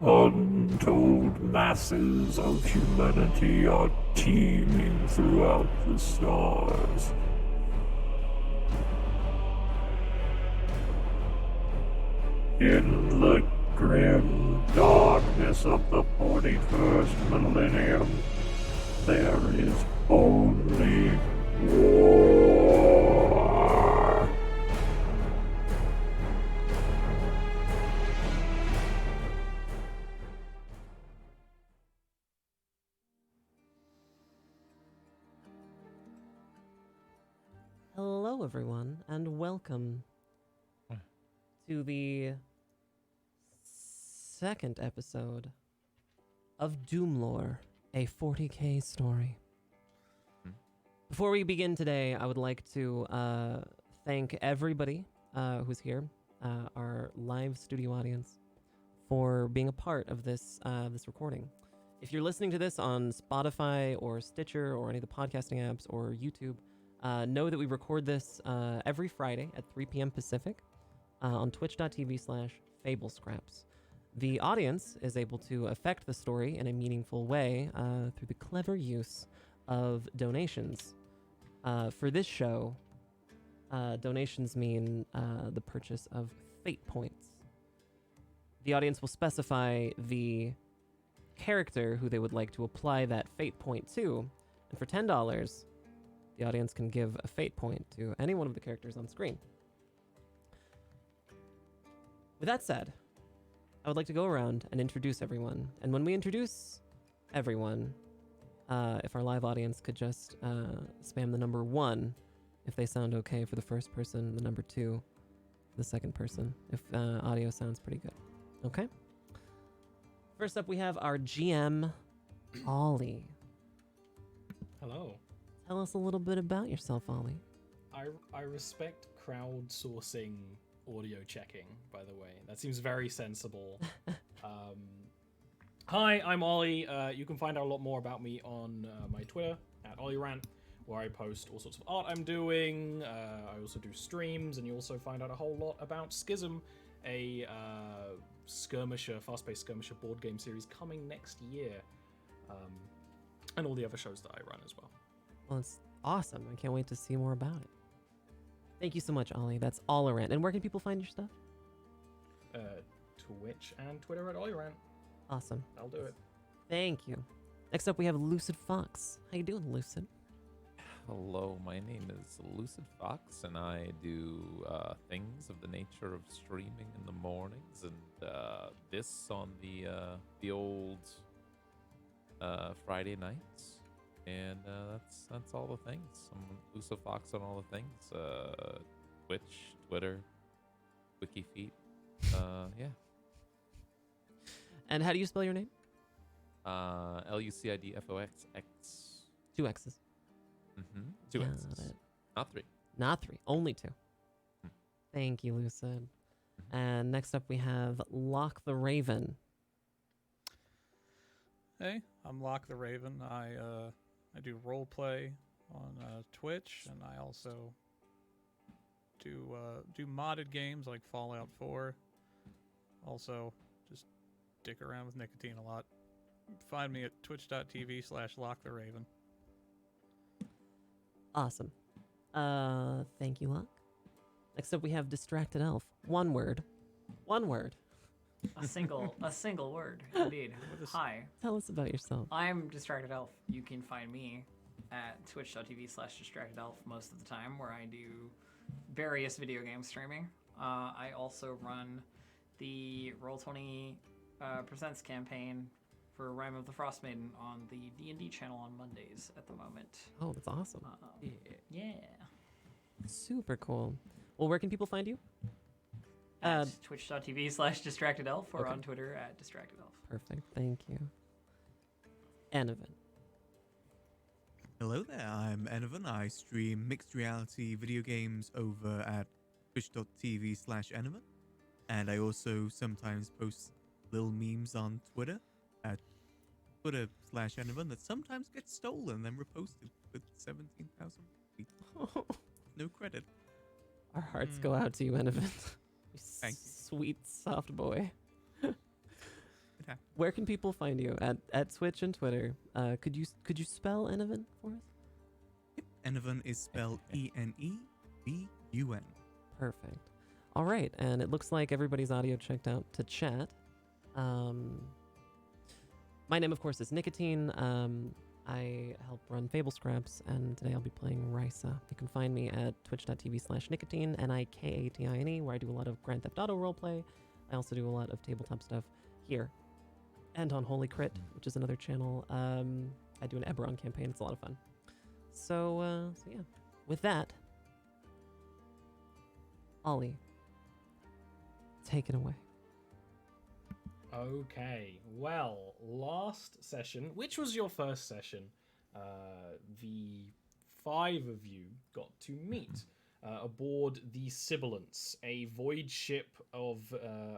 Untold masses of humanity are teeming throughout the stars. In the grim darkness of the 41st millennium, there is only war. Hello, everyone, and welcome to the second episode of DoomLore, a 40k story. Before we begin today, I would like to thank everybody who's here, our live studio audience, for being a part of this this recording. If you're listening to this on Spotify or Stitcher or any of the podcasting apps or YouTube, know that we record this every Friday at 3 p.m. Pacific on twitch.tv/fablescraps. The audience is able to affect the story in a meaningful way through the clever use of donations. For this show, donations mean the purchase of fate points. The audience will specify the character who they would like to apply that fate point to, and for $10, the audience can give a fate point to any one of the characters on screen. With that said, I would like to go around and introduce everyone. And when we introduce everyone, if our live audience could just spam the number 1 if they sound okay for the first person, the number 2 for the second person, if audio sounds pretty good. Okay? First up, we have our GM, Ollie. Hello. Tell us a little bit about yourself, Ollie. I respect crowdsourcing audio checking, by the way. That seems very sensible. Hi, I'm Ollie. You can find out a lot more about me on my Twitter, @OllieRant, where I post all sorts of art I'm doing. I also do streams, and you also find out a whole lot about Schism, a skirmisher, fast-paced skirmisher board game series coming next year, and all the other shows that I run as well. Well, it's awesome. I can't wait to see more about it. Thank you so much, Ollie. That's OllieRant. And where can people find your stuff? Twitch and Twitter @OllieRant. Awesome. I'll do it. Thank you. Next up, we have Lucid Fox. How you doing, Lucid? Hello, my name is Lucid Fox, and I do things of the nature of streaming in the mornings, and this on the old Friday nights, and that's all the things. I'm Lucid Fox on all the things: Twitch, Twitter, WikiFeet. Yeah. And how do you spell your name? LUCIDFOXX. 2 X's. Mm-hmm. 2 Got X's. it. Not 3. Not 3. Only 2. Thank you, Lucid. And next up, we have Lock the Raven. Hey, I'm Lock the Raven. I do roleplay on Twitch, and I also do modded games like Fallout 4. Also, just dick around with nicotine a lot. Find me at twitch.tv/LockTheRaven. Awesome. Thank you, Lock. Next up, we have Distracted Elf. One word. One word. A single word, indeed. Hi, Tell us about yourself. I'm Distracted Elf. You can find me at twitch.tv/DistractedElf most of the time, where I do various video game streaming. I also run the Roll20 Presents campaign for Rime of the Frost Maiden on the D&D channel on Mondays at the moment. Oh, that's awesome. Yeah. Super cool. Well, where can people find you? At twitch.tv/DistractedElf or Okay. on Twitter @DistractedElf. Perfect. Thank you. Enovan. Hello there, I'm Enovan. I stream mixed reality video games over at twitch.tv/Enovan. And I also sometimes post little memes on Twitter at Twitter/Enovan that sometimes get stolen and then reposted with 17,000 retweets. No credit. Our hearts go out to you, Enovan. You Thank you. sweet, soft boy. It Okay. Where can people find you? At Twitch and Twitter. Could you spell Enovan for us? Enovan is spelled Enebun. Perfect. All right, and it looks like everybody's audio checked out to chat. My name, of course, is Nicotine. I help run Fable Scraps, and today I'll be playing Risa. You can find me at twitch.tv/nicotine, Nikatine, where I do a lot of Grand Theft Auto roleplay. I also do a lot of tabletop stuff here. And on Holy Crit, which is another channel. I do an Eberron campaign. It's a lot of fun. So yeah. With that, Ollie, take it away. Okay, well, last session, which was your first session, the 5 of you got to meet aboard the Sibilance, a void ship of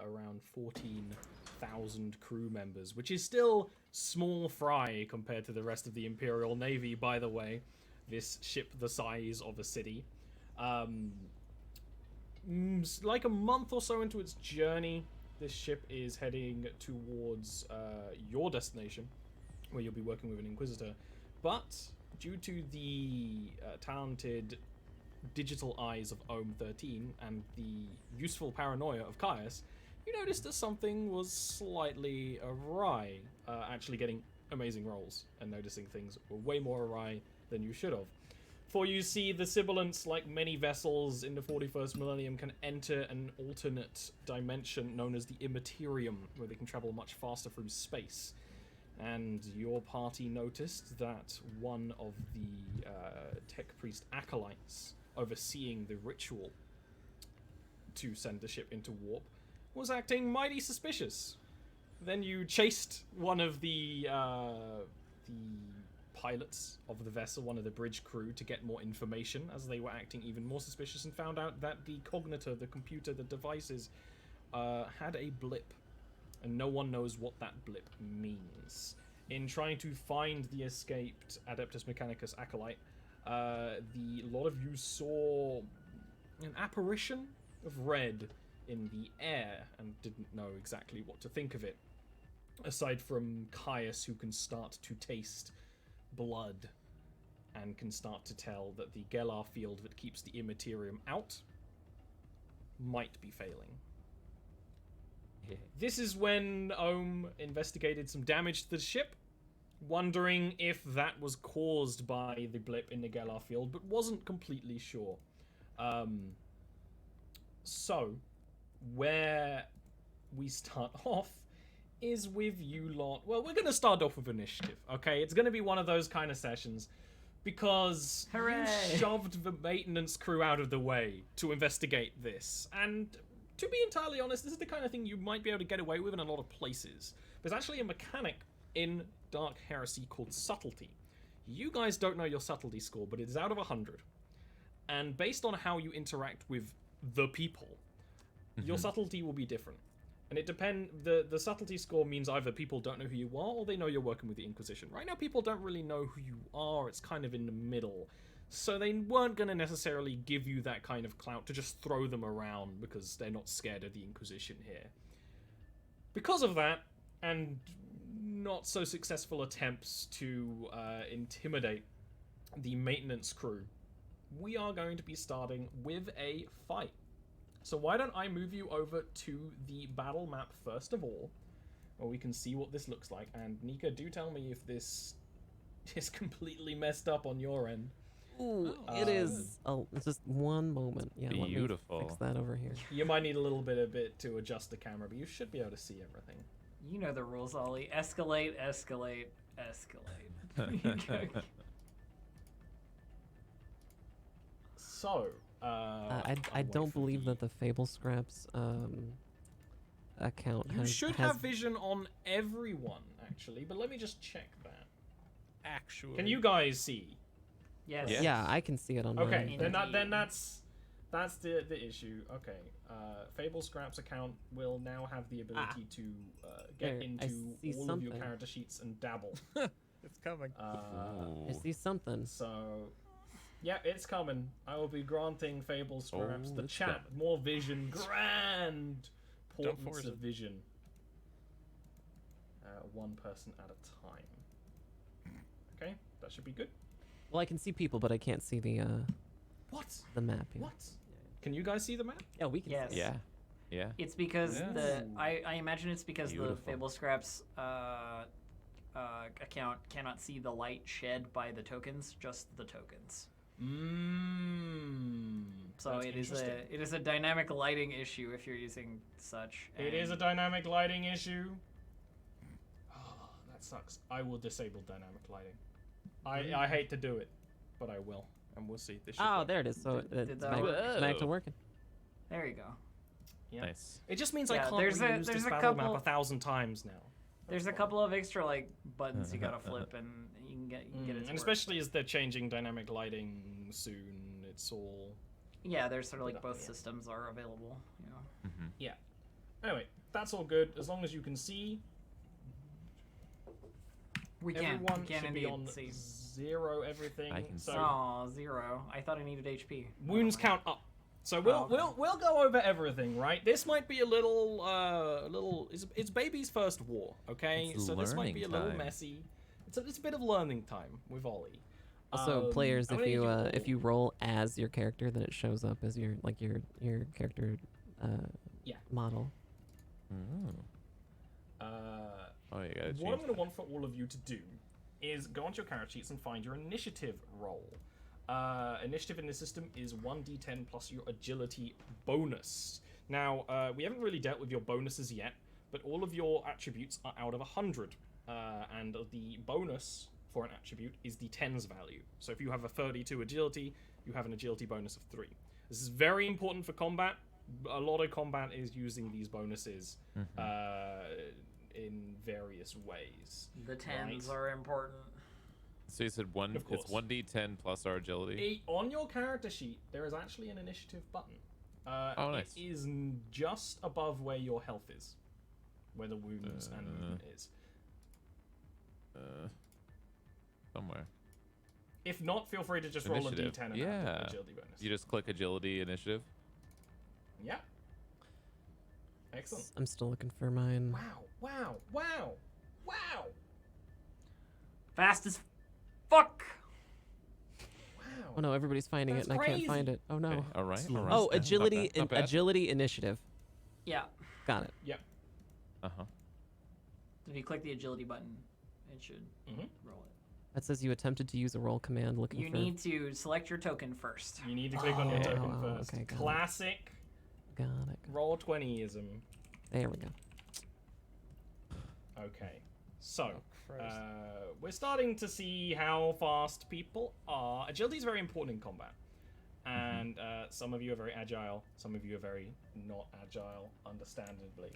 around 14,000 crew members, which is still small fry compared to the rest of the Imperial Navy, by the way. This ship the size of a city. Like a month or so into its journey, this ship is heading towards your destination, where you'll be working with an Inquisitor. But due to the talented digital eyes of Ohm 13 and the useful paranoia of Caius, you noticed that something was slightly awry. Actually getting amazing rolls and noticing things were way more awry than you should have. For you see, the Sibilance, like many vessels in the 41st millennium, can enter an alternate dimension known as the Immaterium, where they can travel much faster through space. And your party noticed that one of the tech priest Acolytes overseeing the ritual to send the ship into warp was acting mighty suspicious. Then you chased one of the pilots of the vessel, one of the bridge crew, to get more information as they were acting even more suspicious, and found out that the cognitor, the computer, the devices, had a blip, and no one knows what that blip means. In trying to find the escaped Adeptus Mechanicus Acolyte, the lot of you saw an apparition of red in the air and didn't know exactly what to think of it. Aside from Caius, who can start to taste blood and can start to tell that the Gellar field that keeps the Immaterium out might be failing. This is when Ohm investigated some damage to the ship, wondering if that was caused by the blip in the Gellar field, but wasn't completely sure. So, where we start off is with you lot. Well, we're going to start off with initiative, okay? It's going to be one of those kind of sessions because Hooray! you shoved the maintenance crew out of the way to investigate this. And to be entirely honest, this is the kind of thing you might be able to get away with in a lot of places. There's actually a mechanic in Dark Heresy called Subtlety. You guys don't know your Subtlety score, but it is out of 100. And based on how you interact with the people, your Subtlety will be different. And it depends. The Subtlety score means either people don't know who you are or they know you're working with the Inquisition. Right now, people don't really know who you are. It's kind of in the middle. So they weren't going to necessarily give you that kind of clout to just throw them around because they're not scared of the Inquisition here. Because of that, and not so successful attempts to intimidate the maintenance crew, we are going to be starting with a fight. So why don't I move you over to the battle map first of all, where we can see what this looks like. And Nika, do tell me if this is completely messed up on your end. Ooh, it is. Oh, it's just one moment. Yeah, Beautiful. Let me fix that over here. You might need a little bit to adjust the camera, but you should be able to see everything. You know the rules, Ollie. Escalate, escalate, escalate. So, I don't believe that the Fable Scraps account you has. should have vision on everyone, actually, but let me just check that. Actually. Can you guys see? Yes. Yeah. Yeah, I can see it on Okay, mine. then that's the issue. Okay, Fable Scraps account will now have the ability to get There, I into see all of your something. character sheets and dabble. It's coming. I see something. So, yeah, it's coming. I will be granting Fable Scraps, Oh, the it's chat, coming. more vision, grand Don't force portents of it. vision. one person at a time. Okay, that should be good. Well, I can see people, but I can't see the What? the map. Here. What? Can you guys see the map? Yeah, we can. Yes. See Yeah. Yeah. It's because Yes. I imagine it's because Beautiful. the Fable Scraps account cannot see the light shed by the tokens, just the tokens. So That's it is interesting. a dynamic lighting issue if you're using such. It is a and- dynamic lighting issue. Oh, that sucks. I will disable dynamic lighting. I hate to do it, but I will, and we'll see. This should Oh, work. there it is. So Did it's that back, work? it's back to Whoa. working. There you go. Yeah. Nice. It just means I Yeah, can't there's a- reuse there's this a battle map couple- 1,000 times now. There's a couple of extra like buttons you gotta flip, and you can get it. To And work. especially as they're changing dynamic lighting soon, it's all. Yeah, there's sort of like Yeah. both systems are available. You know. Yeah. Anyway, that's all good as long as you can see. We Everyone can should be indeed on see. 0 everything. I can so see. Oh, 0. I thought I needed HP. wounds Never mind. count up. So we'll Oh, okay. we'll go over everything, right? This might be a little it's baby's first war, okay? It's So this might be a learning little time. messy. It's a bit of learning time with Ollie. Also, players, I'm if gonna you need if you roll as your character, then it shows up as your character Yeah. model. Mm. Oh, you gotta What I'm change going to want for all of you to do is go onto your character sheets and find your initiative roll. Initiative in this system is 1d10 plus your agility bonus. Now, we haven't really dealt with your bonuses yet, but all of your attributes are out of 100. And the bonus for an attribute is the tens value. So if you have a 32 agility, you have an agility bonus of 3. This is very important for combat. A lot of combat is using these bonuses in various ways. The 10s Right. are important. So you said one. Of course. It's 1d10 plus our agility. On your character sheet, there is actually an initiative button. Oh, nice. It is just above where your health is, where the wounds and movement is. Somewhere. If not, feel free to just roll a Initiative. d10 and Yeah. add the agility bonus. You just click agility initiative. Yeah. Excellent. I'm still looking for mine. Wow! Wow! Wow! Wow! Fast as fuck. Wow! Oh no, everybody's finding That's it and I can't find crazy. it. Oh no. Okay, all right. Slow. All right. Oh, Not agility bad, not bad. agility initiative. Yeah. Got it. Yep. Uh-huh. If you click the agility button, it should Mhm. roll it. That says you attempted to use a roll command looking You for need to select your token first. You need to click on your Oh, token oh, first. okay, got it. Classic Got it. roll 20ism. There we go. Okay. So, Christ. we're starting to see how fast people are. Agility is very important in combat. And some of you are very agile, some of you are very not agile, understandably.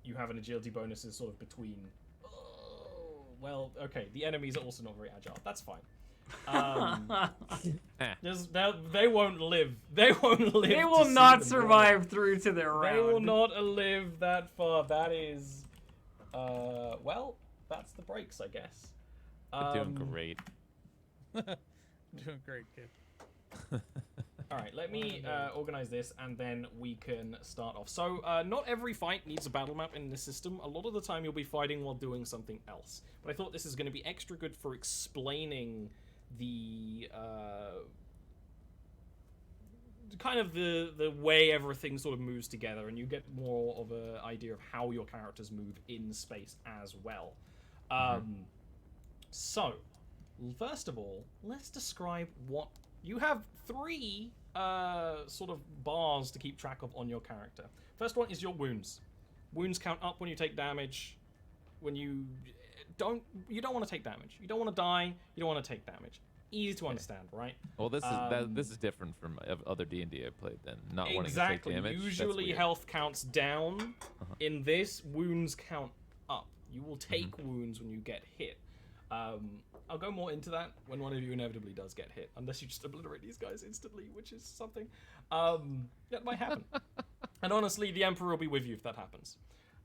You have an agility bonus is sort of between. Oh, well, okay, the enemies are also not very agile. That's fine. They won't live. They won't live. They to will see not the survive through to their round. they will not live that far. That is, well, that's the breaks, I guess. You're doing great. Doing great, kid. All right, let me organize this, and then we can start off. So, not every fight needs a battle map in this system. A lot of the time, you'll be fighting while doing something else. But I thought this is going to be extra good for explaining the kind of the way everything sort of moves together, and you get more of an idea of how your characters move in space as well. So, first of all, let's describe what you have. 3 sort of bars to keep track of on your character. First one is your wounds. Wounds count up when you take damage. When you don't want to take damage. You don't want to die. You don't want to take damage. Easy to understand, right? Well, this is different from other D&D I played. Then not Exactly. wanting to take damage. That's Usually weird. health counts down. In this, wounds count up. You will take wounds when you get hit. I'll go more into that when one of you inevitably does get hit, unless you just obliterate these guys instantly, which is something. That might happen. And honestly, the Emperor will be with you if that happens.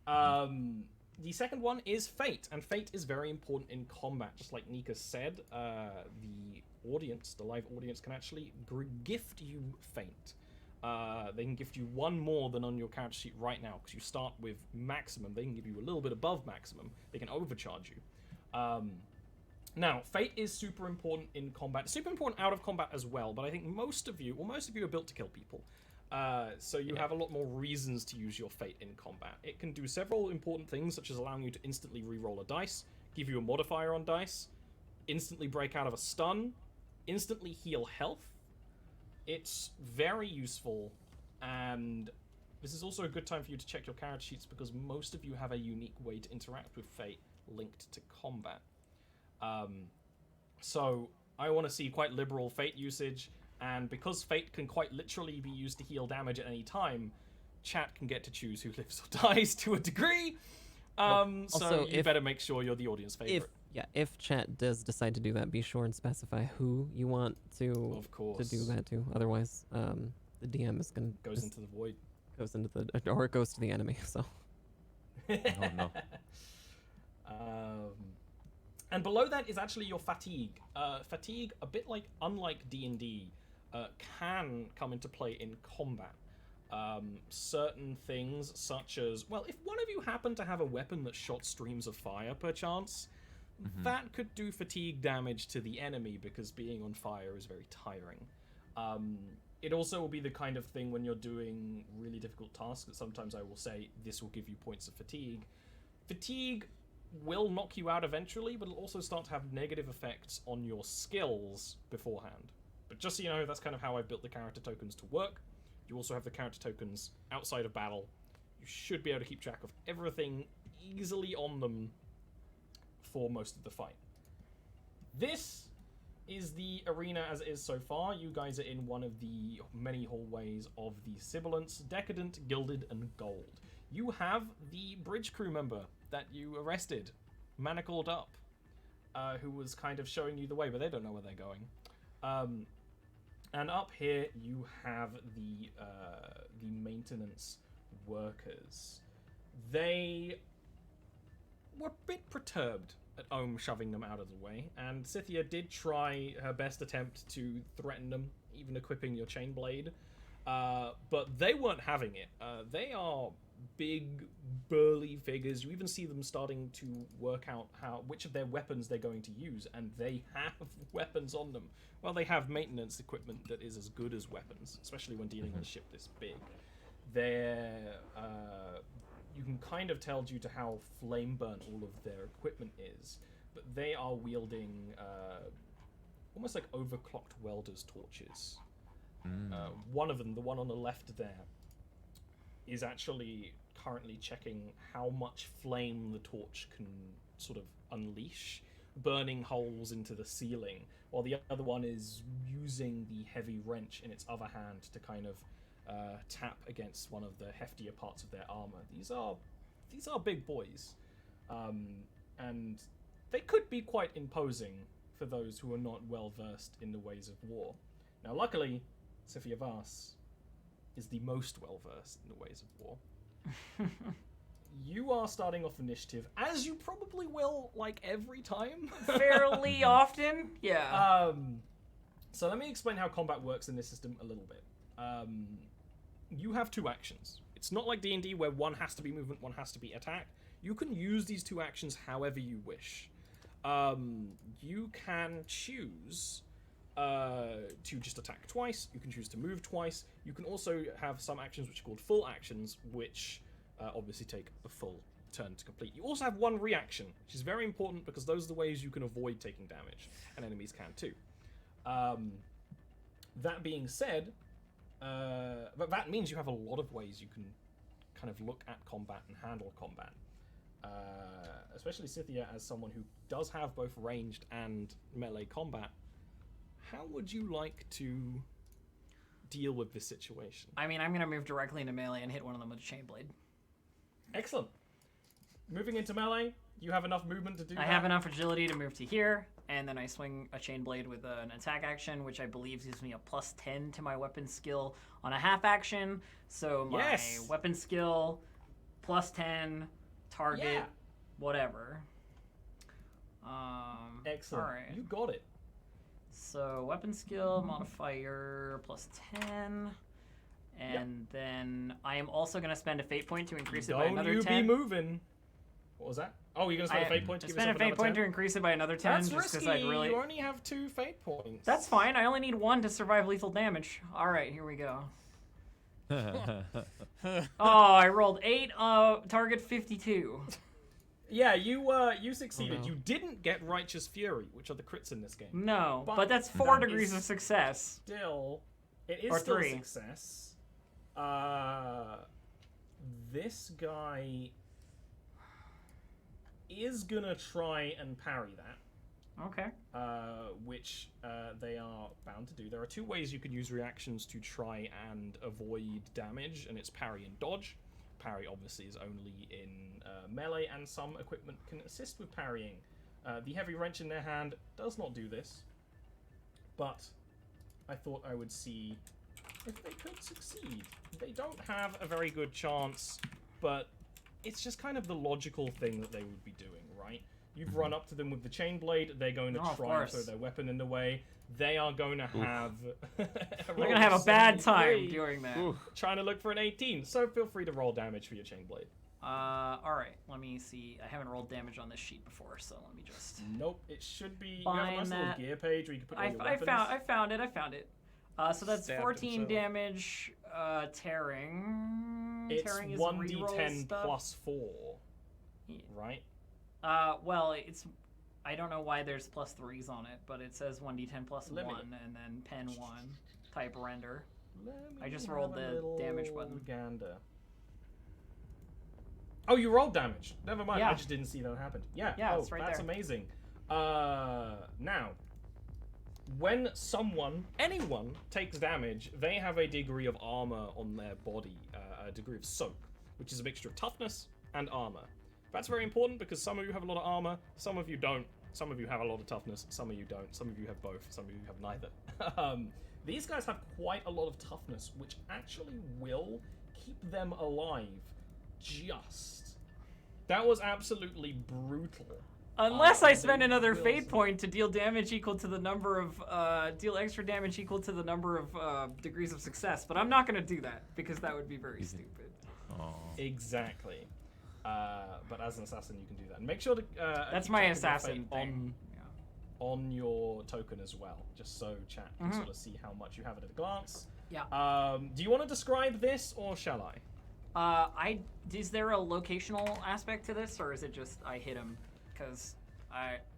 The second one is Fate, and Fate is very important in combat. Just like Nika said, the live audience, can actually gift you Fate. they can gift you 1 more than on your character sheet right now, because you start with maximum. They can give you a little bit above maximum. They can overcharge you. Now, fate is super important in combat. Super important out of combat as well, but I think most of you are built to kill people. So you have a lot more reasons to use your fate in combat. It can do several important things, such as allowing you to instantly re-roll a dice, give you a modifier on dice, instantly break out of a stun, instantly heal health. It's very useful, and this is also a good time for you to check your character sheets, because most of you have a unique way to interact with fate linked to combat. So I want to see quite liberal fate usage, and because fate can quite literally be used to heal damage at any time, chat can get to choose who lives or dies to a degree. So you better make sure you're the audience favorite. If chat does decide to do that, be sure and specify who you want to do that to. Otherwise, the DM is gonna goes into the void. Goes into the or it goes to the enemy. So. Oh no. And below that is actually your fatigue. Fatigue, a bit like unlike D&D, can come into play in combat. Certain things such as, well, if one of you happened to have a weapon that shot streams of fire, perchance, that could do fatigue damage to the enemy, because being on fire is very tiring. It also will be the kind of thing when you're doing really difficult tasks that sometimes I will say, this will give you points of fatigue. Fatigue will knock you out eventually, but it'll also start to have negative effects on your skills beforehand. But just so you know, that's kind of how I've built the character tokens to work. You also have the character tokens outside of battle. You should be able to keep track of everything easily on them for most of the fight. This is the arena as it is so far. You guys are in one of the many hallways of the Sibilants, Decadent, Gilded, and Gold. You have the bridge crew member that you arrested, manacled up, who was kind of showing you the way, but they don't know where they're going. And up here you have the maintenance workers. They were a bit perturbed at Ohm shoving them out of the way, and Scythia did try her best attempt to threaten them, even equipping your chain blade, but they weren't having it. They are big, burly figures. You even see them starting to work out which of their weapons they're going to use, and they have weapons on them. Well, they have maintenance equipment that is as good as weapons, especially when dealing with a ship this big. They're you can kind of tell due to how flame burnt all of their equipment is, but they are wielding almost like overclocked welder's torches. One of them, the one on the left there, is actually currently checking how much flame the torch can sort of unleash, burning holes into the ceiling, while the other one is using the heavy wrench in its other hand to kind of tap against one of the heftier parts of their armor. These are big boys, and they could be quite imposing for those who are not well versed in the ways of war. Now, luckily, Scythia Vas is the most well versed in the ways of war. You are starting off initiative, as you probably will, like, every time. Fairly often, yeah. So let me explain how combat works in this system a little bit. You have 2 actions. It's not like D&D where one has to be movement, one has to be attack. You can use these 2 actions however you wish. You can choose to just attack twice. You can choose to move twice. You can also have some actions which are called full actions, which obviously take a full turn to complete. You also have 1 reaction, which is very important because those are the ways you can avoid taking damage, and enemies can too. That being said, but that means you have a lot of ways you can kind of look at combat and handle combat. Especially Scythia, as someone who does have both ranged and melee combat. How would you like to deal with this situation? I mean, I'm going to move directly into melee and hit one of them with a chain blade. Excellent. Moving into melee, you have enough movement to do that? I have enough agility to move to here, and then I swing a chain blade with an attack action, which I believe gives me a +10 to my weapon skill on a half action. So my weapon skill, +10, target, whatever. Excellent. All right. You got it. So weapon skill modifier +10, And then I am also going to spend a fate point to increase it by Don't another you 10. be moving. What was that? Oh, you're going to spend a fate point to give spend a yourself fate another point 10? to increase it by another 10 That's just because risky. I'd really. You only have 2 fate points. That's fine. I only need 1 to survive lethal damage. All right, here we go. Oh, I rolled 8. Target 52. Yeah, you succeeded. no. You didn't get Righteous Fury, which are the crits in this game. No, But but that's 4 that degrees is- of success. Still, it is Or still 3. a success. This guy is gonna try and parry that. Okay. Which they are bound to do. There are 2 ways you can use reactions to try and avoid damage, and it's parry and dodge. Parry obviously is only in melee, and some equipment can assist with parrying. The heavy wrench in their hand does not do this, but I thought I would see if they could succeed. They don't have a very good chance, but it's just kind of the logical thing that they would be doing, right? You've run up to them with the chain blade, they're going to Oh, of try and course. throw their weapon in the way. They are going to have... We're going to have a bad time 73, doing that. trying to look for an 18, so feel free to roll damage for your chain blade. All right, let me see. I haven't rolled damage on this sheet before, so let me just. Nope, it should be... You have a Find nice little that. gear page where you can put all your I weapons. found it. So that's Stabbed 14 himself. damage. Tearing. It's Tearing is 1d10 reroll stuff. plus 4, Yeah. right? Well, it's. I don't know why there's plus 3s on it, but it says 1d10 plus Limited. 1 and then pen 1 type render. Let I just me rolled have a the little damage button. gander. Oh, you rolled damage. Never mind. I Yeah. just didn't see that happen. Yeah. Yeah, oh, it's right that's there. amazing. Now, when anyone takes damage, they have a degree of armor on their body, a degree of soak, which is a mixture of toughness and armor. That's very important because some of you have a lot of armor, some of you don't. Some of you have a lot of toughness, some of you don't. Some of you have both, some of you have neither. These guys have quite a lot of toughness, which actually will keep them alive. That was absolutely brutal. Unless I they spend another will fate sur- point to deal damage equal to the number of deal extra damage equal to the number of degrees of success, but I'm not going to do that because that would be very stupid. Aw. Exactly. But as an assassin, you can do that. And make sure to. That's keep my track of your assassin fate thing. on your token as well, just so chat can Mm-hmm. sort of see how much you have at a glance. Yeah. Do you want to describe this, or shall I? Is there a locational aspect to this, or is it just I hit him? Because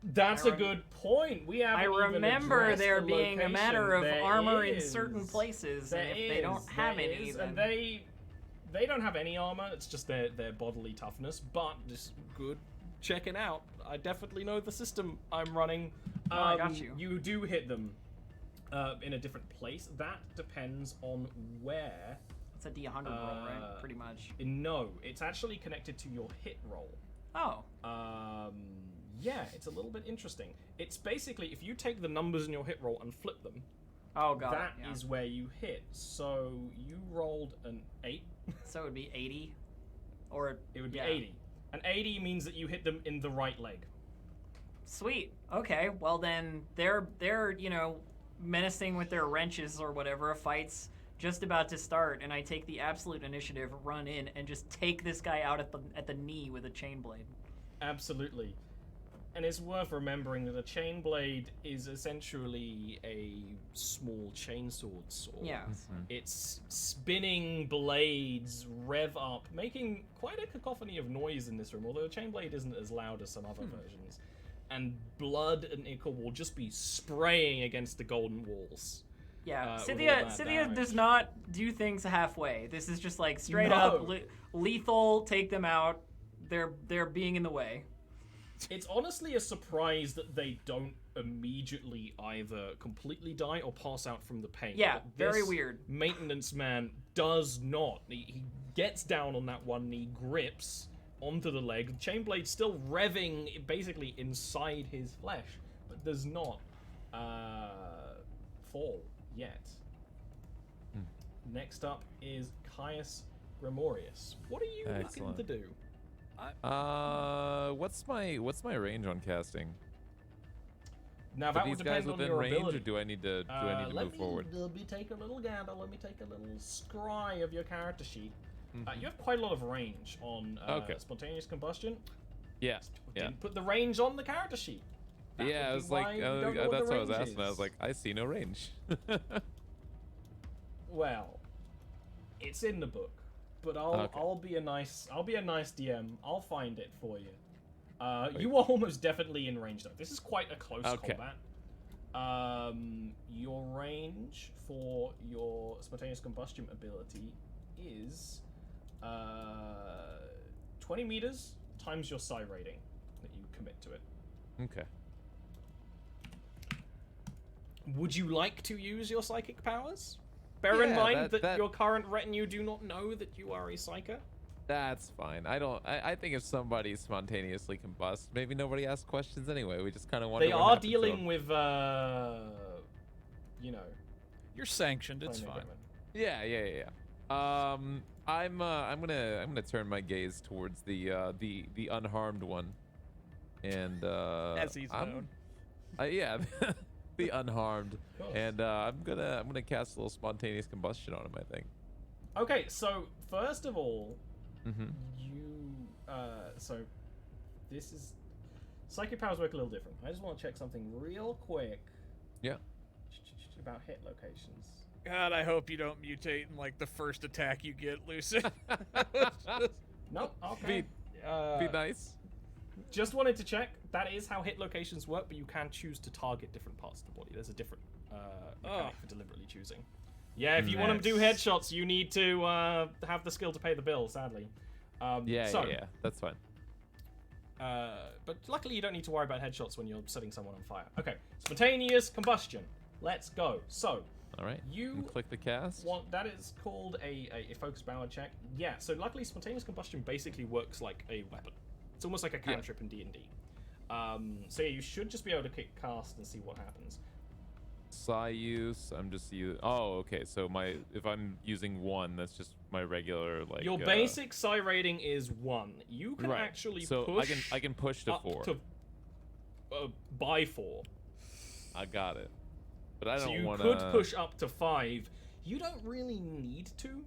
That's I a rem- good point. We haven't I even remember addressed there the being a matter of location. There armor in is. certain places, There and if they don't is, have there any, is, then and they don't have any armor. It's just their bodily toughness. But just good checking out. I definitely know the system I'm running. Oh, I got you. You do hit them in a different place. That depends on where. it's a D100 roll, right? Pretty much. No, it's actually connected to your hit roll. Oh. Yeah, it's a little bit interesting. It's basically if you take the numbers in your hit roll and flip them, Oh, got that it. Yeah. is where you hit. So you rolled an 8. So it would be 80, or It would be yeah. 80. An 80 means that you hit them in the right leg. Sweet. Okay. Well then, they're menacing with their wrenches or whatever. Fights just about to start, and I take the absolute initiative, run in, and just take this guy out at the knee with a chain blade. Absolutely. And it's worth remembering that a chain blade is essentially a small chainsword sword. Yeah. Its spinning blades rev up, making quite a cacophony of noise in this room, although a chain blade isn't as loud as some other versions. And blood and ichor will just be spraying against the golden walls. Yeah, with all that Scythia damage. does not do things halfway. This is just like straight No. up lethal. Take them out. They're being in the way. It's honestly a surprise that they don't immediately either completely die or pass out from the pain. Yeah, But very this weird. Maintenance man does not. He gets down on that one knee, grips onto the leg. The chain blade still revving basically inside his flesh, but does not fall yet. Next up is Caius Grimorius. What are you Excellent. looking to do? What's my range on casting? Now Are that these would guys depend on within your range, ability. or do I need to move forward? Let me take a little gander. Let me take a little scry of your character sheet. Mhm. You have quite a lot of range on Okay. spontaneous combustion. Yeah. Yeah. Didn't put the range on the character sheet. That Yeah, would I be was why like, you don't know what that's the what I was range asking. I was is. like, I see no range. Well, it's in the book, but Okay. I'll be a nice DM. I'll find it for you. You are almost definitely in range though. This is quite a close Okay. combat. Your range for your spontaneous combustion ability is 20 meters times your psi rating that you commit to it. Okay. Would you like to use your psychic powers? Bear in Yeah, mind that- that your current retinue do not know that you are a psyker. That's fine. I think if somebody spontaneously combusts, maybe nobody asks questions anyway. We just kind of wonder. They what are happened to dealing them. with, you know, You're sanctioned. It's playing fine. the game. Yeah. I'm gonna turn my gaze towards the unharmed one, and As he's known. yeah, the unharmed, Of course. and I'm gonna cast a little spontaneous combustion on him. I think. Okay, so first of all, Mm-hmm. so this is psychic powers work a little different. I just want to check something real quick Yeah. about hit locations. God, I hope you don't mutate in like the first attack you get, Lucid. Nope. Okay. Be nice. Just wanted to check. That is how hit locations work, but you can choose to target different parts of the body. There's a different mechanic for deliberately choosing. Yeah, if you want to do headshots, you need to have the skill to pay the bill, sadly. Yeah. That's fine. But luckily you don't need to worry about headshots when you're setting someone on fire. Okay, spontaneous combustion. Let's go. So, All right. you And click the cast. that is called a focus power check. Yeah, so luckily spontaneous combustion basically works like a weapon. It's almost like a cantrip in D&D. So yeah, you should just be able to kick cast and see what happens. Psi use. I'm just using. Oh, okay. So if I'm using 1, that's just my regular like. Your basic psi rating is 1. You can right. actually so push. I can push to up 4. to by 4. I got it. But I So don't you want could push up to 5. You don't really need to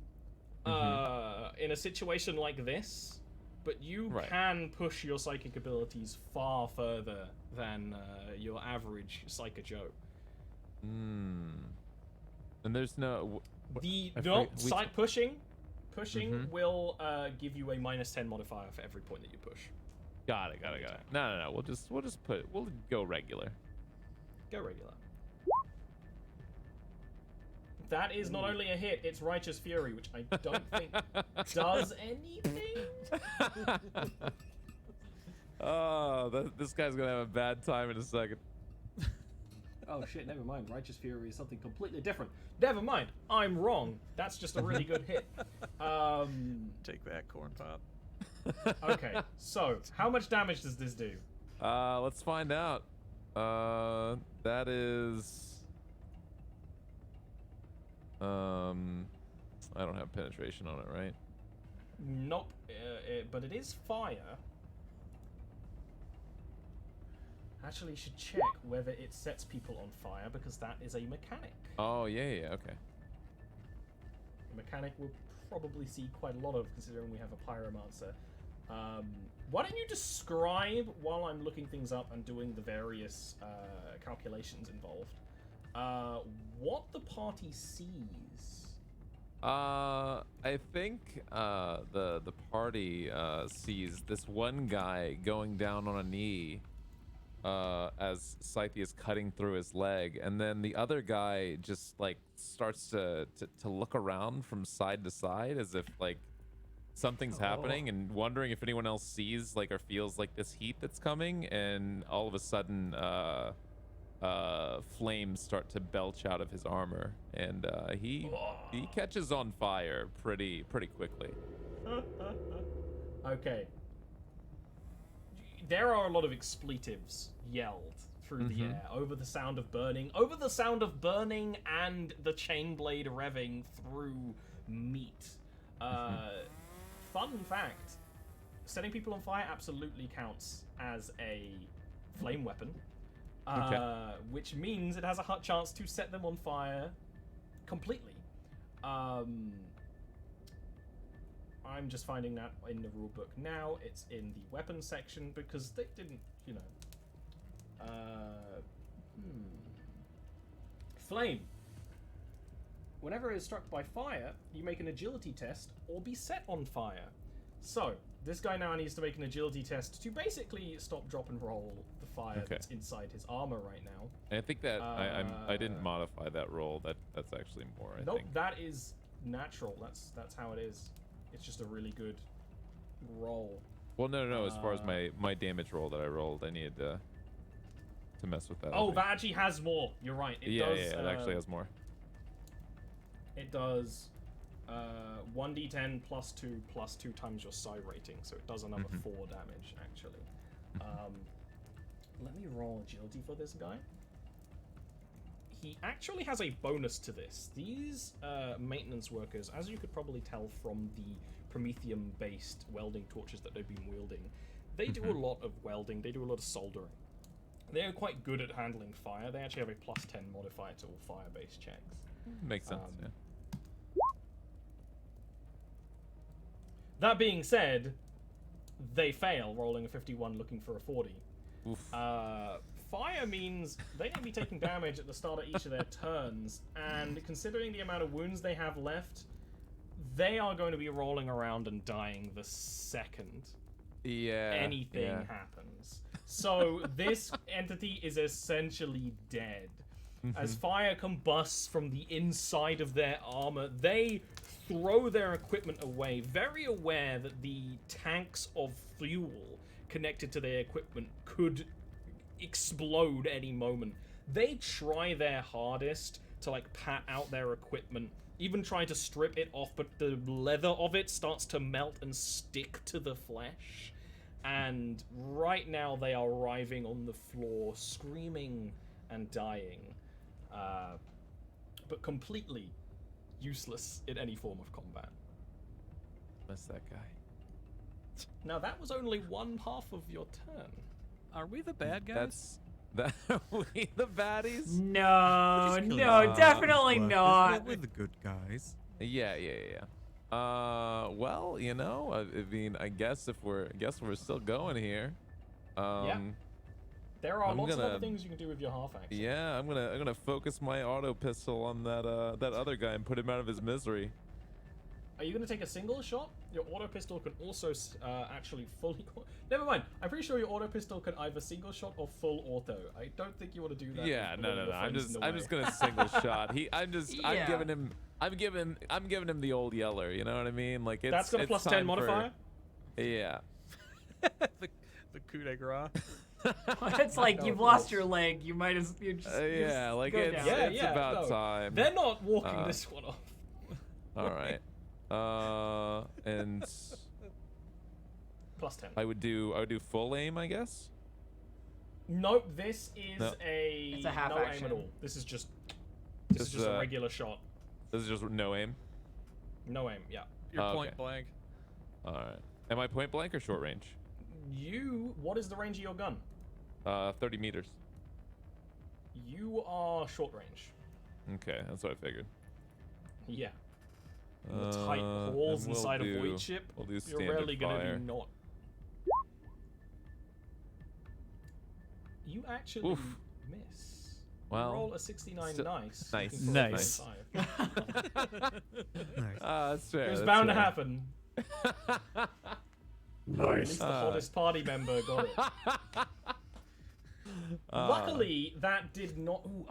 Mm-hmm. in a situation like this, but you Right. can push your psychic abilities far further than your average Psycho Joe. And there's no. The I no forget- we- sight pushing Mhm. will give you a -10 modifier for every point that you push. Got it. No. We'll go regular. Go regular. That is not only a hit, it's Righteous Fury, which I don't think does anything. Oh, this guy's gonna have a bad time in a second. Oh shit, never mind. Righteous Fury is something completely different. Never mind. I'm wrong. That's just a really good hit. Take that, corn pop. Okay, so how much damage does this do? Let's find out. That is. I don't have penetration on it, right? Nope, but it is fire. Actually, you should check whether it sets people on fire because that is a mechanic. Oh yeah, okay. A mechanic we'll probably see quite a lot of considering we have a pyromancer. Why don't you describe while I'm looking things up and doing the various calculations involved, what the party sees? I think the party sees this one guy going down on a knee as Scythe is cutting through his leg, and then the other guy just like starts to look around from side to side as if like something's happening and wondering if anyone else sees like or feels like this heat that's coming, and all of a sudden flames start to belch out of his armor, and he catches on fire pretty quickly. Okay. There are a lot of expletives yelled through the air over the sound of burning, and the chain blade revving through meat. Fun fact, setting people on fire absolutely counts as a flame weapon. which means it has a chance to set them on fire completely. I'm just finding that in the rulebook now. It's in the weapons section because they didn't, you know. Flame. Whenever it is struck by fire, you make an agility test or be set on fire. So, this guy now needs to make an agility test to basically stop, drop, and roll the fire that's inside his armor right now. And I think that I didn't modify that roll. That's actually more. I think. That is natural. That's how it is. It's just a really good roll. Well, no. As far as my damage roll that I rolled, I needed to mess with that. Oh, that actually has more. You're right. It does. It actually has more. It does 1d10 plus 2 times your psi rating, so it does another 4 damage, actually. Let me roll agility for this guy. He actually has a bonus to this. These maintenance workers, as you could probably tell from the Promethium-based welding torches that they've been wielding, they do a lot of welding, they do a lot of soldering. They're quite good at handling fire. They actually have a plus 10 modifier to all fire-based checks. Makes sense, yeah. That being said, they fail, rolling a 51, looking for a 40. Oof. Fire means they need to be taking damage at the start of each of their turns, and considering the amount of wounds they have left, they are going to be rolling around and dying the second anything happens. So this entity is essentially dead. As fire combusts from the inside of their armor, they throw their equipment away, very aware that the tanks of fuel connected to their equipment could explode any moment. They try their hardest to like pat out their equipment, even try to strip it off, but the leather of it starts to melt and stick to the flesh. And right now they are writhing on the floor, screaming and dying. But completely useless in any form of combat. Miss that guy. Now that was only one half of your turn. Are we the bad guys? Are we the baddies? No, definitely not. We're the good guys. Yeah. Well, you know, I mean, I guess we're still going here. There are lots of other things you can do with your half axe. Yeah, I'm gonna focus my auto pistol on that other guy and put him out of his misery. Are you gonna take a single shot? Your auto pistol can also actually fully. Never mind. I'm pretty sure your auto pistol can either single shot or full auto. I don't think you want to do that. Yeah, no. I'm just gonna single shot. I'm giving him the old yeller. You know what I mean? Like that's got a plus 10 modifier. Yeah. the coup de grace. It's like you've lost your leg. You might as you just yeah, like go it's down. about time. They're not walking this one off. All right. And plus 10. I would do full aim, I guess. Nope, this is It's a half no action. aim at all. This is just a regular shot. This is just no aim. No aim, yeah. You're point blank. All right. Am I point blank or short range? What is the range of your gun? 30 meters. You are short range. Okay, that's what I figured. Yeah. In the tight holes and inside we'll a do- void ship, we'll do you're standard rarely going to fire. be not. You actually Oof. miss. Well, Roll a 69 still- nice. nice. looking for a Nice. 25. Nice. That's fair. It was that's bound to fair. happen. At Nice. least the hottest party member got it. Luckily, that did not. Ooh,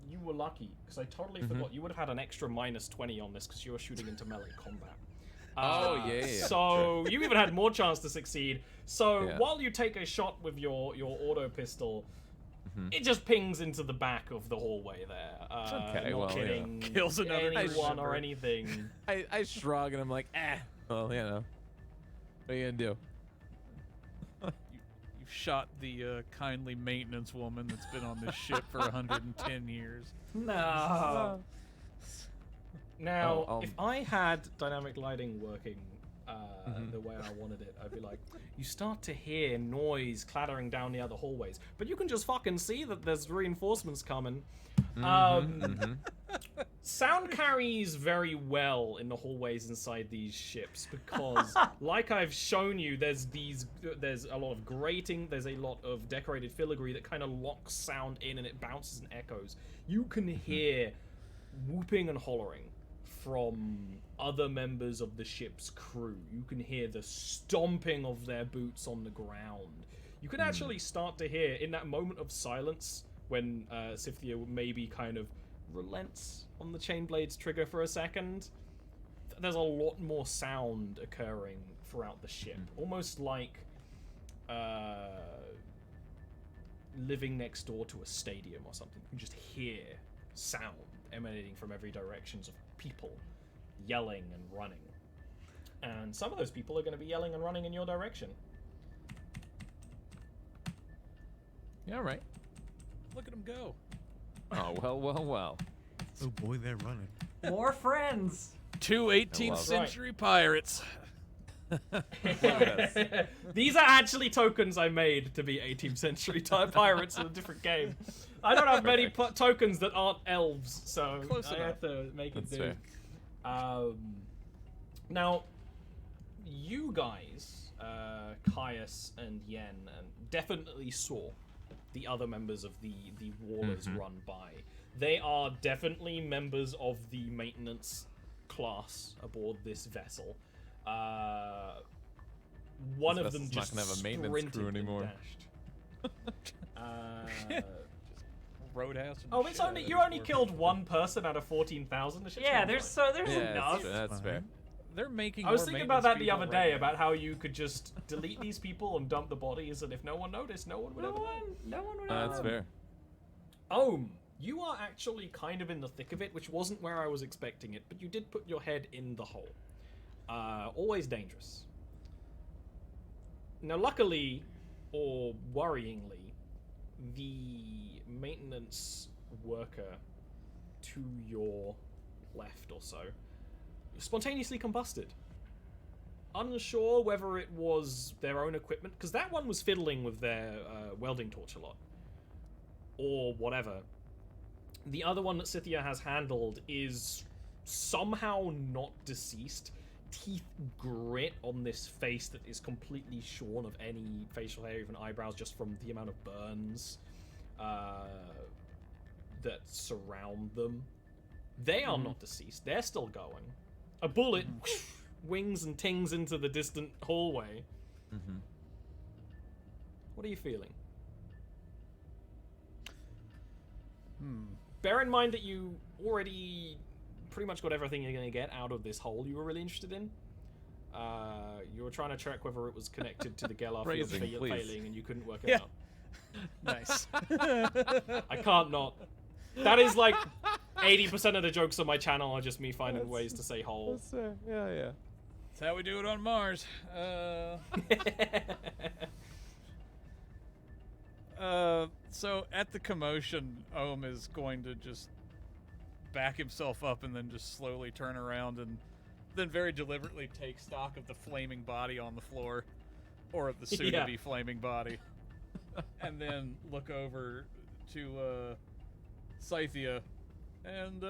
you were lucky because I totally forgot. You would have had an extra minus 20 on this because you were shooting into melee combat. Yeah. So you even had more chance to succeed. So Yeah. while you take a shot with your auto pistol, it just pings into the back of the hallway there. Okay, not well, yeah. hitting Kills another anyone or member. anything. I shrug and I'm like, well, you know, what are you gonna do? You've shot the kindly maintenance woman that's been on this ship for 110 years. No. Now, I'll- if I had dynamic lighting working the way I wanted it. I'd be like, you start to hear noise clattering down the other hallways, but you can just fucking see that there's reinforcements coming. Sound carries very well in the hallways inside these ships because, like I've shown you, there's a lot of grating, there's a lot of decorated filigree that kind of locks sound in and it bounces and echoes. You can hear whooping and hollering from other members of the ship's crew. You can hear the stomping of their boots on the ground. You can actually start to hear, in that moment of silence, when Scythia maybe kind of relents on the Chainblade's trigger for a second, there's a lot more sound occurring throughout the ship. Almost like living next door to a stadium or something. You can just hear sound emanating from every direction of people yelling and running. And some of those people are going to be yelling and running in your direction. Yeah, right. Look at him go. Oh, well. Oh boy, they're running. More friends. 2 18th love it. century pirates. These are actually tokens I made to be 18th century pirates in a different game. I don't have many tokens that aren't elves, so Close I enough. have to make it That's do. fair. Now, you guys, Caius and Yen, definitely saw the other members of the Wallers run by. They are definitely members of the maintenance class aboard this vessel. One This of them vessel's not just gonna have a maintenance sprinted crew and anymore. dashed. Roadhouse. and Oh, it's shit only out you of only this killed warfare. one person out of 14,000. The ship's Yeah, not there's fine. enough. That's fair. They're making. I was more thinking about that maintenance the other people day, right now. about how you could just delete these people and dump the bodies, and if no one noticed, no one would ever know. No one would That's know. fair. You are actually kind of in the thick of it, which wasn't where I was expecting it, but you did put your head in the hole. Always dangerous. Now, luckily, or worryingly, the maintenance worker to your left or so spontaneously combusted. Unsure whether it was their own equipment, because that one was fiddling with their welding torch a lot, or whatever. The other one that Scythia has handled is somehow not deceased. Teeth grit on this face that is completely shorn of any facial hair, even eyebrows, just from the amount of burns that surround them. They are not deceased. They're still going. A bullet wings and tings into the distant hallway. What are you feeling? Bear in mind that you already pretty much got everything you're going to get out of this hole you were really interested in. You were trying to check whether it was connected to the Gelar field Phrasing, please. failing, and you couldn't work it Yeah. out. Nice. I can't not. That is like 80% of the jokes on my channel are just me finding ways to say hole. Yeah. That's how we do it on Mars. So at the commotion, Ohm is going to just back himself up and then just slowly turn around and then very deliberately take stock of the flaming body on the floor, or of the soon-to-be flaming body, and then look over to Scythia and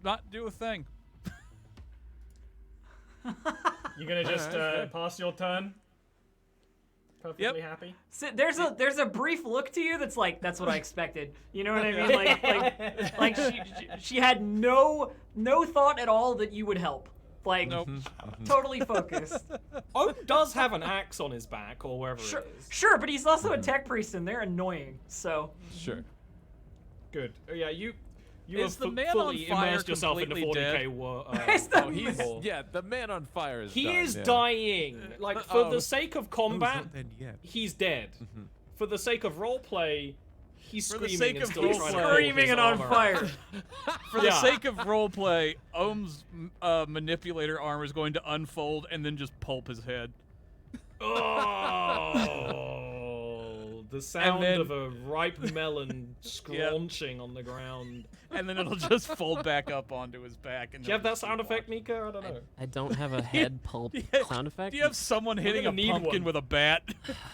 not do a thing. You're gonna just pass your turn? Perfectly happy? So there's a brief look to you that's like, that's what I expected. You know what I mean? Like she had no thought at all that you would help. Like, Nope. totally focused. Oak does have an axe on his back, or wherever Sure, it is. sure, but he's also a tech priest, and they're annoying. So Sure. Good. Yeah, you Is have the man fully on fire immersed yourself in the completely 40k dead? Is the- He's war. yeah. The man on fire is. He done, is yeah. dying. Like, for the sake of Oh, he's combat, not dead yet. he's dead. For the sake of roleplay, he's For the screaming sake and of still he's trying to hold screaming his and on armor. fire. For the Yeah. sake of roleplay, Ohm's manipulator armor is going to unfold and then just pulp his head. Oh, The sound then- of a ripe melon scrunching on the ground. And then it'll just fold back up onto his back. And Do you have he'll that just sound keep effect, walking. Nika? I don't know. I don't have a head pulp Yeah. sound effect. Do you have someone hitting a gonna need pumpkin one. with a bat?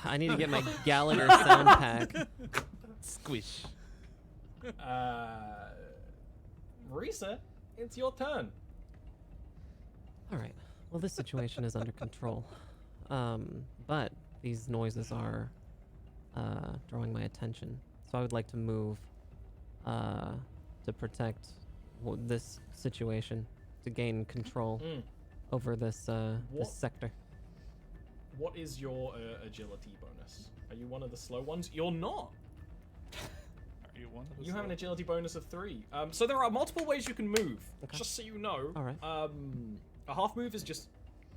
I need to get my Gallagher sound pack. Squish. Marisa, it's your turn. All right. Well, this situation is under control. But these noises are drawing my attention. So I would like to move to protect this situation, to gain control over this What? this sector. What is your agility bonus? Are you one of the slow ones? You're not. Are you one of the You have an slow- agility bonus of 3. So there are multiple ways you can move. Okay. Just so you know. All right. A half move is just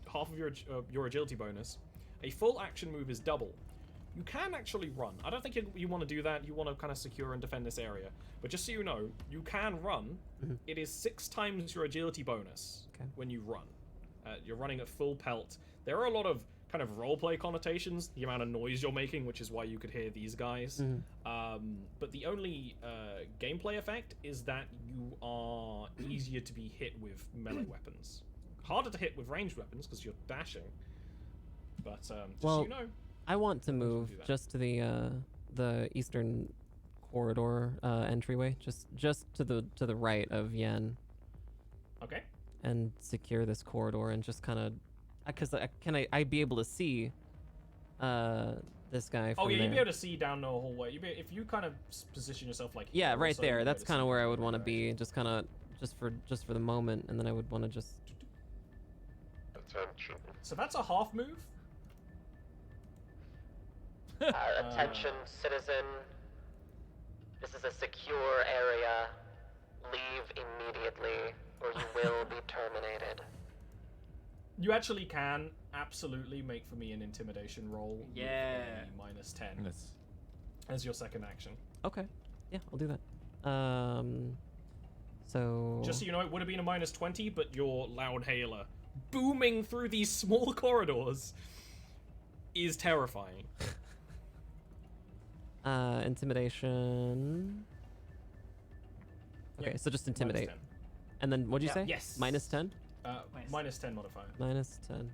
half of your agility bonus. A full action move is double. You can actually run. I don't think you want to do that. You want to kind of secure and defend this area. But just so you know, you can run. Mhm. It is 6 times your agility bonus Okay. when you run. You're running at full pelt. There are a lot of kind of roleplay connotations, the amount of noise you're making, which is why you could hear these guys. But the only gameplay effect is that you are easier to be hit with melee weapons. Harder to hit with ranged weapons because you're dashing. But just Well, so you know, I want to move do that. just to the eastern corridor entryway, just to the right of Yen, okay. and secure this corridor and just kind of, because I be able to see this guy from Oh yeah, there. you'd be able to see down the hallway. If you kind of position yourself like Yeah, here right also, you'd there. be That's able to kind of see where I the would want to direction. be, just for the moment, and then I would want to just. Attention. So that's a half move. Attention, citizen. This is a secure area. Leave immediately, or you will be terminated. You actually can absolutely make for me an intimidation roll. with Yeah. a minus 10 Yes. as your second action. Okay. Yeah, I'll do that. So. Just so you know, it would have been a minus 20, but your loud hailer booming through these small corridors is terrifying. Intimidation. Okay, Yep, so just minus intimidate. 10. And then what'd you Yeah, say? yes. Minus 10? Minus 10 modifier. Minus 10.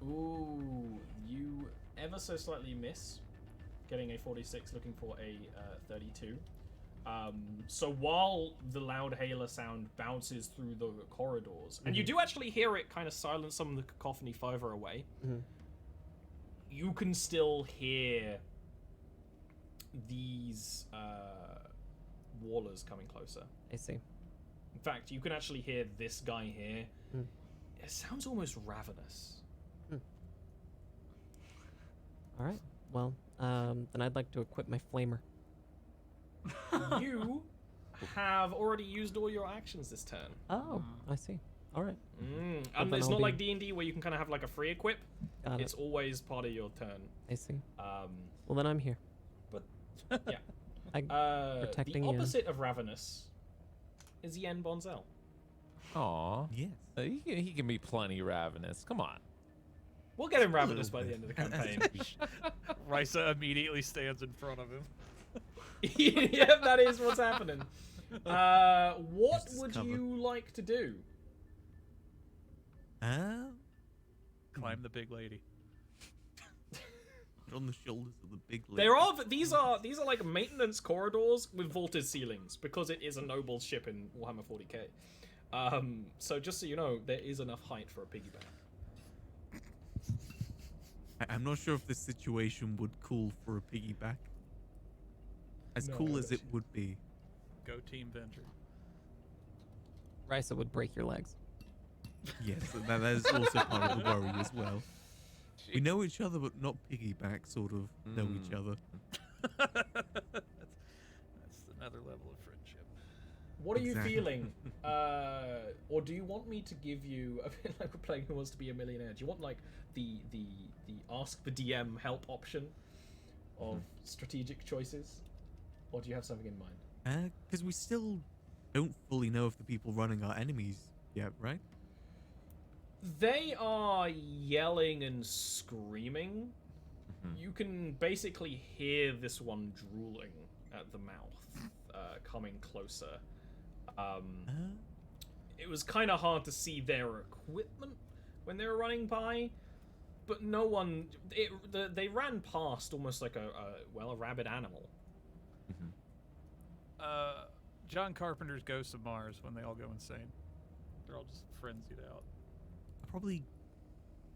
Ooh, you ever so slightly miss, getting a 46, looking for a 32. So while the loud hailer sound bounces through the corridors, and you do actually hear it kind of silence some of the cacophony further away, Mhm. you can still hear these wallers coming closer. I see. In fact, you can actually hear this guy here. Mm. It sounds almost ravenous. All right. Well, then I'd like to equip my flamer. You have already used all your actions this turn. Oh, I see. All right. And then it's I'll not be- like D&D where you can kind of have like a free equip. Got It's it. always part of your turn. I see. Um, Well, then I'm here. yeah. Protecting the Yen. opposite of ravenous is Yen Bonzel. Aw. Yes. He can be plenty ravenous. Come on. We'll get him ravenous little by the bit. end of the campaign. Risa immediately stands in front of him. Yeah, that is what's happening. What Just would cover. you like to do? Climb the big lady. On the shoulders of the big lady. These are like maintenance corridors with vaulted ceilings because it is a noble ship in Warhammer 40k. So just so you know, there is enough height for a piggyback. I'm not sure if this situation would call for a piggyback. As No, cool as it it's- would be. Go Team Venture. Risa would break your legs. Yes, that is also part of the worry as well. We know each other, but not piggyback sort of know each other. That's another level of friendship. What are you Exactly. feeling? Or do you want me to give you a bit like we're playing Who Wants to Be a Millionaire? Do you want like the ask the DM help option of strategic choices, or do you have something in mind? Because we still don't fully know if the people running are enemies yet, right? They are yelling and screaming. You can basically hear this one drooling at the mouth, coming closer. It was kind of hard to see their equipment when they were running by, but no one. They ran past almost like a rabid animal. John Carpenter's Ghosts of Mars when they all go insane. They're all just frenzied out. I'll probably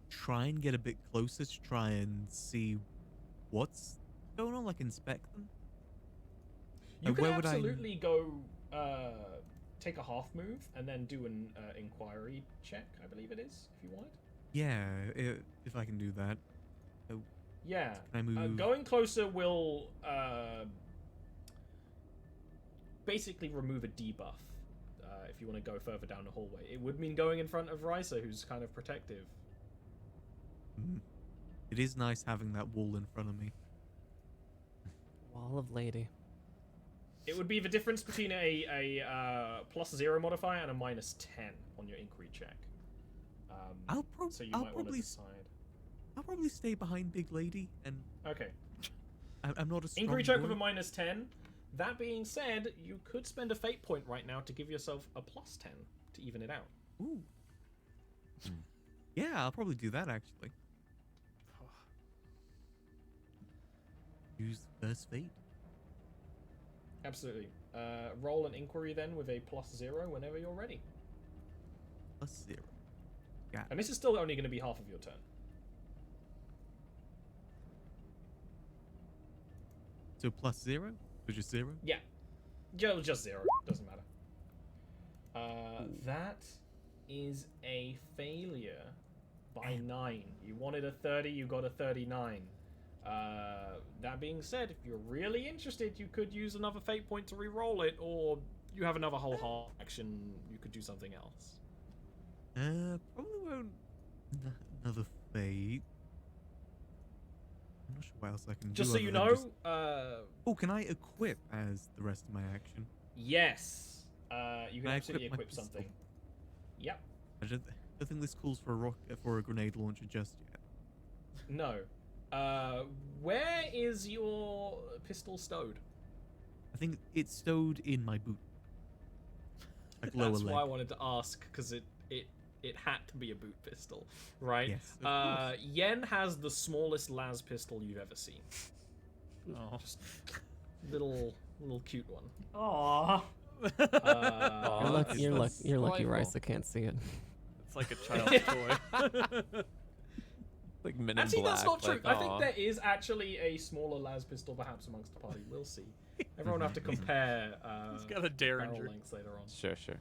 try and get a bit closer to try and see what's going on, like inspect them. You can where would absolutely go take a half move and then do an inquiry check, I believe it is, if you wanted. Yeah, if I can do that. Yeah. Can I move? Going closer will basically remove a debuff if you want to go further down the hallway. It would mean going in front of Risa, who's kind of protective. It is nice having that wall in front of me. Wall of Lady. It would be the difference between a +0 modifier and a -10 on your inquiry check. So you might want to decide. I'll probably stay behind Big Lady, and Okay. I'm not a strong Inquiry check boy. with a -10. That being said, you could spend a fate point right now to give yourself a +10 to even it out. Ooh. Yeah, I'll probably do that actually. Use first fate. Absolutely. Roll an inquiry then with a +0 whenever you're ready. +0. Yeah. And this is still only going to be half of your turn. So +0? So just 0? Yeah. Just 0. Doesn't matter. That is a failure by 9. You wanted a 30, you got a 39. That being said, if you're really interested, you could use another fate point to re-roll it, or you have another whole half action, you could do something else. Probably won't. Another fate. I'm not sure what else I can do. Just so other you than know, just- Oh, can I equip as the rest of my action? yes, you can I absolutely equip my equip pistol. something. Yep. I don't think this calls for a grenade launcher just yet. No. Where is your pistol stowed? I think it's stowed in my boot. Like lower That's leg. why I wanted to ask, because it had to be a boot pistol, right? Yes, of course. Yen has the smallest las pistol you've ever seen. Oh. Just little cute one. Aww. You're lucky delightful. Risa can't see it. It's like a child's toy. Like Men in Actually, Black. that's not true. like, I think aw. there is actually a smaller las pistol perhaps amongst the party. We'll see. Everyone will have to compare It's got a barrel Derringer. lengths later on. Sure. It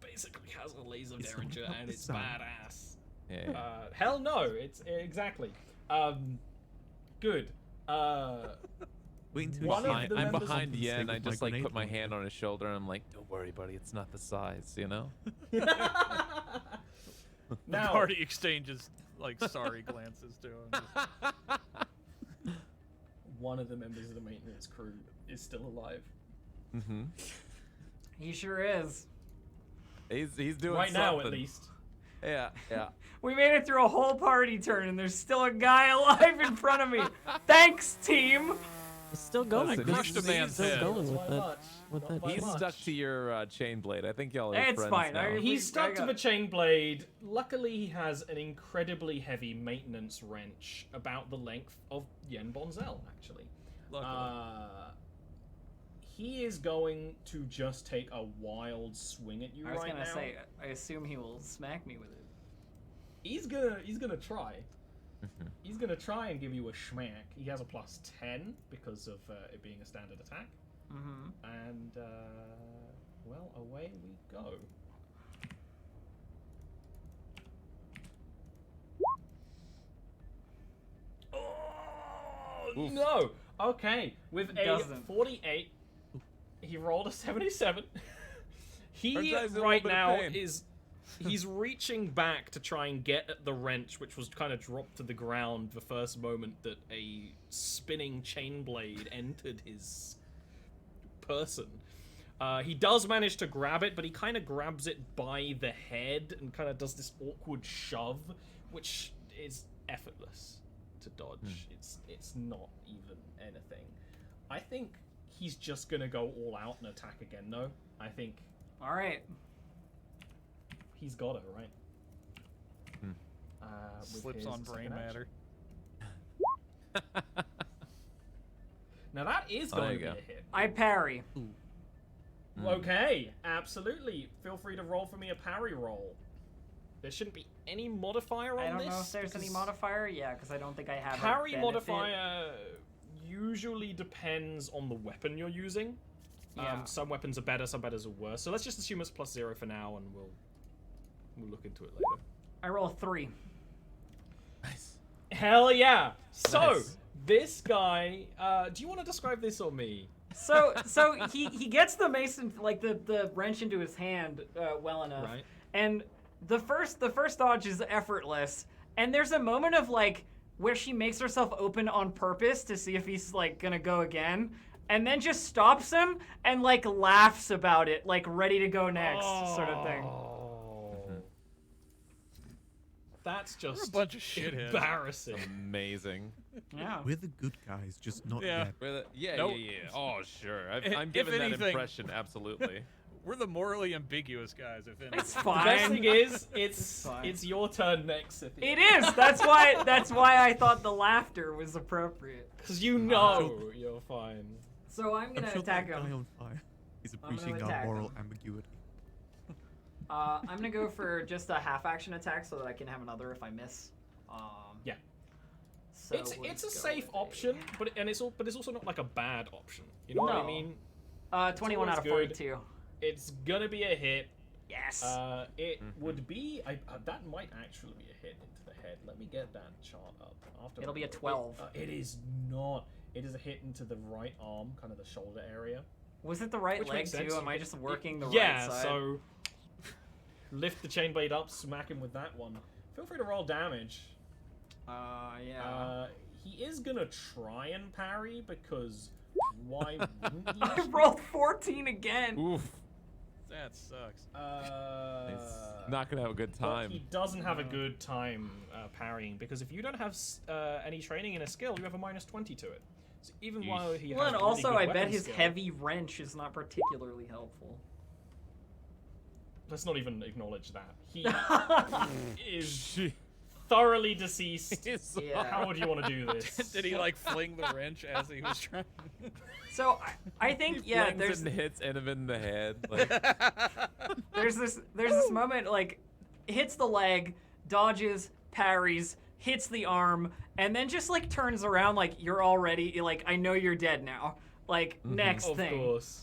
basically has a laser It's derringer not and the it's sun. badass. Yeah. Hell no, it's exactly. Good. Wait until One you of see the it. I'm members behind compensate Yen. I with my just like grenade put my launcher. hand on his shoulder and I'm like, "Don't worry, buddy. It's not the size, you know." The Now, party exchanges like sorry glances to him. one of the members of the maintenance crew is still alive. Mm-hmm. He sure is. He's doing Right now, something. at least. Yeah. We made it through a whole party turn, and there's still a guy alive in front of me. Thanks, team. It's still going. Listen, This crushed is a man's still head. going Not with by that. much. with Not that by He's He's much. stuck to your chain blade. I think y'all are It's friends fine. now. He's stuck to got- the chain blade. Luckily, he has an incredibly heavy maintenance wrench about the length of Yen Bonzel, actually. Luckily. He is going to just take a wild swing at you I was right gonna now. say, I assume he will smack me with it. He's gonna try. He's gonna try and give you a schmack. He has a +10 because of it being a standard attack. Mm-hmm. And well, away we go. Oh Oof. no! Okay, with a Doesn't. 48, he rolled a 77. He Our guy's in a little right bit of now pain. he's reaching back to try and get at the wrench, which was kind of dropped to the ground the first moment that a spinning chain blade entered his person. He does manage to grab it, but he kind of grabs it by the head and kind of does this awkward shove, which is effortless, to dodge. It's not even anything. I think he's just gonna go all out and attack again. No, I think All right. he's got it right. With Slips his on brain second matter. action. Now that is Oh, there going you to be go. a hit. I parry. Okay, absolutely. Feel free to roll for me a parry roll. There shouldn't be any modifier on I don't this. know if there's any because modifier. Yeah, because I don't think I have Parry a benefit. modifier usually depends on the weapon you're using. Yeah. Some weapons are better, some weapons are worse. So let's just assume it's +0 for now, and we'll look into it later. I roll a 3. Nice. Hell yeah! So Nice. this guy, do you want to describe this or me? So he gets the mason, like the wrench into his hand well enough, Right. and the first dodge is effortless, and there's a moment of like where she makes herself open on purpose to see if he's like gonna go again, and then just stops him and like laughs about it, like ready to go next, sort of thing. That's just a bunch of shitheads. embarrassing. Amazing. Yeah. We're the good guys, just not Yeah. yet. Yeah, Nope. yeah. Oh, sure. I'm If giving that anything- impression, absolutely. We're the morally ambiguous guys, if anything. It's The fine. best thing is, fine. it's your turn next, Scythia. It is. That's why I thought the laughter was appropriate. Because you know you're fine. So I'm I'm gonna sure attack that guy him. on fire is gonna appreciating attack our moral him. ambiguity. I'm gonna go for just a half action attack so that I can have another if I miss. Yeah. So It's we'll a just go safe with a- option, but it's also not like a bad option. You know what I No. mean? 21 out of always good. 42. It's gonna be a hit. Yes. It would be that might actually be a hit into the head. Let me get that chart up. After It'll be a 12. It is not. It is a hit into the right arm, kind of the shoulder area. Was it the right Which leg makes sense. too? Am I just working the Yeah, right side? so lift the chain blade up, smack him with that one. Feel free to roll damage. Yeah. He is gonna try and parry because why wouldn't he? I rolled 14 again. Oof. That sucks. It's not gonna have a good But time. he doesn't have a good time parrying because if you don't have any training in a skill, you have a -20 to it. So even while he Well, has and really also good I bet weapon his skill- heavy wrench is not particularly helpful. Let's not even acknowledge that. He is thoroughly deceased. Yeah. How would you want to do this? Did he like fling the wrench as he was trying? So I think He yeah, flings there's and hits Enemy in the head. Like, there's this moment like hits the leg, dodges, parries, hits the arm, and then just like turns around like you're already like I know you're dead now. Like next Of thing. course.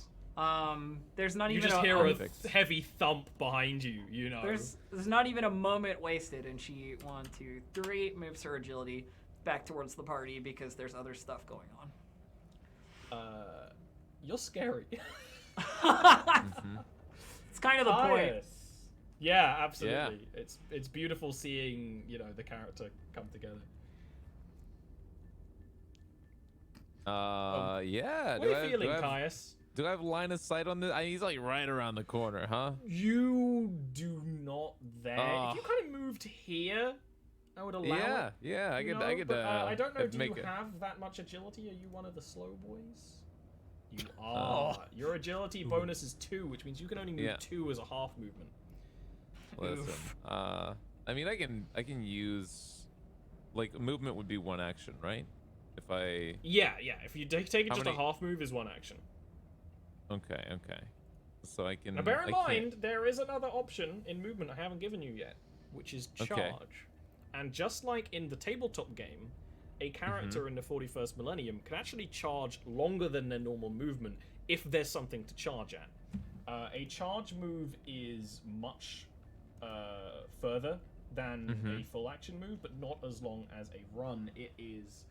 There's not You even just a, hear a- a heavy thump behind you, you know. there's not even a moment wasted, and she 1, 2, 3 moves her agility back towards the party because there's other stuff going on. You're scary. It's kind of the point. Pious. Yeah, absolutely. It's beautiful seeing, the character come together. yeah. What are you feeling, Caius? Do I have line of sight on this? He's like right around the corner, huh? You do not there. Ah. If you kind of moved here, I would allow it. Yeah. I you could. know, I could. but, I don't know. I'd Do make you it. have that much agility? Are you one of the slow boys? You are. Your agility bonus is 2, which means you can only move Yeah. 2 as a half movement. Listen. I mean, I can use, like, movement would be one action, right? If I. Yeah. If you take it How just many- a half move is 1 action. Okay. So I can. Now bear in I can't- mind, there is another option in movement I haven't given you yet, which is charge. Okay. And just like in the tabletop game, a character in the 41st Millennium can actually charge longer than their normal movement if there's something to charge at. A charge move is much further than a full action move, but not as long as a run. It is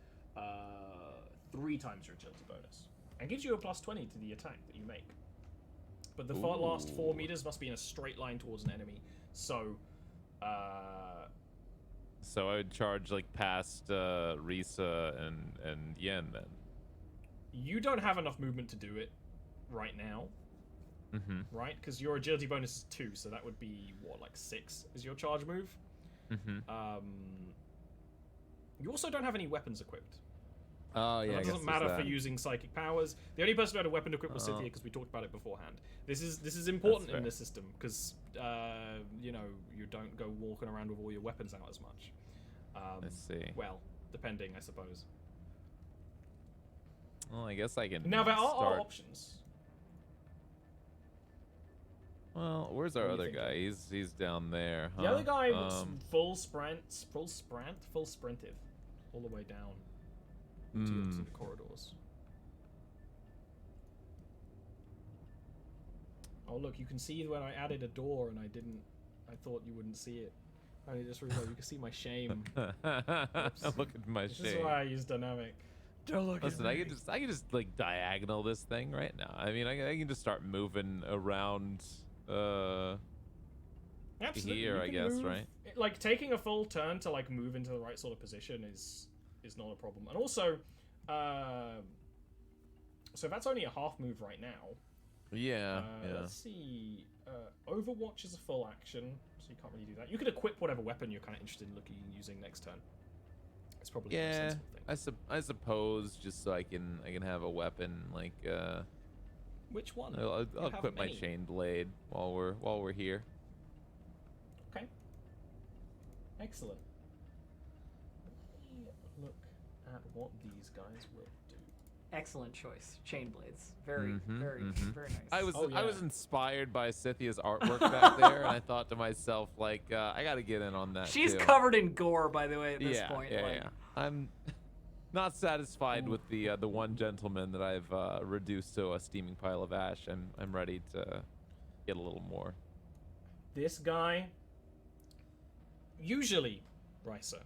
3 times your agility bonus, and gives you a +20 to the attack that you make. But the last 4 meters must be in a straight line towards an enemy. So, So I would charge like past Risa and Yen then. you don't have enough movement to do it right now, right? Because your agility bonus is 2, so that would be what, like 6 is your charge move. You also don't have any weapons equipped. Oh And yeah, I that guess doesn't matter there's for that. using psychic powers. The only person who had a weapon equipped was Cynthia because we talked about it beforehand. This is important in fair. this system because you know, you don't go walking around with all your weapons out as much. Let's see. Well, depending, I suppose. Well, I guess I can. Now there are start. options. Well, where's our What are other you guy? He's down there. The other guy was Um, full sprinted all the way down to the corridors. Oh look, you can see when I added a door and I thought you wouldn't see it. I just realized you can see my shame. Look at my This is shade. why I use dynamic. Don't look Listen, at I me. can just like diagonal this thing right now. I mean, I can just start moving around. Absolutely, Here, you I can guess, move- right? Like taking a full turn to like move into the right sort of position is not a problem. And also, so that's only a half move right now. Yeah, yeah. Let's see. Overwatch is a full action, so you can't really do that. You could equip whatever weapon you're kind of interested in using next turn. It's probably the most Yeah, sensible thing. I suppose just so I can have a weapon like Which one? I'll You have equip my many. chain blade while we're here. Okay. Excellent. Let me look at what these guys will do. Excellent choice. Chain blades. Very, Mhm, very, mhm. very nice. I was Oh, I was yeah. inspired by Scythia's artwork back there, and I thought to myself like I got to get in on that. She's too. covered in gore, by the way, at this yeah, point. Yeah, like, yeah. I'm not satisfied with the one gentleman that I've reduced to a steaming pile of ash. I'm ready to get a little more. This guy, usually, Rycer,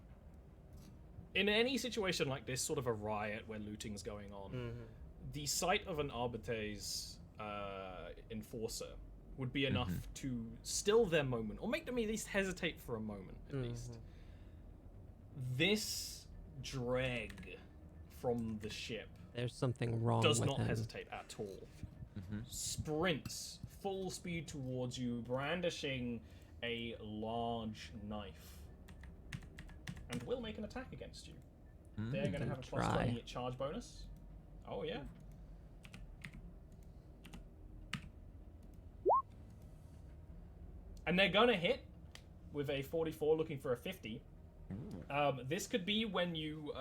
in any situation like this, sort of a riot where looting's going on, the sight of an Arbitrate's enforcer would be enough to still their moment, or make them at least hesitate for a moment, at least. This dreg from the ship There's something wrong does with not him. hesitate at all. Sprints full speed towards you, brandishing a large knife, and will make an attack against you. They're going to have a plus Try. 20 charge bonus. Oh yeah. And they're going to hit with a 44, looking for a 50. This could be when you,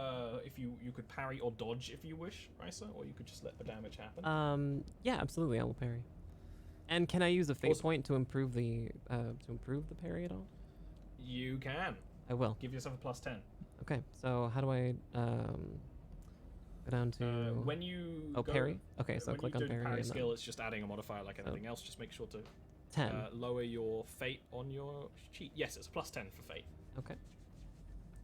if you could parry or dodge if you wish, Rycer, or you could just let the damage happen. Yeah, absolutely. I will parry. And can I use a fate Also- point to improve the parry at all? You can I will. give yourself a plus 10. Okay. So how do I go down to When you oh go, parry? Okay, so when click you on do the parry parry and then skill, it's just adding a modifier like anything else. Just make sure to 10. lower your fate on your sheet. Yes, it's a plus 10 for fate. Okay.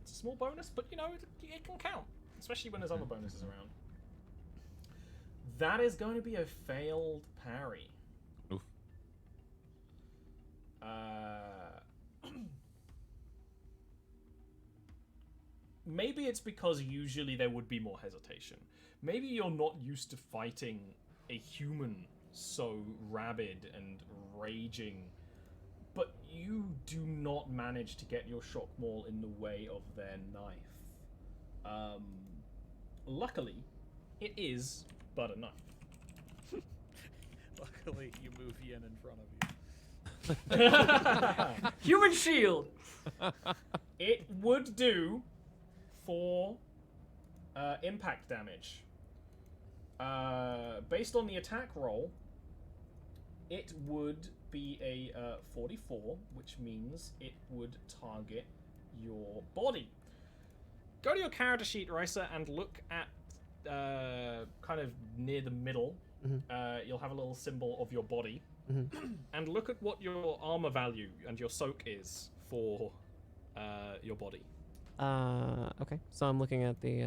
It's a small bonus, but you know, it can count, especially when there's other bonuses around. That is going to be a failed parry. Oof. Maybe it's because usually there would be more hesitation. Maybe you're not used to fighting a human so rabid and raging, but you do not manage to get your shock maul in the way of their knife. Luckily, it is but a knife. Luckily, you move Yin in front of you. Human shield! It would do 4 impact damage. Based on the attack roll, it would be a 44, which means it would target your body. Go to your character sheet, Rycer, and look at kind of near the middle. You'll have a little symbol of your body. And look at what your armor value and your soak is for your body. Okay. So I'm looking at the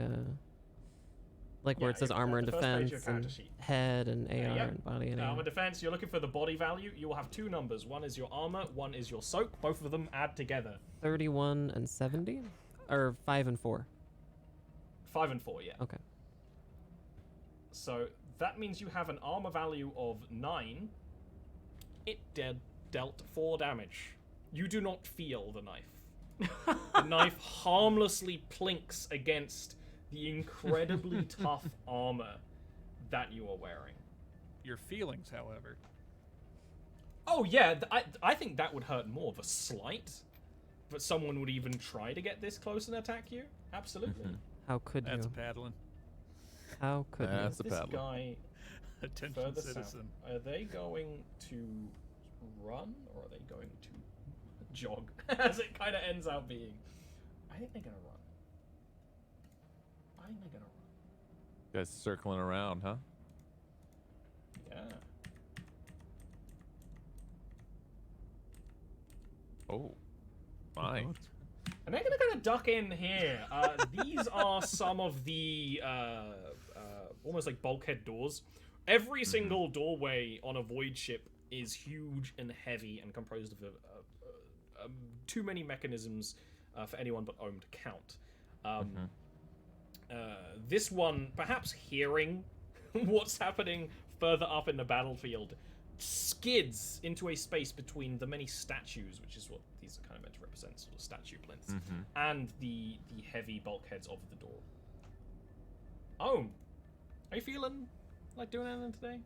like where Yeah, it says your- armor and the first page of your defense character and sheet. head and AR yeah. and body and Armor AR. defense, you're looking for the body value. You will have 2 numbers. One is your armor, one is your soak. Both of them add together. 31 and 70, or 5 and 4. 5 and 4, yeah. Okay. So that means you have an armor value of 9. It dealt 4 damage. You do not feel the knife. The knife harmlessly plinks against the incredibly tough armor that you are wearing. Your feelings, however. Oh yeah, I think that would hurt more of a slight, but someone would even try to get this close and attack you. Absolutely. How could That's you? paddling. How could you? That's a This paddler. guy Attention, further citizen. south. Are they going to run or are they going to jog? As it kind of ends out being. I think they're gonna run. You guys circling around, huh? Yeah. Oh, fine. And they're gonna kind of duck in here. These are some of the almost like bulkhead doors. Every single doorway on a void ship is huge and heavy and composed of too many mechanisms for anyone but Ohm to count. This one, perhaps hearing what's happening further up in the battlefield, skids into a space between the many statues, which is what these are kind of meant to represent, sort of statue plinths, and the heavy bulkheads of the door. Oh, are you feeling like doing anything today?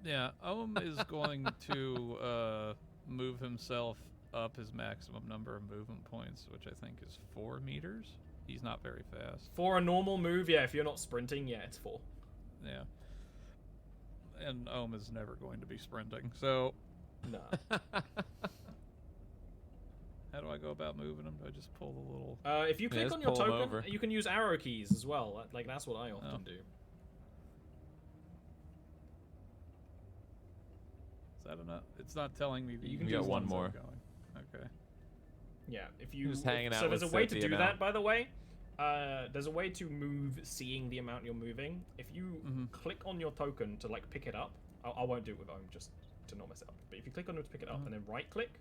Yeah, Ohm is going to move himself up his maximum number of movement points, which I think is 4 meters. He's not very fast. For a normal move, yeah, if you're not sprinting, yeah, it's 4. Yeah. And Ohm is never going to be sprinting, so No. how do I go about moving him? Do I just pull the little... If you click just on your pull 'em token, over. you can use arrow keys as well. Like, that's what I often do. Is that enough? It's not telling me that You you can can do use one ones I'm more. going. Okay. Yeah, if you... Just hanging out so there's a with way to Cynthia do now. that, by the way. There's a way to move seeing the amount you're moving. If you click on your token to, like, pick it up, I won't do it with Ohm just to not mess it up. But if you click on it to pick it up and then right-click,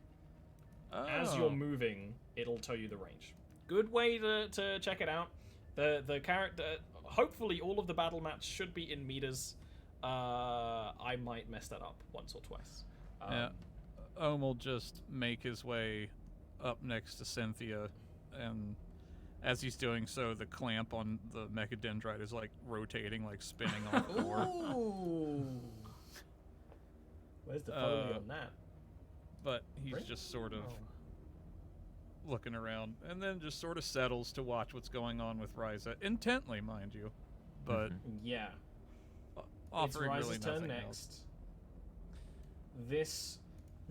as you're moving, it'll tell you the range. Good way to check it out. The character... Hopefully, all of the battle mats should be in meters. I might mess that up once or twice. Yeah. Ohm will just make his way up next to Cynthia, and as he's doing so, the clamp on the mechadendrite is like rotating, like spinning off the board. Ooh. Where's the foley on that? But he's just sort of looking around, and then just sort of settles to watch what's going on with Ryza, intently, mind you, but Yeah. offering it's really Rise's turn nothing next. else. This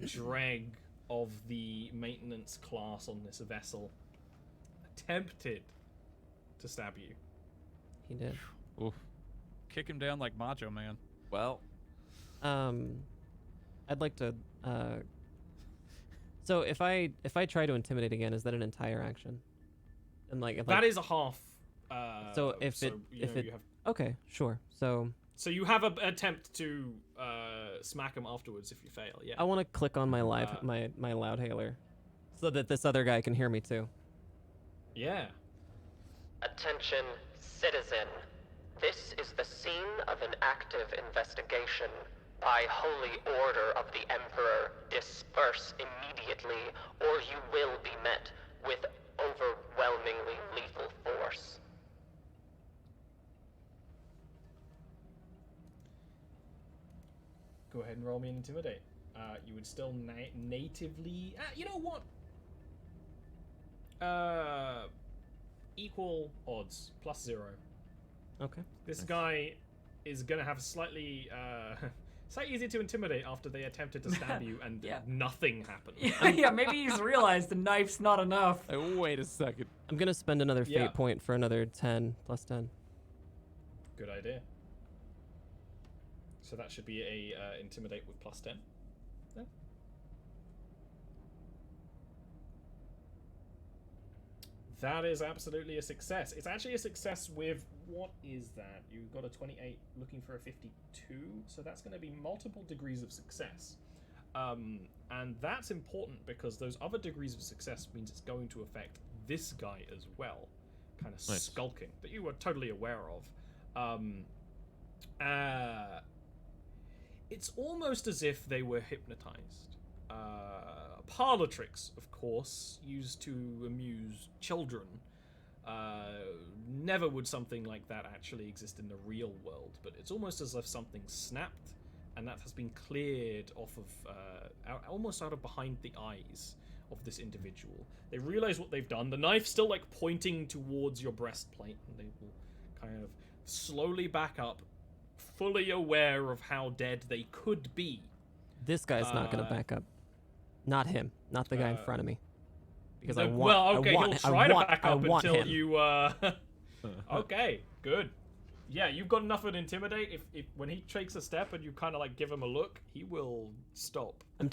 dreg of the maintenance class on this vessel attempted to stab you. He did. Oof. Kick him down like Macho Man. Well, I'd like to. So if I try to intimidate again, is that an entire action? And like if That is a half. So if so, it you if know, it you have, okay, sure. So you have an attempt to smack him afterwards if you fail. Yeah. I want to click on my my loud hailer, so that this other guy can hear me too. Yeah. Attention, citizen. This is the scene of an active investigation. By holy order of the Emperor, disperse immediately, or you will be met with overwhelmingly lethal force. Go ahead and roll me an intimidate. You would still natively... you know what? Equal odds, +0. Okay. This guy is going to have slightly... slightly easier to intimidate after they attempted to stab you and Yeah. nothing happened. Yeah, maybe he's realized the knife's not enough. wait a second. I'm gonna spend another fate Yeah. point for another 10 plus 10. Good idea. So that should be a intimidate with +10. Yeah. That is absolutely a success. It's actually a success with, what is that? You got a 28 looking for a 52, so that's going to be multiple degrees of success. And that's important because those other degrees of success means it's going to affect this guy as well. Kind of Nice. skulking, that you were totally aware of. It's almost as if they were hypnotized. parlor tricks, of course, used to amuse children. Never would something like that actually exist in the real world, but it's almost as if something snapped and that has been cleared off of, almost out of behind the eyes of this individual. They realize what they've done. The knife's still like pointing towards your breastplate, and they will kind of slowly back up, fully aware of how dead they could be. This guy's not going to back up. Not him. Not the guy in front of me. Because I want. Well, okay, he'll try to back up until him. you. Okay, good. Yeah, you've got enough of an intimidate. If when he takes a step and you kind of like give him a look, he will stop. I'm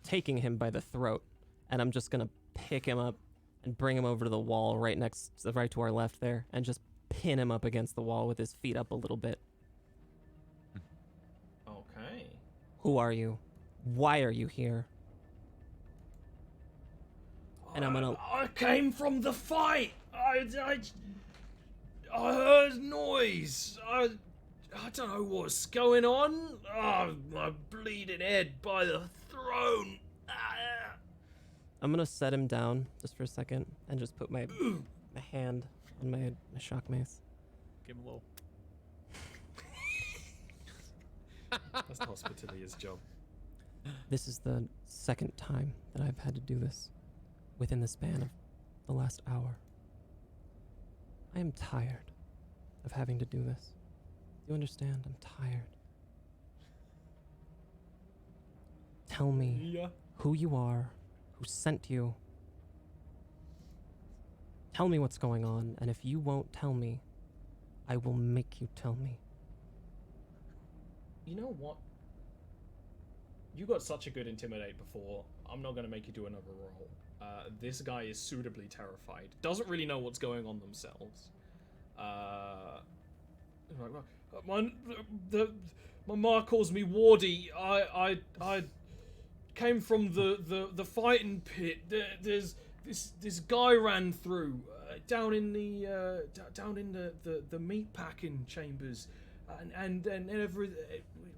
taking him by the throat, and I'm just gonna pick him up and bring him over to the wall right to our left there, and just pin him up against the wall with his feet up a little bit. Okay. Who are you? Why are you here? And I'm gonna. I came from the fight. I heard noise. I don't know what's going on. Oh, my bleeding head by the throne. I'm gonna set him down just for a second and just put my hand on my shock mace. Give him a little. That's the Hospitalia's job. This is the second time that I've had to do this within the span of the last hour. I am tired of having to do this. Do you understand? I'm tired. Tell me who you are, who sent you. Tell me what's going on, and if you won't tell me, I will make you tell me. You know what? You got such a good intimidate before. I'm not going to make you do another roll. This guy is suitably terrified. Doesn't really know what's going on themselves. My ma calls me Wardy. I came from the fighting pit. There's this guy ran through down in the meat packing chambers. And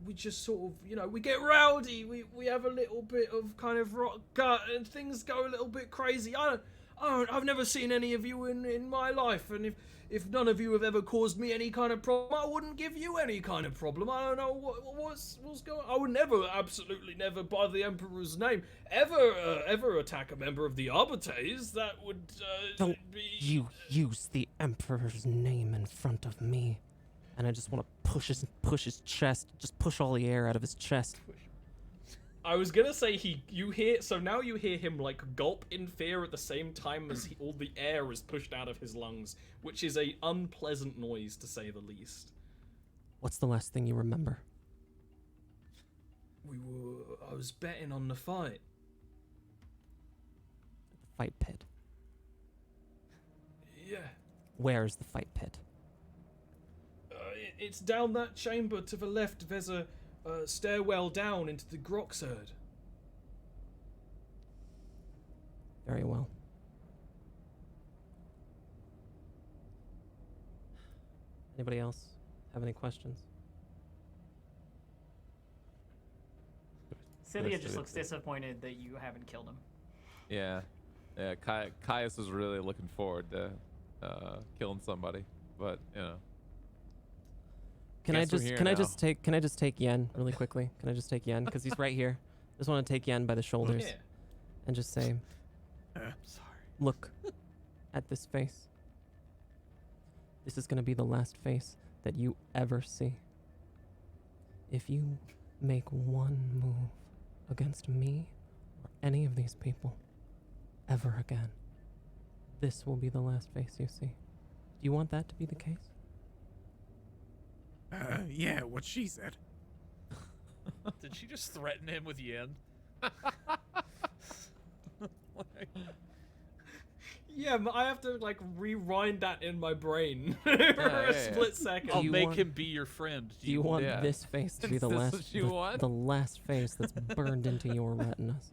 we just sort of, we get rowdy. We have a little bit of kind of rock gut, and things go a little bit crazy. I've never seen any of you in my life, and if none of you have ever caused me any kind of problem, I wouldn't give you any kind of problem. I don't know what's going on. I would never, absolutely never, by the Emperor's name, ever attack a member of the Arbiters. That would Don't you use the Emperor's name in front of me. And I just want to push his chest, just push all the air out of his chest. I was gonna say now you hear him like gulp in fear at the same time as all the air is pushed out of his lungs, which is a unpleasant noise to say the least. What's the last thing you remember? I was betting on the fight. The fight pit. Yeah. Where's the fight pit? It's down that chamber to the left. There's a stairwell down into the Groxherd. Very well. Anybody else have any questions? Celia just looks disappointed that you haven't killed him. Yeah. Caius was really looking forward to killing somebody, but Can I just take Yen really quickly? Can I just take Yen because he's right here? Just want to take Yen by the shoulders and just say, Sorry. "Look at this face. This is going to be the last face that you ever see. If you make one move against me or any of these people ever again, this will be the last face you see. Do you want that to be the case?" Yeah, what she said. Did she just threaten him with yen? Yeah, but I have to like rewind that in my brain for a split second. I'll make him be your friend. Do you want this face to be the the last face that's burned into your retinas?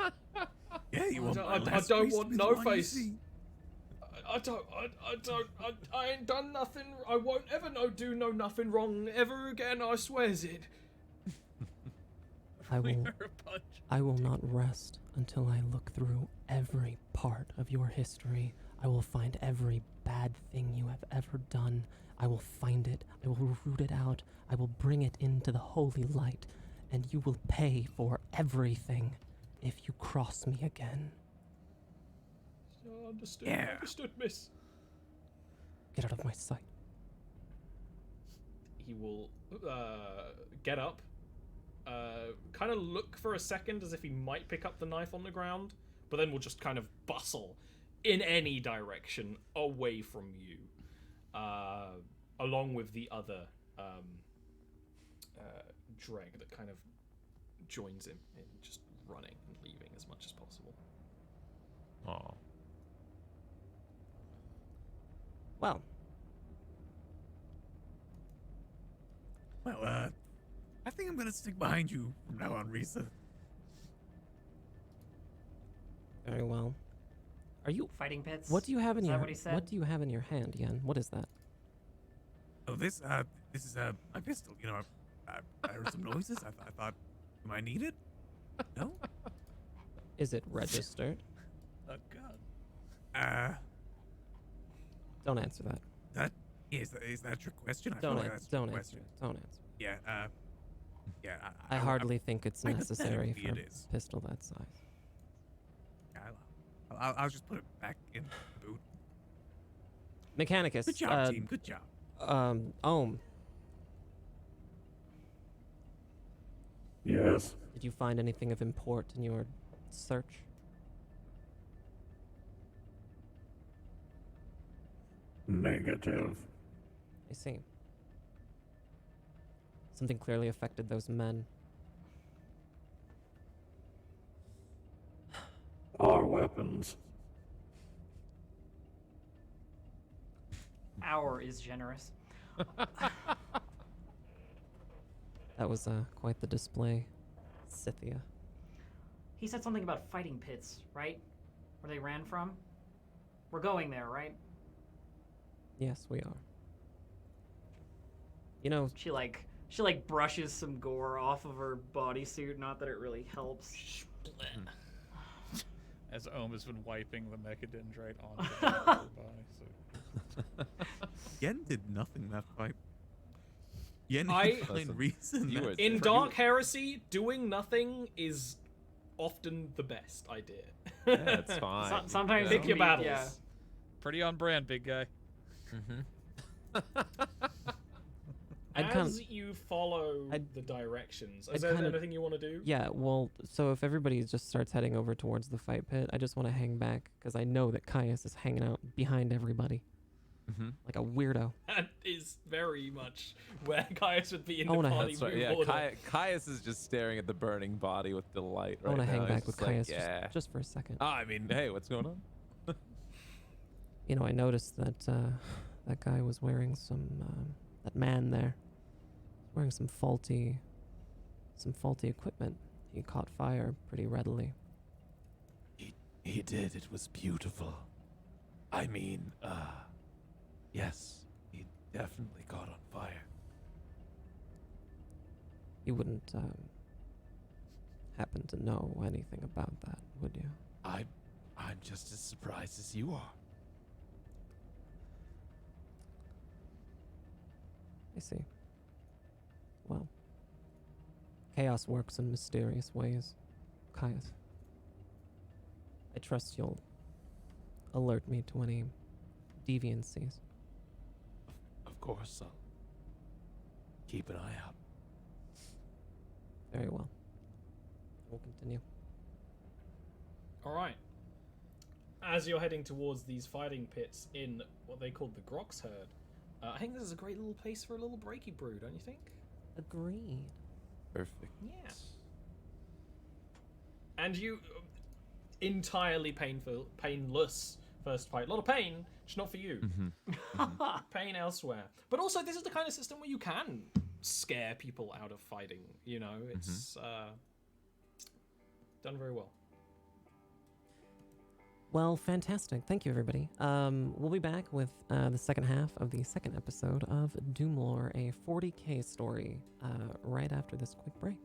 Yeah, you want I don't want no face. I ain't done nothing. I won't ever do nothing wrong ever again. I swears it. I will Her a punch. I will not rest until I look through every part of your history. I will find every bad thing you have ever done. I will find it. I will root it out. I will bring it into the holy light, and you will pay for everything if you cross me again. Understood. Yeah. Understood, miss. Get out of my sight. He will get up, kind of look for a second as if he might pick up the knife on the ground, but then will just kind of bustle in any direction away from you, along with the other dreg that kind of joins him in just running and leaving as much as possible. Oh. Well, Well, I think I'm gonna stick behind you from now on, Risa. very well. Are you? Fighting pits. What do you have in Is that your? what he said? What do you have in your hand, Yen? What is that? Oh, this is my pistol. You know, I heard some noises. I thought, am I needed? No. Is it registered? Oh god. Don't answer that. That is that your question? I Don't feel like answer. that's your Don't answer. question. It. Don't answer. Yeah. Yeah. I hardly think it's necessary hypothetically for it is. a pistol that size. I'll just put it back in the boot. Mechanicus. Good job, team. Good job. Yes. Did you find anything of import in your search? Negative. I see. Something clearly affected those men. Our weapons. Hour is generous. That was quite the display, Scythia. He said something about fighting pits, right? Where they ran from? We're going there, right? Yes, we are. You know, She brushes some gore off of her bodysuit, not that it really helps. As Ohm has been wiping the mechadendrite onto the back of her body. So. Yen did nothing that fight. Yen I- explained reason. you were In there. Dark Heresy, doing nothing is often the best idea. Yeah, it's fine. Sometimes Pick it your can be- battles. yeah. Pretty on brand, big guy. I'd kind of, As you follow I'd- the directions, I'd is there kinda- anything you want to do? yeah, well, so if everybody just starts heading over towards the fight pit, I just want to hang back because I know that Caius is hanging out behind everybody like a weirdo. That is very much where Caius would be in I the wanna- party That's right. move Yeah, order. Caius is just staring at the burning body with delight I right want to now. hang He's back with just like, Caius yeah. just for a second. I mean, hey, what's going on? You know, I noticed that that guy was wearing some that man there wearing some faulty equipment. He caught fire pretty readily. He did. It was beautiful. I mean, yes, he definitely caught on fire. You wouldn't happen to know anything about that, would you? I'm just as surprised as you are. I see. Well, chaos works in mysterious ways, Caius. I trust you'll alert me to any deviancies. Of course, I'll keep an eye out. Very well. We'll continue. All right. As you're heading towards these fighting pits in what they called the Grox Herd, I think this is a great little place for a little breaky brew, don't you think? Agreed. Perfect. Yeah. And you entirely painless first fight. A lot of pain, just not for you. Pain elsewhere. But also, this is the kind of system where you can scare people out of fighting. You know, it's done very well. Well, fantastic. Thank you, everybody. We'll be back with the second half of the second episode of DoomLore, a 40k story, right after this quick break.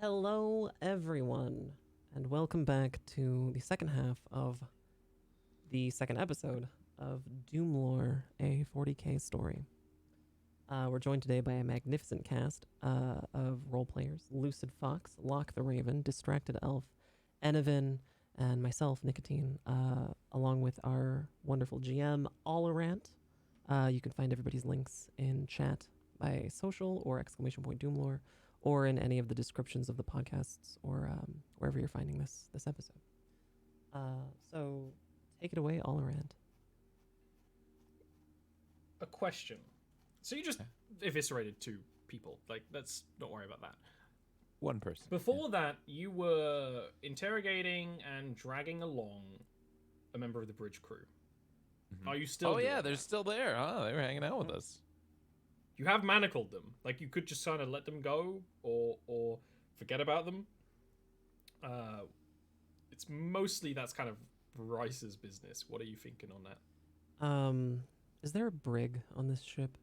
Hello, everyone, and welcome back to the second half of the second episode of DoomLore, a 40k story. We're joined today by a magnificent cast of role players: Lucid Fox, Locke the Raven, Distracted Elf, Enevin, and myself, Nicotine, along with our wonderful GM, Olorant. You can find everybody's links in chat by social or ! DoomLore, or in any of the descriptions of the podcasts, or wherever you're finding this episode. So take it away, Olorant. A question. So you just eviscerated 2 people. Like, let's not worry about that. One person. Before that, you were interrogating and dragging along a member of the bridge crew. Mhm. Are you still? Oh yeah, doing they're that? still there. Huh? They were hanging out with us. You have manacled them. Like, you could just kind of let them go or forget about them. It's mostly that's kind of Rice's business. What are you thinking on that? Is there a brig on this ship?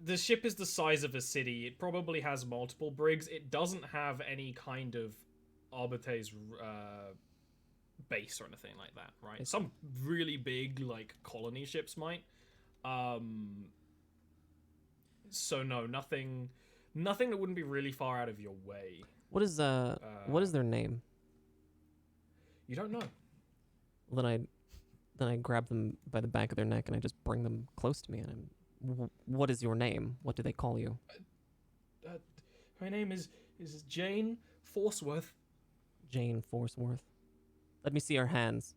The ship is the size of a city. It probably has multiple brigs. It doesn't have any kind of Arbites base or anything like that, right? Some really big, like, colony ships might. So no, nothing that wouldn't be really far out of your way. What is their name? You don't know. Then I grab them by the back of their neck and I just bring them close to me and what is your name? What do they call you? Her name is Jane Forceworth. Jane Forceworth. Let me see your hands.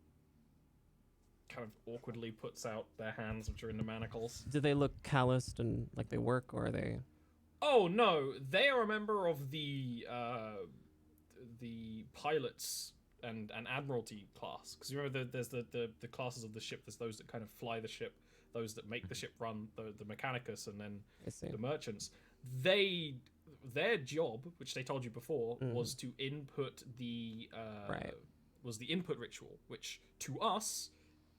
Kind of awkwardly puts out their hands, which are in the manacles. Do they look calloused and like they work, or are they? Oh no, they are a member of the pilots and admiralty class. Because you remember there's the classes of the ship. There's those that kind of fly the ship, those that make the ship run, the mechanicus, and then the merchants. Their job, which they told you before, was to input the input ritual, which to us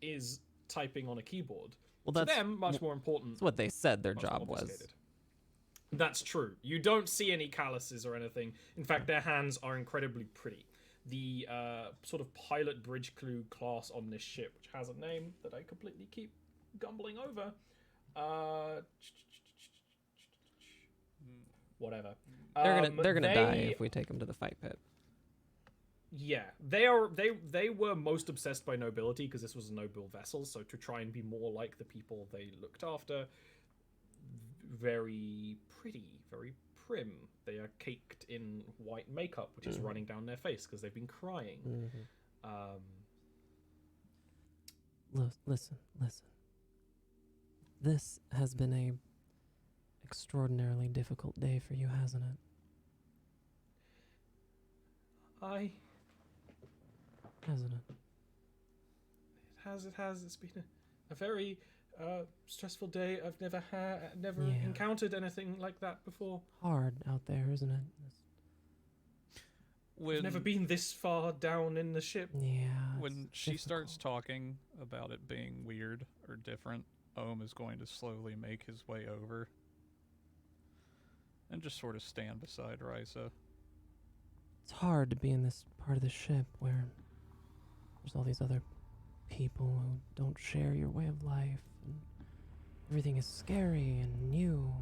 is typing on a keyboard. Well, to them, much more important. That's what they said their job was. That's true. You don't see any calluses or anything. In fact, their hands are incredibly pretty. The sort of pilot bridge crew class on this ship, which has a name that I completely keep gumbling over. Whatever. They're gonna die if we take them to the fight pit. Yeah, they were most obsessed by nobility because this was a noble vessel, so to try and be more like the people they looked after, very pretty, very prim. They are caked in white makeup, which is running down their face because they've been crying. Listen. This has been a extraordinarily difficult day for you, hasn't it? Hasn't it? It has. It's been a very stressful day. I've never encountered anything like that before. Hard out there, isn't it? I've never been this far down in the ship. Yeah. When she starts talking about it being weird or different, Ohm is going to slowly make his way over and just sort of stand beside Risa. It's hard to be in this part of the ship where there's all these other people who don't share your way of life, and everything is scary and new,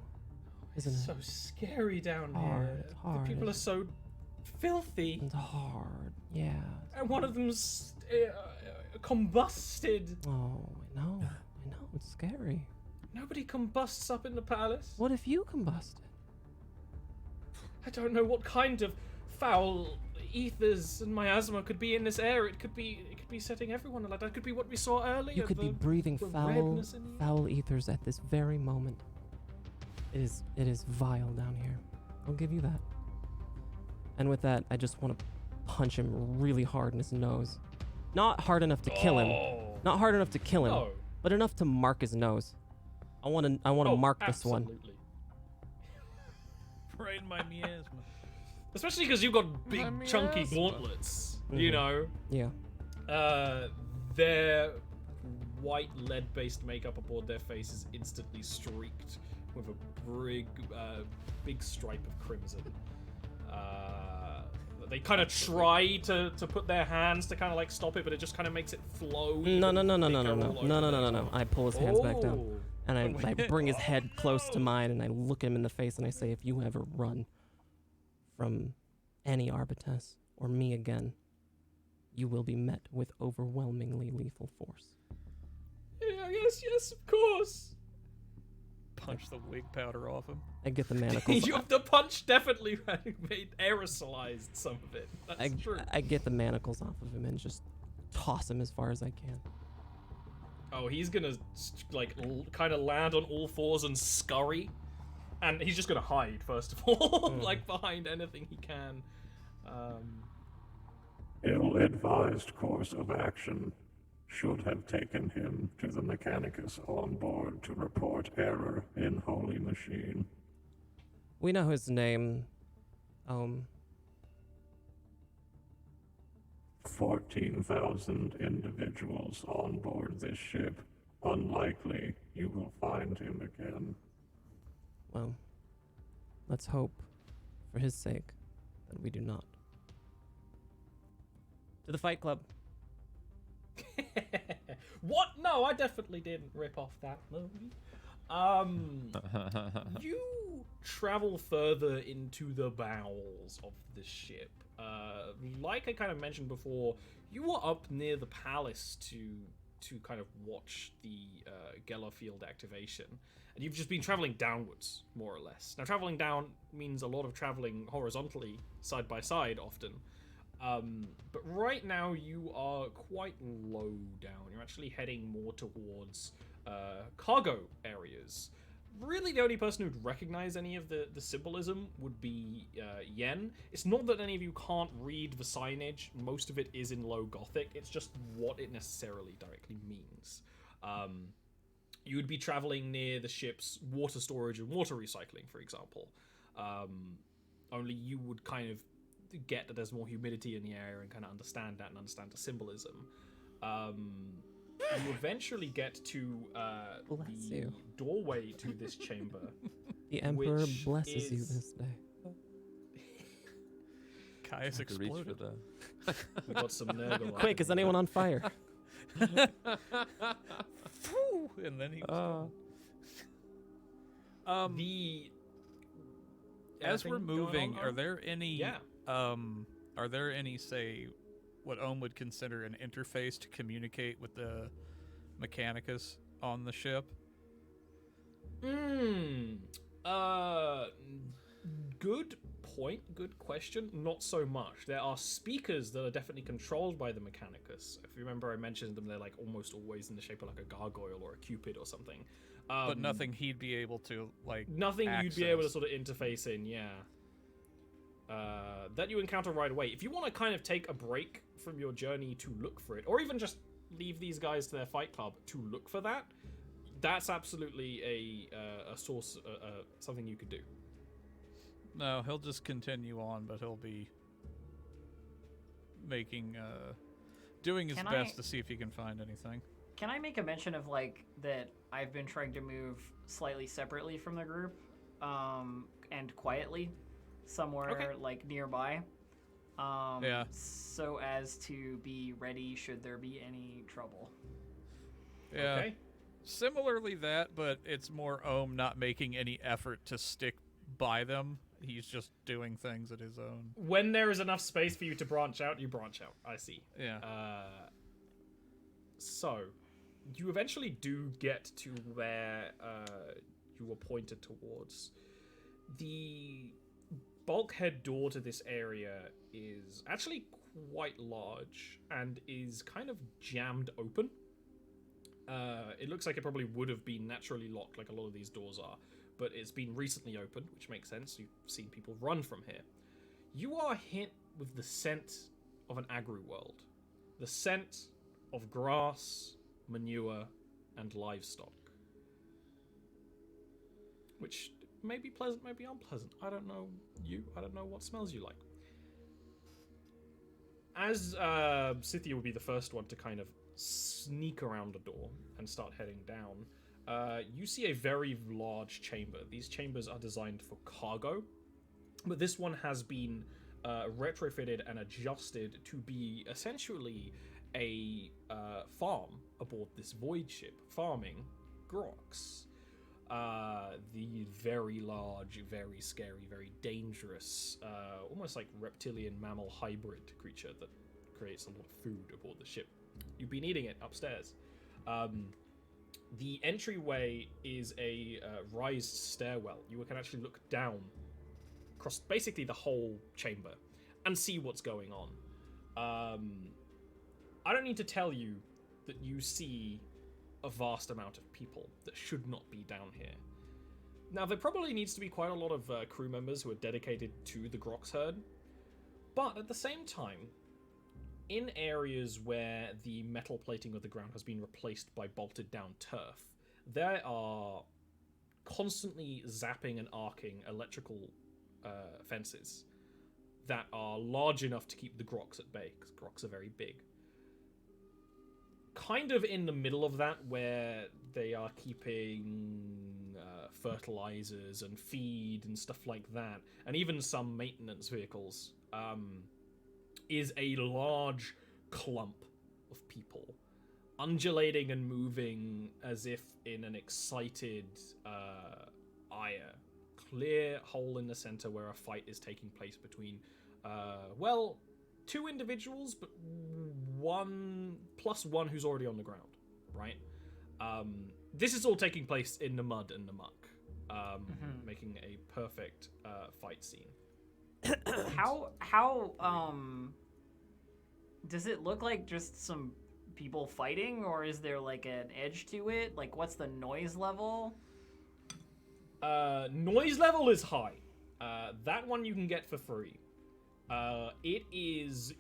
isn't It's it? so scary down Hard, here. it's hard, The people are so filthy. It's hard, yeah. And one of them's combusted. Oh, I know, it's scary. Nobody combusts up in the palace. What if you combusted? I don't know what kind of foul ethers and miasma could be in this air. It could be setting everyone alight. That could be what we saw earlier. You could be breathing the foul redness in the air. ethers at this very moment. It is vile down here. I'll give you that. And with that, I just want to punch him really hard in his nose. Not hard enough to kill him. Not hard enough to kill him, No. but enough to mark his nose. I want to mark this one. Absolutely. Right in my miasma. Especially because you've got big, chunky gauntlets. You know. Yeah. Their white lead-based makeup aboard their face is instantly streaked with a big stripe of crimson. They kind of try to put their hands to kind of like stop it, but it just kind of makes it flow. No. I pull his hands back down. Oh. And I bring his head close to mine, and I look him in the face, and I say, if you ever run from any Arbites or me again, you will be met with overwhelmingly lethal force. Yeah, yes, of course. Punch the wig powder off him. I get the manacles. The punch definitely made aerosolized some of it. That's true. I get the manacles off of him and just toss him as far as I can. Oh, he's gonna like kind of land on all fours and scurry, and he's just gonna hide first of all, like behind anything he can. Ill-advised course of action. Should have taken him to the Mechanicus on board to report error in Holy Machine. We know his name. 14,000 individuals on board this ship. Unlikely you will find him again. Well, let's hope, for his sake, that we do not. To the Fight Club. What? No, I definitely didn't rip off that movie. You travel further into the bowels of the ship. Like I kind of mentioned before, you were up near the palace to kind of watch the Geller field activation, and you've just been traveling downwards, more or less. Now, traveling down means a lot of traveling horizontally, side by side, often. But right now you are quite low down. You're actually heading more towards cargo areas. Really, the only person who'd recognize any of the symbolism would be Yen. It's not that any of you can't read the signage. Most of it is in low Gothic. It's just what it necessarily directly means. You would be traveling near the ship's water storage and water recycling, for example. Only you would kind of get that there's more humidity in the air and kind of understand that and understand the symbolism. You eventually get to the doorway to this chamber. The Emperor which blesses you is- this day. Caius Have to reach for exploded. the- We got some Nurgle. Quick, is anyone on fire? Phew, and then he was The as we're anything going moving, on, are there any Yeah. are there any, say, what Ohm would consider an interface to communicate with the Mechanicus on the ship? Good point, good question. Not so much. There are speakers that are definitely controlled by the Mechanicus. If you remember, I mentioned them, they're like almost always in the shape of like a gargoyle or a cupid or something. But nothing he'd be able to, like, Nothing you'd be able to access. sort of interface in, yeah. That you encounter right away. If you want to kind of take a break from your journey to look for it, or even just leave these guys to their fight club to look for that, that's absolutely a source, something you could do. No, he'll just continue on, but he'll be making, doing his Can best I- to see if he can find anything. Can I make a mention of like that I've been trying to move slightly separately from the group, and quietly, somewhere Okay. like nearby, Yeah. so as to be ready should there be any trouble. Yeah. Okay. Similarly that, but it's more Ohm not making any effort to stick by them. He's just doing things at his own. When there is enough space for you to branch out, you branch out. I see. Yeah. So, you eventually do get to where you were pointed towards. The bulkhead door to this area is actually quite large and is kind of jammed open. It looks like it probably would have been naturally locked, like a lot of these doors are, but it's been recently opened, which makes sense. You've seen people run from here. You are hit with the scent of an agri world. The scent of grass, manure, and livestock. Which may be pleasant, may be unpleasant. I don't know you. I don't know what smells you like. As Scythia would be the first one to kind of sneak around the door and start heading down, you see a very large chamber. These chambers are designed for cargo, but this one has been retrofitted and adjusted to be essentially a farm aboard this void ship, farming groks. The very large, very scary, very dangerous, almost like reptilian mammal hybrid creature that creates a lot of food aboard the ship. You've been eating it upstairs. The entryway is a raised stairwell. You can actually look down across basically the whole chamber and see what's going on. I don't need to tell you that you see a vast amount of people that should not be down here. Now, there probably needs to be quite a lot of crew members who are dedicated to the Grox herd, but at the same time, in areas where the metal plating of the ground has been replaced by bolted down turf, there are constantly zapping and arcing electrical fences that are large enough to keep the Grox at bay, because Grox are very big. Kind of in the middle of that, where they are keeping fertilizers and feed and stuff like that, and even some maintenance vehicles, is a large clump of people, undulating and moving as if in an excited ire. Clear hole in the center where a fight is taking place between, two individuals, but one plus one who's already on the ground, right? This is all taking place in the mud and the muck, making a perfect fight scene. How does it look like just some people fighting, or is there like an edge to it? Like, what's the noise level? Noise level is high. That one you can get for free. It is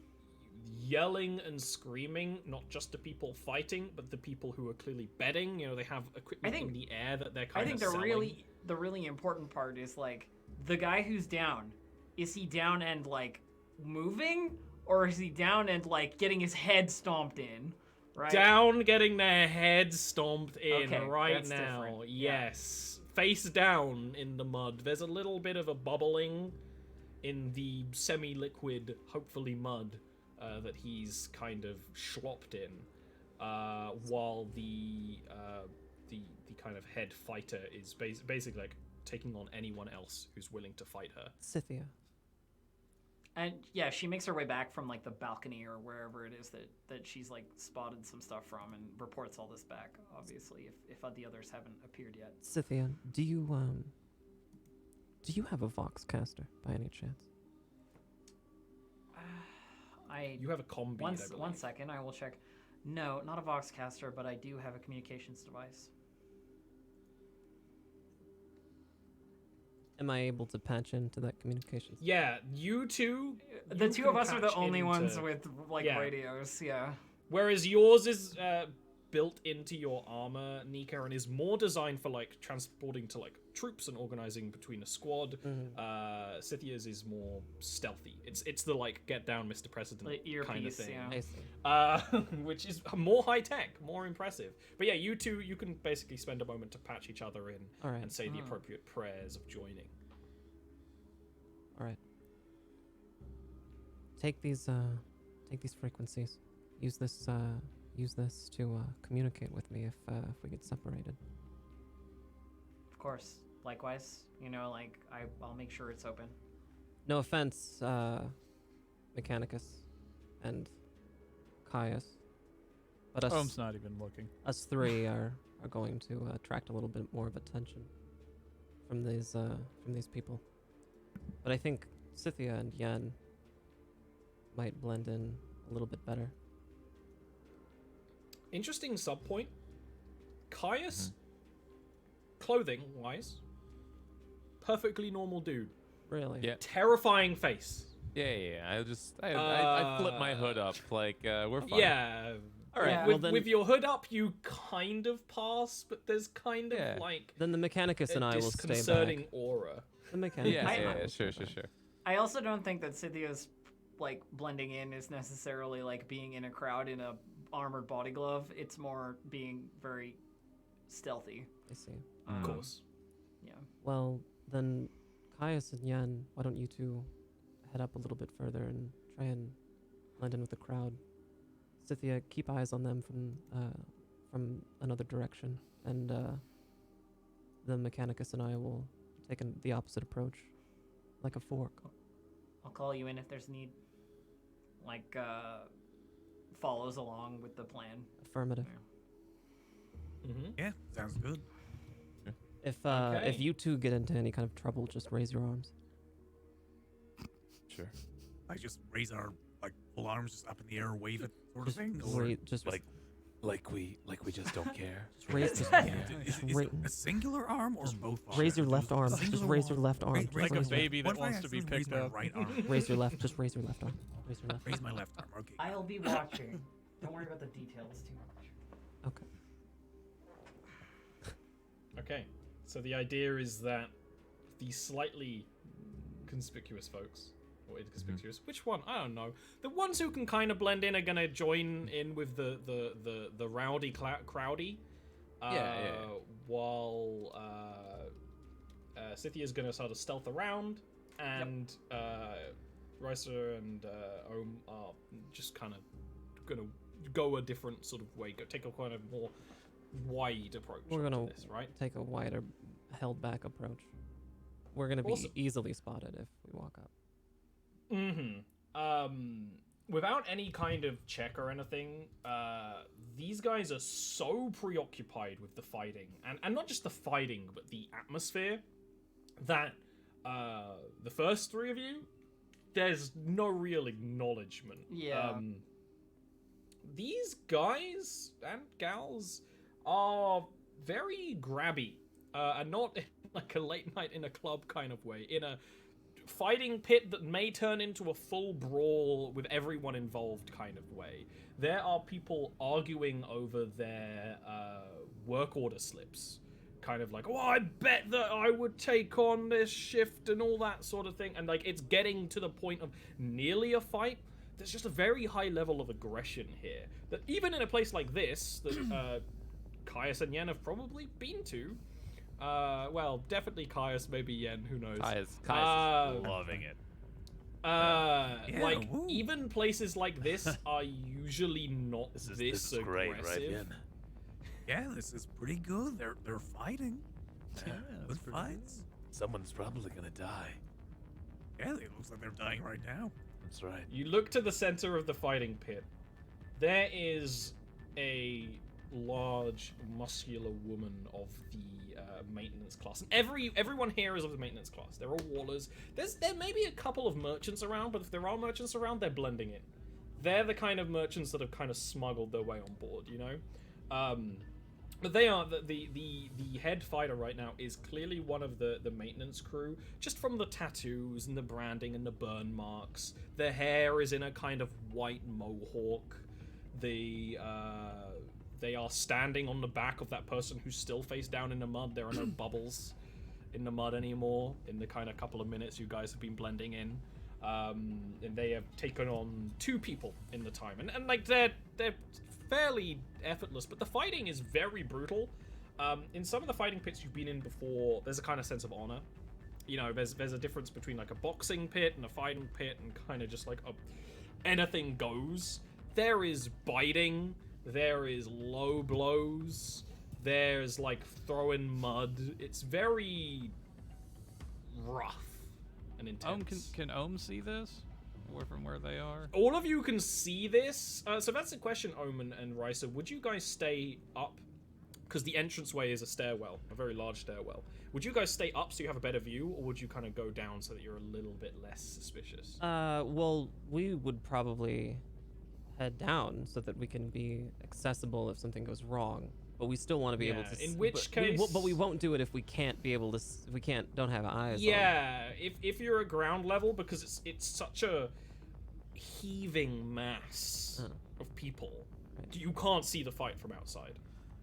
yelling and screaming, not just the people fighting, but the people who are clearly betting. You know, they have equipment in the air that they're kind of selling. The really important part is, like, the guy who's down. Is he down and, like, moving? Or is he down and, like, getting his head stomped in? Right? Down, getting their head stomped in that's now. different. Yes. Yeah. Face down in the mud. There's a little bit of a bubbling in the semi-liquid, hopefully mud, that he's kind of slopped in, while the kind of head fighter is basically like taking on anyone else who's willing to fight her. Scythia. And yeah, she makes her way back from like the balcony or wherever it is that she's like spotted some stuff from, and reports all this back, obviously, if the others haven't appeared yet. Scythia, do you have a Voxcaster by any chance? You have a combi. One second, I will check. No, not a Voxcaster, but I do have a communications device. Am I able to patch into that communications? Yeah, you two. The two of us are the patch only ones into- with like radios. Yeah. Whereas yours is built into your armor, Nika, and is more designed for like transporting to like troops and organizing between a squad. Scythia's is more stealthy. It's the like get down, Mr. President kind of thing. I see. Which is more high tech, more impressive. But yeah, you two, you can basically spend a moment to patch each other in and say the appropriate prayers of joining. All right. Take these frequencies. Use this to communicate with me if we get separated. Of course. Likewise, you know, like I'll make sure it's open. No offense, Mechanicus and Caius, but us. Home's not even looking. Us three are going to attract a little bit more of attention from these people. But I think Scythia and Yen might blend in a little bit better. Interesting subpoint. Caius, clothing-wise, perfectly normal dude. Really? Yeah. Terrifying face. Yeah. I flip my hood up like we're fine. Yeah. All right. Yeah. With your hood up, you kind of pass, but there's kind of like Then the Mechanicus and a I will stay disconcerting back. aura. The Mechanicus. Yeah, sure. I also don't think that Scythia's like blending in is necessarily like being in a crowd in a armored body glove. It's more being very stealthy. I see. Of course. Yeah. Well, then, Caius and Yen, why don't you two head up a little bit further and try and blend in with the crowd? Scythia, keep eyes on them from another direction, and the Mechanicus and I will take the opposite approach, like a fork. I'll call you in if there's need. Like, follows along with the plan. Affirmative. Mm-hmm. Yeah, sounds good. If you two get into any kind of trouble, just raise your arms. Sure. I just raise our full arms just up in the air, wave it, sort of Just, thing. Or just Like we just don't care. Just raise, just, is it a singular arm or both arms? raise your left arm. Just Singular raise your left arm. Raise- Just Like a raise your- baby What that if I wants to be accidentally picked raise up. my right arm. Raise your left. Just raise your left arm. Raise your left. Raise my left arm. Okay. I'll be watching. Don't worry about the details too much. Okay. Okay. So the idea is that the slightly conspicuous folks, or inconspicuous, which one? I don't know. The ones who can kind of blend in are gonna join in with the rowdy crowdy. Yeah. While Scythia's gonna sort of stealth around, and Rycer and Ohm are just kind of gonna go a different sort of way. Take a kind of more wide approach. We're gonna to this, right? take a wider, held back approach. We're gonna be Also- easily spotted if we walk up. Without any kind of check or anything, these guys are so preoccupied with the fighting, and not just the fighting, but the atmosphere, that the first three of you, there's no real acknowledgement. Yeah. These guys and gals are very grabby, and not in like a late night in a club kind of way, in a fighting pit that may turn into a full brawl with everyone involved kind of way. There are people arguing over their work order slips, kind of like, oh, I bet that I would take on this shift and all that sort of thing, and like it's getting to the point of nearly a fight. There's just a very high level of aggression here that even in a place like this that Caius and Yen have probably been to. Well, definitely Caius, maybe Yen, who knows. Caius is loving it. Like, woo. even places like this are usually not this is aggressive. great, right, Yen? Yeah, this is pretty good. They're fighting. Yeah, Good fights. Someone's probably gonna die. Yeah, it looks like they're dying right now. That's right. You look to the center of the fighting pit. There is a large, muscular woman of the maintenance class, and everyone here is of the maintenance class. They're all wallers. There may be a couple of merchants around, but if there are merchants around, they're blending in. They're the kind of merchants that have kind of smuggled their way on board, you know. But they are the head fighter right now is clearly one of the maintenance crew, just from the tattoos and the branding and the burn marks. Their hair is in a kind of white mohawk. They are standing on the back of that person who's still face down in the mud. There are no bubbles in the mud anymore in the kind of couple of minutes you guys have been blending in. And they have taken on 2 people in the time. And like they're fairly effortless, but the fighting is very brutal. In some of the fighting pits you've been in before, there's a kind of sense of honor. You know, there's a difference between like a boxing pit and a fighting pit and kind of just like anything goes. There is biting. There is low blows. There's like throwing mud. It's very rough and intense. Can Ohm see this? From where they are? All of you can see this. So that's the question, Omen and Rycer. Would you guys stay up? Because the entranceway is a stairwell, a very large stairwell. Would you guys stay up so you have a better view, or would you kind of go down so that you're a little bit less suspicious? Well, we would probably head down so that we can be accessible if something goes wrong. But we still want to be able to. In which case, but we won't do it if we can't be able to. If we don't have eyes. Yeah, if you're a ground level, because it's such a heaving mass of people, Right. you can't see the fight from outside,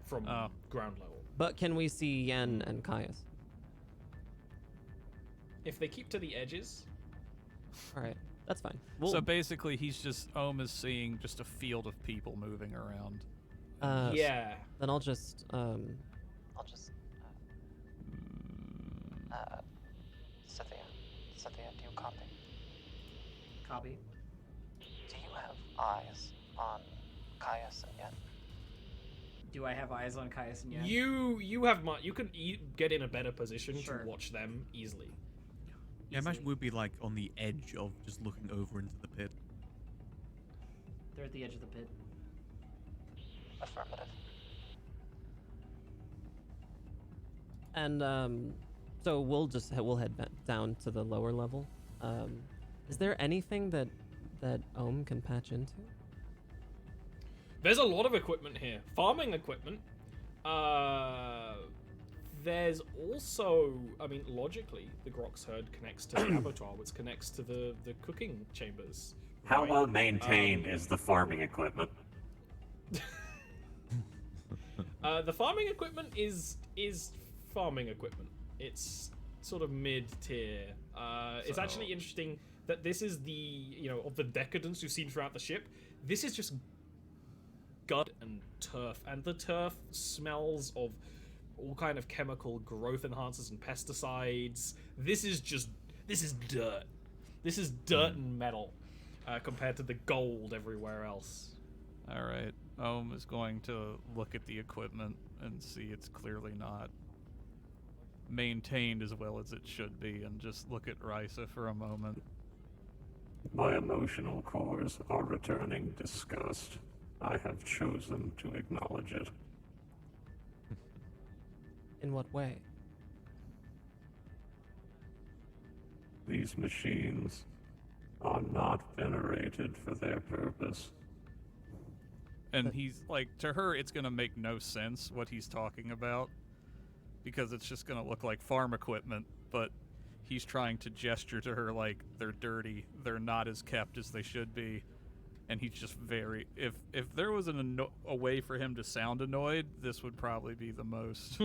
from ground level. But can we see Yen and Caius? If they keep to the edges, All right, that's fine. So basically, Ohm is seeing just a field of people moving around. yeah. Then I'll just Cynthia, do you copy? Copy. Do you have eyes on Caius and Yen? Do I have eyes on Caius and Yen? You have you can get in a better position Sure. to watch them easily. Yeah, I imagine we'd be like on the edge of just looking over into the pit. They're at the edge of the pit. Affirmative. And so we'll head back down to the lower level. Is there anything that Ohm can patch into? There's a lot of equipment here. Farming equipment. There's also, I mean, logically, the Grox herd connects to the abattoir, which connects to the cooking chambers. How right? well maintained is the farming equipment? The farming equipment is farming equipment. It's sort of mid-tier. It's actually interesting that this is of the decadence you've seen throughout the ship. This is just gut and turf, and the turf smells of all kind of chemical growth enhancers and pesticides. This is dirt. This is dirt and metal compared to the gold everywhere else. All right. Ohm is going to look at the equipment and see it's clearly not maintained as well as it should be, and just look at Risa for a moment. My emotional cores are returning disgust. I have chosen to acknowledge it. In what way? These machines are not venerated for their purpose. And he's like, to her, it's going to make no sense what he's talking about, because it's just going to look like farm equipment, but he's trying to gesture to her like they're dirty, they're not as kept as they should be, and he's just very... If there was a way for him to sound annoyed, this would probably be the most.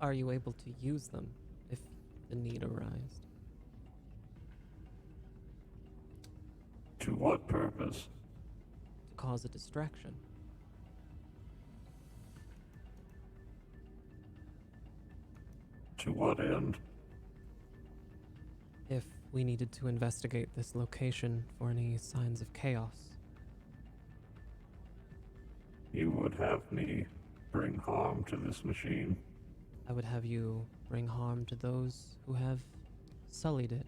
Are you able to use them if the need arises? To what purpose? To cause a distraction. To what end? If we needed to investigate this location for any signs of chaos. You would have me bring harm to this machine. I would have you bring harm to those who have sullied it.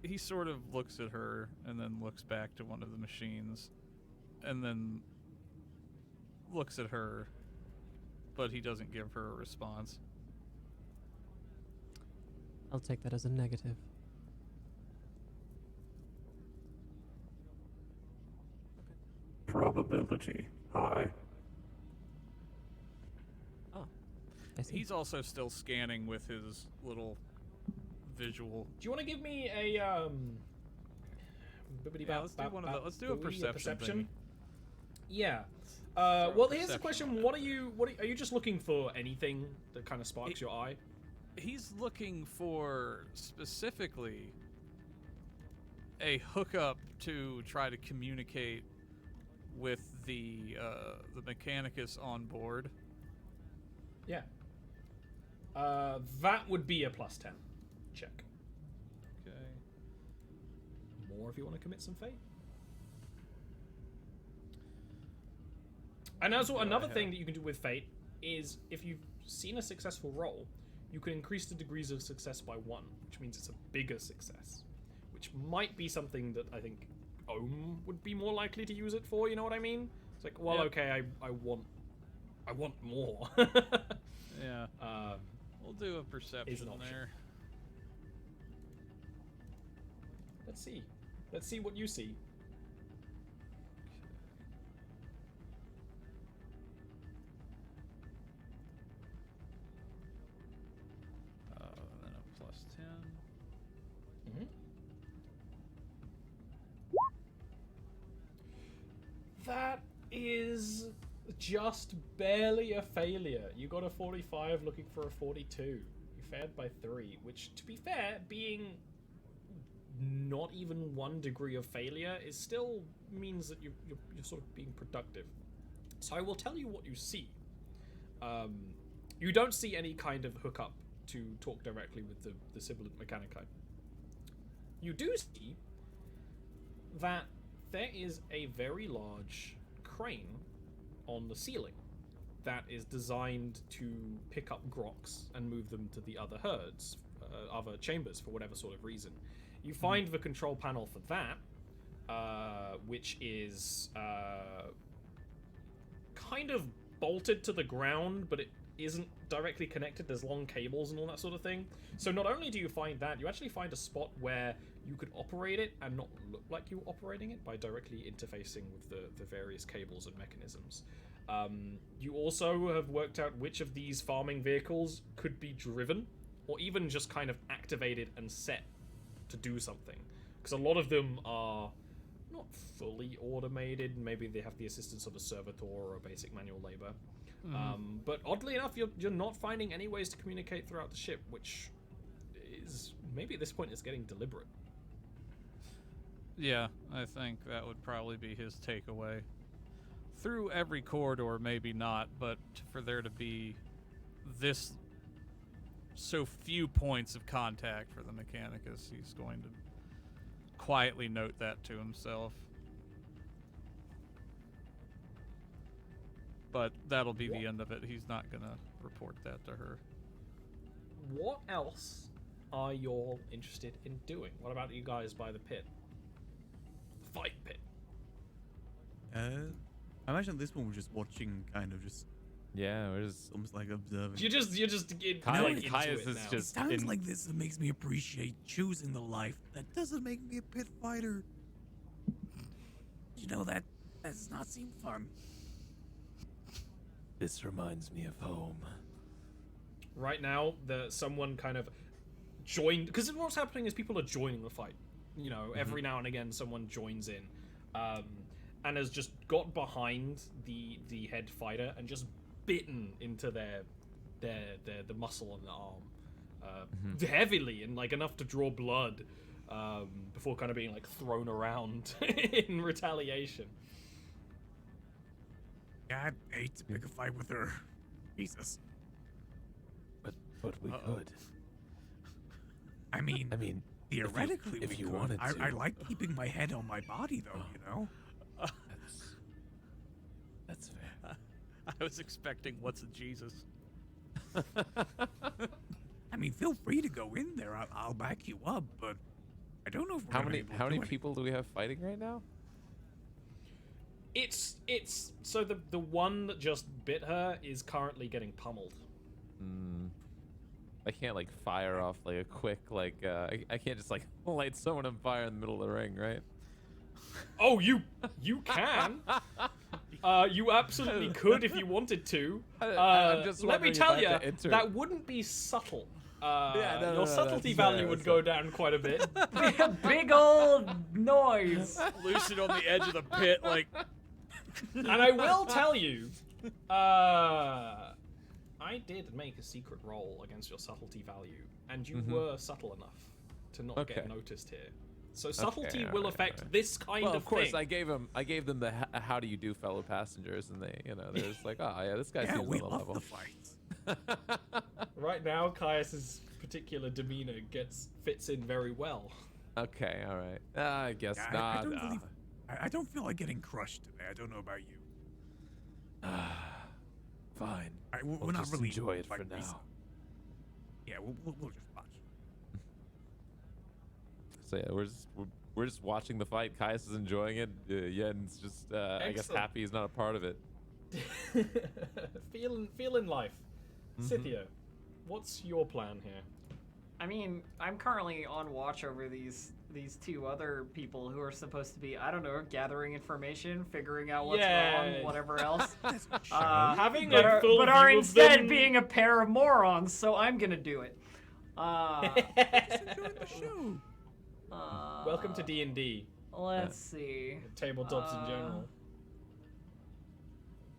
He sort of looks at her and then looks back to one of the machines and then looks at her, but he doesn't give her a response. I'll take that as a negative. Probability high. Oh, I see. He's also still scanning with his little visual. Do you want to give me a Yeah, let's do one of the. Let's do a perception. Thing. Yeah. Throw a Well, here's the perception question: on What are you just looking for? Anything that kind of sparks your eye? He's looking for specifically a hookup to try to communicate with the Mechanicus on board. Yeah. That would be a +10. Check. Okay. More if you want to commit some fate. And also another thing that you can do with fate is if you've seen a successful roll, you can increase the degrees of success by 1, which means it's a bigger success, which might be something that I think Ohm would be more likely to use it for. You know what I mean? It's like, well, okay, I want more. Yeah. We'll do a perception there. Let's see. Let's see what you see. Then a +10. Mm-hmm. That is just barely a failure. You got a 45 looking for a 42. You failed by 3, which, to be fair, being not even 1 degree of failure, it still means that you're sort of being productive. So I will tell you what you see. You don't see any kind of hookup to talk directly with the sibilant mechanici. You do see that there is a very large crane on the ceiling that is designed to pick up groks and move them to the other herds, other chambers, for whatever sort of reason. You find the control panel for that, which is kind of bolted to the ground, but it isn't directly connected. There's long cables and all that sort of thing. So not only do you find that, you actually find a spot where you could operate it and not look like you're operating it by directly interfacing with the various cables and mechanisms. You also have worked out which of these farming vehicles could be driven, or even just kind of activated and set to do something. Because a lot of them are not fully automated. Maybe they have the assistance of a servitor or a basic manual labor. But oddly enough, you're not finding any ways to communicate throughout the ship, which is maybe at this point is getting deliberate. Yeah, I think that would probably be his takeaway. Through every corridor, maybe not, but for there to be this so few points of contact for the Mechanicus, he's going to quietly note that to himself. But that'll be the end of it. He's not going to report that to her. What else are you all interested in doing? What about you guys by the pit? Fight pit. I imagine at this point we're just watching, kind of just. Yeah, we're just almost like observing. You're just into Caius it is now. just Sounds like this makes me appreciate choosing the life that doesn't make me a pit fighter. You know, that does not seem fun. This reminds me of home. Right now, someone kind of joined, because what's happening is people are joining the fight. You know, every now and again someone joins in, and has just got behind the head fighter and just bitten into the muscle on the arm, heavily, and like enough to draw blood, before kind of being like thrown around in retaliation. God, I hate to pick a fight with her. Jesus. But we could. I mean, theoretically, if we you could. wanted to. I like keeping my head on my body, though. You know. That's fair. I was expecting what's a Jesus. I mean, feel free to go in there. I'll back you up, but I don't know if we're How many people do we have fighting right now? It's so the one that just bit her is currently getting pummeled. I can't like fire off like a quick I can't just like light someone on fire in the middle of the ring, right? Oh, you can. You absolutely could if you wanted to. I'm just let me wondering if tell I you, have to enter. that wouldn't be subtle. No, your subtlety value would go down quite a bit. Big old noise. Lucid on the edge of the pit, like. And I will tell you, I did make a secret roll against your subtlety value, and you were subtle enough to not get noticed here. So subtlety will affect this kind of course, thing. I gave them the how do you do, fellow passengers, and they, they're just like, oh yeah, this guy seems on we the love level. the fights. Right now, Caius's particular demeanor fits in very well. Okay, all right. I guess Yeah, not. I don't feel like getting crushed today. I don't know about you. Fine. We're We'll not just really enjoy it like for these- now. Yeah, we'll just watch. So yeah, we're just watching the fight. Caius is enjoying it. Yen's just I guess Excellent. happy he's not a part of it. Feeling life. Scythia, what's your plan here? I mean, I'm currently on watch over these two other people who are supposed to be, I don't know, gathering information, figuring out what's wrong, whatever else. Having but a are, full but view are of instead them- being a pair of morons, so I'm gonna do it. Just enjoying the show. Welcome to D&D. Let's see. Tabletops in general.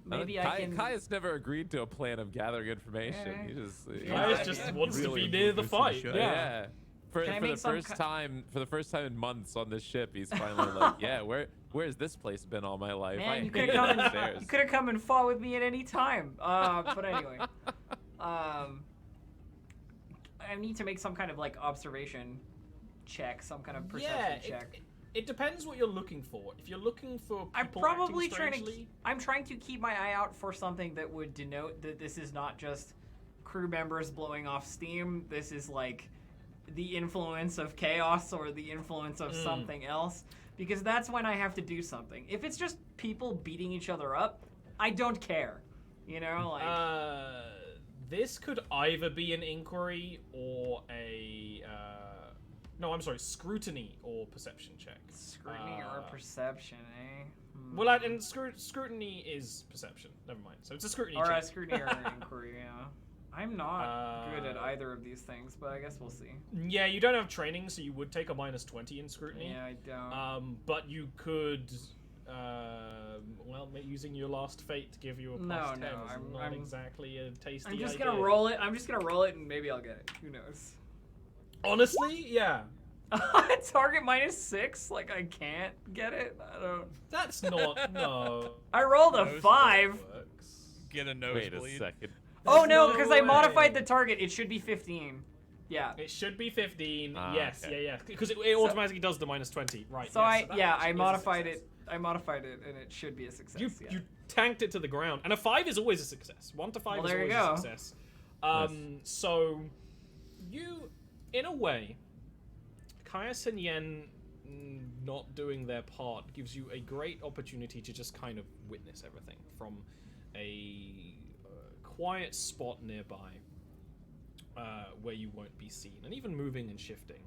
Maybe I can. Caius never agreed to a plan of gathering information. Yeah. He just Caius just wants to really be near the improve this in the fight. show. Yeah. For Can I the make some first time in months on this ship, he's finally like, yeah, where's this place been all my life? Man, I you hate could it have upstairs." come and fought with me at any time. But anyway, I need to make some kind of like observation check, some kind of perception check. It depends what you're looking for. If you're looking for people I'm probably acting trying strangely, I'm trying to keep my eye out for something that would denote that this is not just crew members blowing off steam. This is like the influence of chaos or the influence of something else, because that's when I have to do something. If it's just people beating each other up, I don't care. You know, like this could either be an inquiry or a no, I'm sorry, scrutiny or perception check. Scrutiny or perception, eh? Well, and scrutiny is perception. Never mind. So it's a scrutiny Or check. a scrutiny or an inquiry, yeah. I'm not good at either of these things, but I guess we'll see. Yeah, you don't have training, so you would take a -20 in scrutiny. Yeah, I don't. But you could, using your last fate to give you a +10 is not exactly a tasty I'm just idea. gonna roll it. I'm just gonna roll it, and maybe I'll get it. Who knows? Honestly, yeah. Target -6? Like, I can't get it? I don't... That's not, no. I rolled a 5. Get a Wait a nosebleed. second. Oh, no, no because I way. modified the target. It should be 15. Yeah. It should be 15. Ah, yes, okay. yeah. Because it automatically does the -20. Right. So yes, that I is a modified success. it. I modified it, and it should be a success. You tanked it to the ground, and a 5 is always a success. 1 to 5 Well, is there you always go. a success. So you, in a way, Caius and Yen not doing their part gives you a great opportunity to just kind of witness everything from a quiet spot nearby where you won't be seen, and even moving and shifting.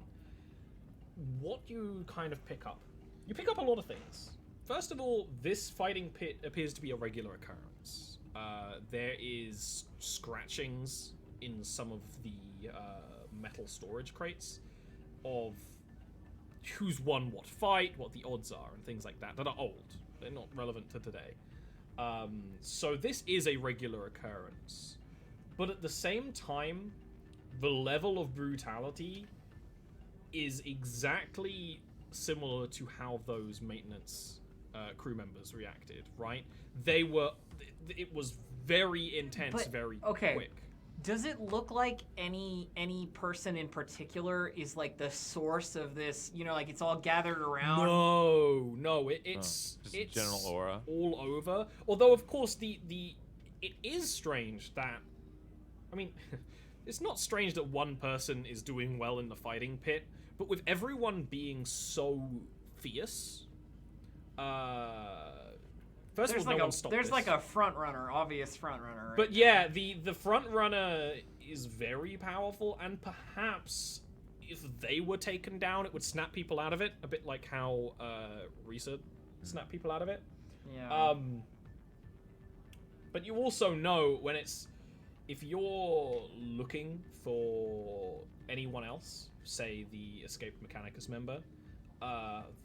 What you kind of pick up, you pick up a lot of things. First of all, this fighting pit appears to be a regular occurrence. There is scratchings in some of the metal storage crates of who's won what fight, what the odds are, and things like that are old. They're not relevant to today. So this is a regular occurrence. But at the same time, the level of brutality is exactly similar to how those maintenance crew members reacted, right? It was very intense, But, very okay. quick. Does it look like any person in particular is like the source of this? You know, like it's all gathered around. No, it's just a general aura all over. Although, of course, it is strange that, I mean, it's not strange that one person is doing well in the fighting pit, but with everyone being so fierce, first of all, no one stopped There's this. like a front runner, obvious front runner. Right? But yeah, the front runner is very powerful, and perhaps if they were taken down, it would snap people out of it, a bit like how Risa snapped people out of it. Yeah. But you also know when if you're looking for anyone else, say the escaped Mechanicus member,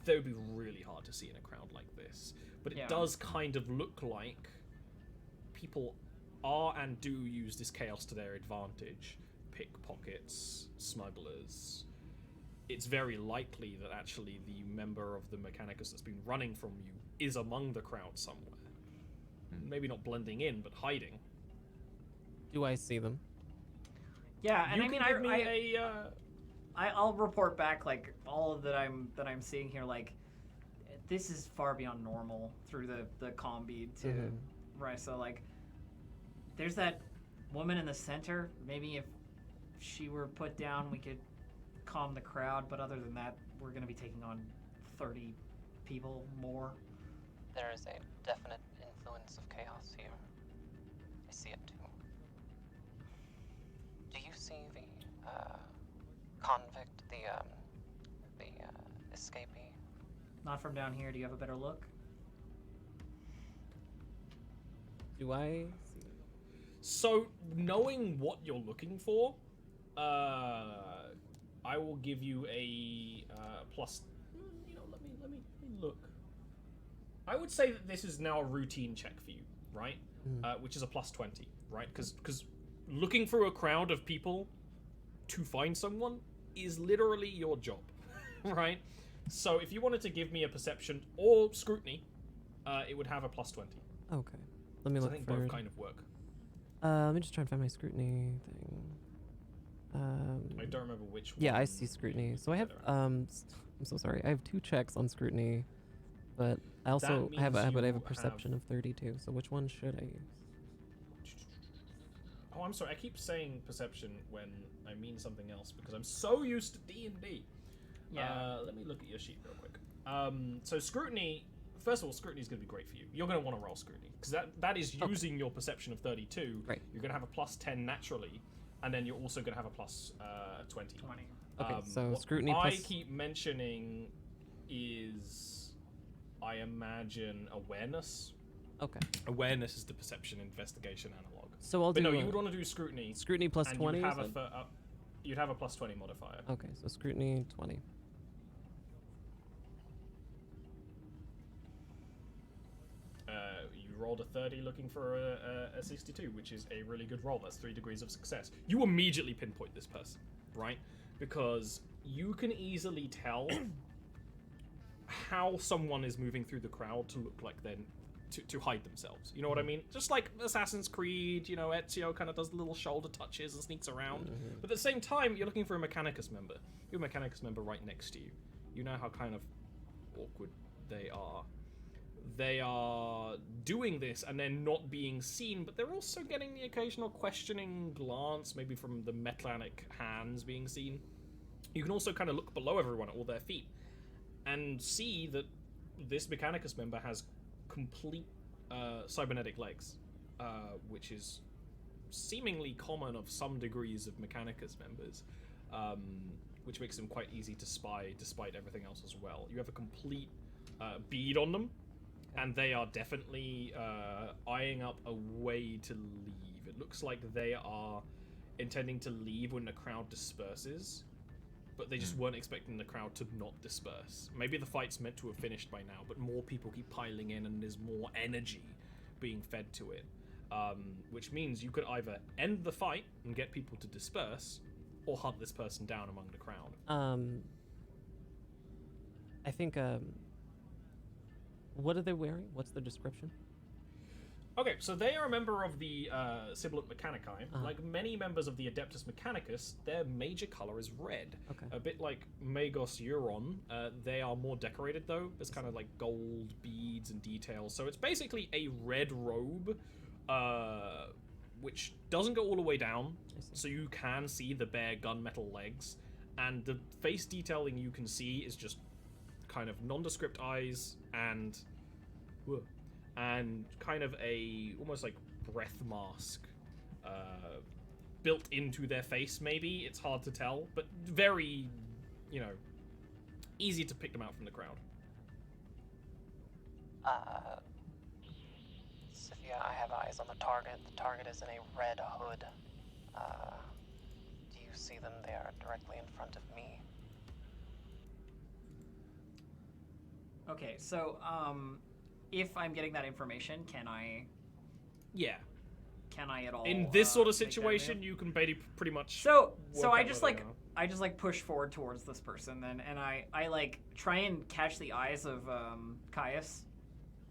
they would be really hard to see in a crowd like this. But it does kind of look like people are and do use this chaos to their advantage. Pickpockets, smugglers. It's very likely that actually the member of the Mechanicus that's been running from you is among the crowd somewhere. Maybe not blending in, but hiding. Do I see them? Yeah, and You I mean, can give me I'll report back like all of that I'm seeing here. Like, this is far beyond normal through the comm bead to right. So like, there's that woman in the center. Maybe if she were put down, we could calm the crowd. But other than that, we're gonna be taking on 30 people more. There is a definite influence of chaos here. I see it too. Do you see the convict, the escapee? Not from down here. Do you have a better look? Do I see them? So, knowing what you're looking for, I will give you a plus. You know, let me look. I would say that this is now a routine check for you, right? Which is a +20, right? Because looking through a crowd of people to find someone is literally your job, right? So if you wanted to give me a perception or scrutiny, it would have a +20. Okay. Let me So look I think for both it. kind of work. Let me just try and find my scrutiny thing. I don't remember which one. Yeah, I see scrutiny. So I have I'm so sorry. I have 2 checks on scrutiny, but I also That have means a you perception of 32. So which one should I use? Oh, I'm sorry. I keep saying perception when I mean something else because I'm so used to D&D. Yeah. Let me look at your sheet real quick. So scrutiny. First of all, scrutiny is going to be great for you. You're going to want to roll scrutiny because that is using your perception of 32. Right. You're going to have a +10 naturally, and then you're also going to have a +20. 20. Okay, so what scrutiny I plus- keep mentioning is, I imagine, awareness. Okay. Awareness is the perception investigation analog. So I'll But do no, you would want to do scrutiny. scrutiny plus and 20. You'd have, is that- you'd have a +20 modifier. Okay, so scrutiny 20. You rolled a 30 looking for a 62, which is a really good roll. That's 3 degrees of success. You immediately pinpoint this person, right? Because you can easily tell how someone is moving through the crowd to look like they're to hide themselves. You know what I mean? Just like Assassin's Creed, you know, Ezio kind of does little shoulder touches and sneaks around. But at the same time, you're looking for a Mechanicus member. You have a Mechanicus member right next to you. You know how kind of awkward they are. They are doing this and they're not being seen, but they're also getting the occasional questioning glance, maybe from the metallic hands being seen. You can also kind of look below everyone at all their feet and see that this Mechanicus member has complete cybernetic legs, which is seemingly common of some degrees of Mechanicus members, which makes them quite easy to spy despite everything else as well. You have a complete bead on them, and they are definitely eyeing up a way to leave. It looks like they are intending to leave when the crowd disperses, but they just weren't expecting the crowd to not disperse. Maybe the fight's meant to have finished by now, but more people keep piling in and there's more energy being fed to it. Which means you could either end the fight and get people to disperse, or hunt this person down among the crowd. I think what are they wearing? What's their description? Okay, so they are a member of the Sibilant Mechanici. Like many members of the Adeptus Mechanicus, their major color is red. Okay. A bit like Magos Euron, they are more decorated though. There's kind of like gold beads and details. So it's basically a red robe, which doesn't go all the way down. So you can see the bare gunmetal legs. And the face detailing you can see is just kind of nondescript eyes and kind of a almost like breath mask built into their face. Maybe it's hard to tell, but very, you know, easy to pick them out from the crowd. Sophia, I have eyes on the target. The target is in a red hood. Do you see them? They are directly in front of me. Okay, so if I'm getting that information, can I Yeah. at all In this sort of make that situation, move? you can pretty much. So work I out just where like they are. push forward towards this person then, and I like try and catch the eyes of Caius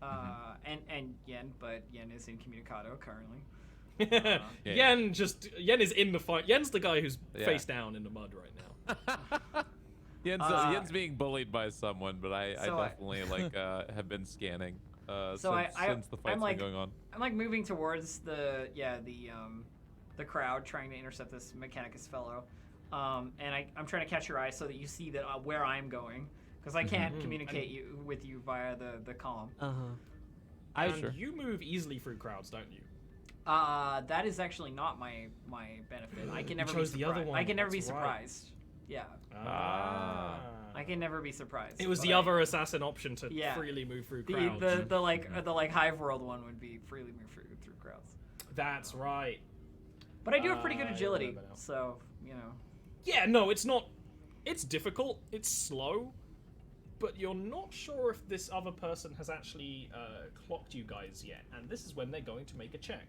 and Yen, but Yen is incommunicado currently. Yen is in the fight. Yen's the guy who's face down in the mud right now. Yen's being bullied by someone, but I So definitely have been scanning since the fight's I'm been going on. I'm like moving towards the crowd, trying to intercept this Mechanicus fellow, and I'm trying to catch your eye so that you see that where I'm going, because I can't communicate with you via the comm. And you move easily through crowds, don't you? That is actually not my benefit. I can never chose be the other surprised. one, I can never be that's right. surprised. Yeah. I can never be surprised. It was but the other assassin option to Yeah. freely move through the crowds. the Hive World one would be freely move through crowds. That's right. But I do have pretty good I agility, remember now. so you know. Yeah, no, it's not. It's difficult. It's slow, but you're not sure if this other person has actually clocked you guys yet, and this is when they're going to make a check.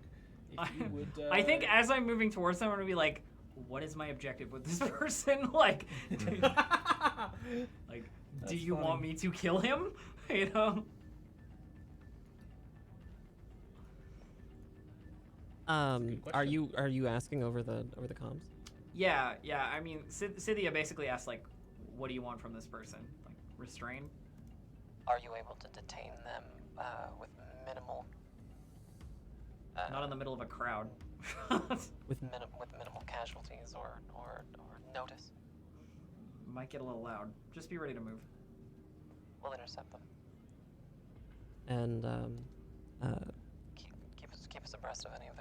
If you would, I think as I'm moving towards them, I'm gonna be like, what is my objective with this person? Like, do you want me to kill him? You know? Are you asking over the comms? Yeah. I mean, Scythia basically asked, like, what do you want from this person? Like, restrain? Are you able to detain them with minimal? Not in the middle of a crowd. with minimal casualties or notice. Might get a little loud. Just be ready to move. We'll intercept them. And keep us abreast of any of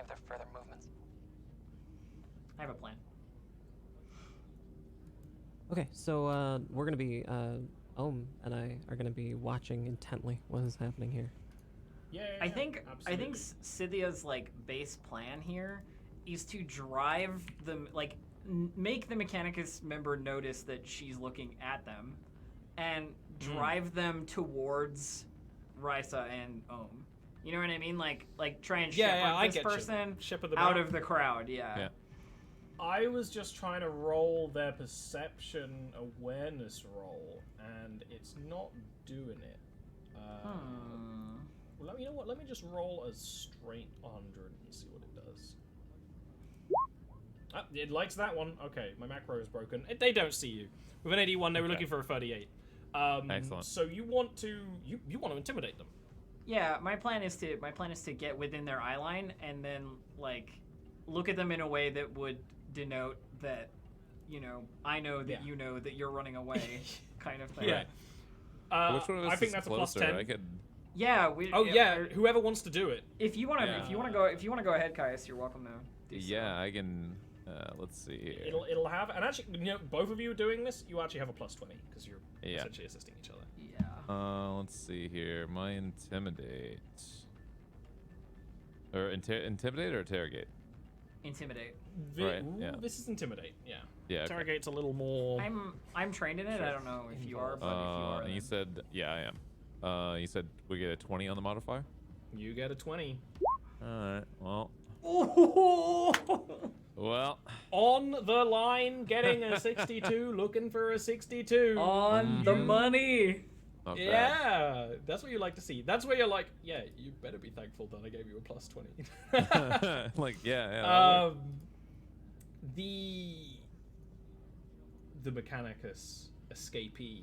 their further movements. I have a plan. okay, so we're gonna be Ohm and I are gonna be watching intently what is happening here. Yeah, I think absolutely. Scythia's like base plan here is to drive them, like make the Mechanicus member notice that she's looking at them, and drive them towards Risa and Ohm. You know what I mean? Like try and shepherd this person out of the crowd. Yeah. I was just trying to roll their perception awareness roll, and it's not doing it. Well, you know what? Let me just roll a straight 100 and see what it does. Ah, it likes that one. Okay, my macro is broken. They don't see you. With an 81, they were looking for a 38. Excellent. So you want to intimidate them. Yeah, my plan is to get within their eye line and then like look at them in a way that would denote that, you know, I know that you know that you're running away, kind of thing. Yeah. Which one of us I think is that's closer? a +10. I could. Yeah. Whoever wants to do it. If you wanna go ahead, Caius, you're welcome to do so. Yeah, I can. Let's see here. It'll have, and actually, you know, both of you are doing this. You actually have a +20 because you're essentially assisting each other. Yeah. Let's see here. My intimidate. Or intimidate or interrogate? Intimidate. Right, yeah. This is intimidate. Yeah. Yeah. Okay. Interrogate's a little more. I'm trained in it. I don't know if you are, but if you are, And you said, yeah, I am. You said we get a 20 on the modifier? You get a 20. Alright, well. Oh! Well. On the line, getting a 62, looking for a 62. On the money. Not bad. Yeah, that's what you like to see. That's where you're like, yeah, you better be thankful that I gave you a +20. Like, yeah. The Mechanicus escapee,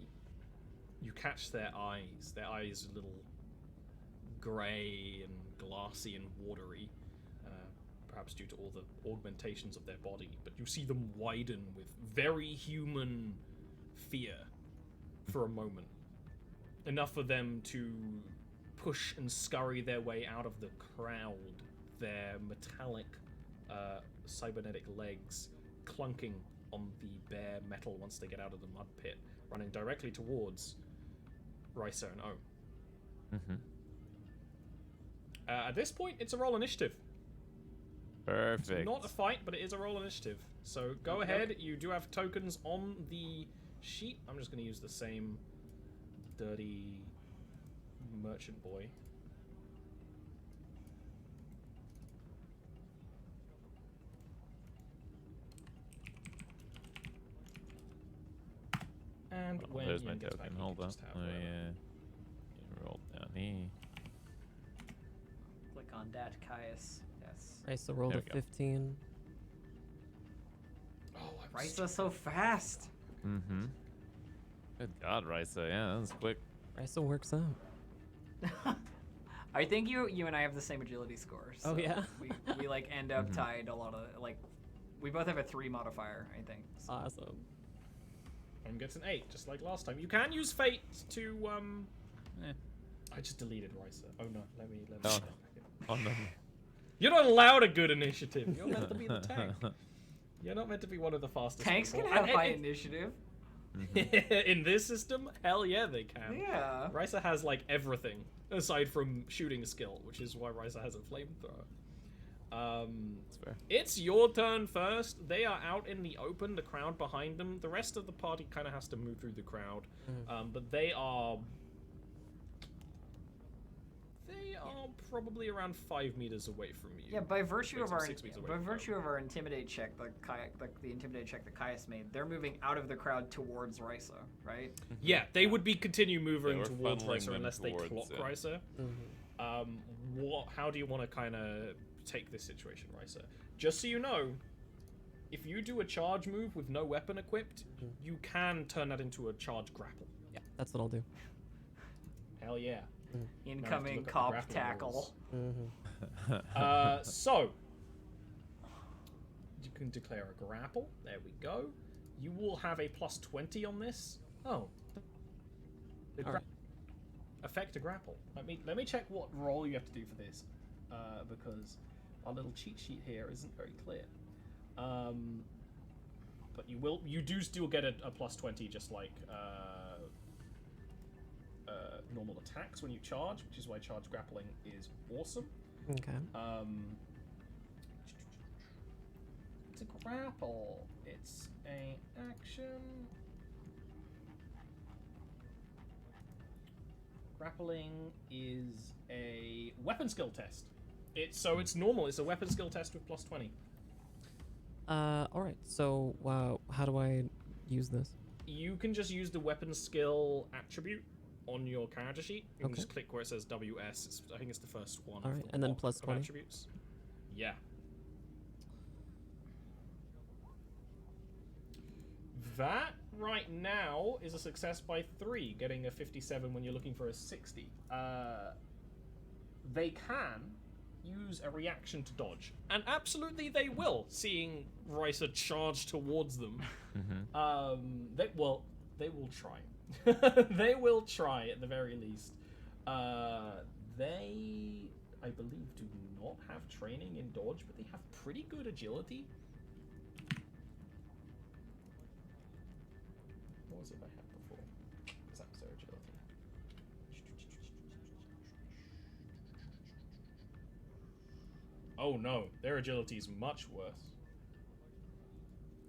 you catch their eyes. Their eyes are a little grey and glassy and watery, perhaps due to all the augmentations of their body, but you see them widen with very human fear for a moment. Enough for them to push and scurry their way out of the crowd, their metallic cybernetic legs clunking on the bare metal once they get out of the mud pit, running directly towards Risa and Ohm. Mm-hmm. At this point, it's a roll initiative. Perfect. It's not a fight, but it is a roll initiative. So go ahead. You do have tokens on the sheet. I'm just going to use the same dirty merchant boy. And when there's my Ian gets token. back, Hold you on. can just have Oh, whatever. yeah. You rolled down here. Click on that, Caius. Yes. Risa rolled There a we go. 15. Oh, I'm Risa so fast. Mm-hmm. Good God, Risa. Yeah, that was quick. Risa works out. I think you and I have the same agility score. So Oh, yeah? we like end up tied a lot of like. We both have a 3 modifier, I think. So. Awesome. One gets an 8, just like last time. You can use fate to I just deleted Risa. Oh no, let me Oh. get back in. Oh, no. You're not allowed a good initiative. You're meant to be the tank. You're not meant to be one of the fastest. Tanks can people. have high initiative. In this system, hell yeah, they can. Yeah. Risa has like everything aside from shooting skill, which is why Risa has a flamethrower. That's fair. It's your turn first. They are out in the open, the crowd behind them. The rest of the party kind of has to move through the crowd. But they are now probably around 5 meters away from you. Yeah, by virtue of our 6 meters away by from virtue you. of our intimidate check, the intimidate check that Caius made, they're moving out of the crowd towards Risa, right? Yeah, they would be continue moving we're towards funneling Risa them unless they towards clock it. Risa. Mm-hmm. How do you want to kind of take this situation, Risa? Just so you know, if you do a charge move with no weapon equipped, you can turn that into a charge grapple. Yeah, that's what I'll do. Hell yeah. Incoming look up the cop grapple tackle. Mm-hmm. So you can declare a grapple. There we go. You will have a plus 20 on this. Oh. Alright. Affect a grapple. Let me check what roll you have to do for this, because our little cheat sheet here isn't very clear. But you do still get a plus 20, just like normal attacks when you charge, which is why charge grappling is awesome. Okay. It's a grapple. It's a action. Grappling is a weapon skill test. It's normal. It's a weapon skill test with plus 20. Alright, so how do I use this? You can just use the weapon skill attribute on your character sheet. You can Okay. just click where it says WS. I think it's the first one. of Alright, the and then block plus of 20? attributes. Yeah. That right now is a success by 3, getting a 57 when you're looking for a 60. They can use a reaction to dodge, and absolutely they will, seeing Risa charge towards them. They will try. They will try at the very least. They, I believe, do not have training in dodge, but they have pretty good agility. What was it I had before? That was their agility. Oh no, their agility is much worse.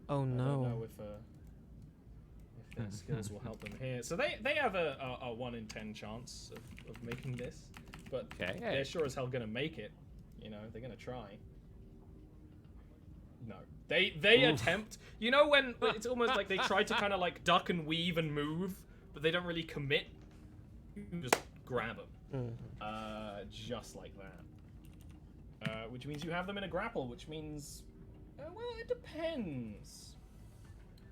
Oh I don't no. know if their skills will help them here. So they have a 1 in 10 chance of making this, but Okay. they're sure as hell gonna make it. You know, they're gonna try. No, they attempt. You know when it's almost like they try to kind of like duck and weave and move, but they don't really commit. You just grab them, just like that. Which means you have them in a grapple, which means, well, it depends.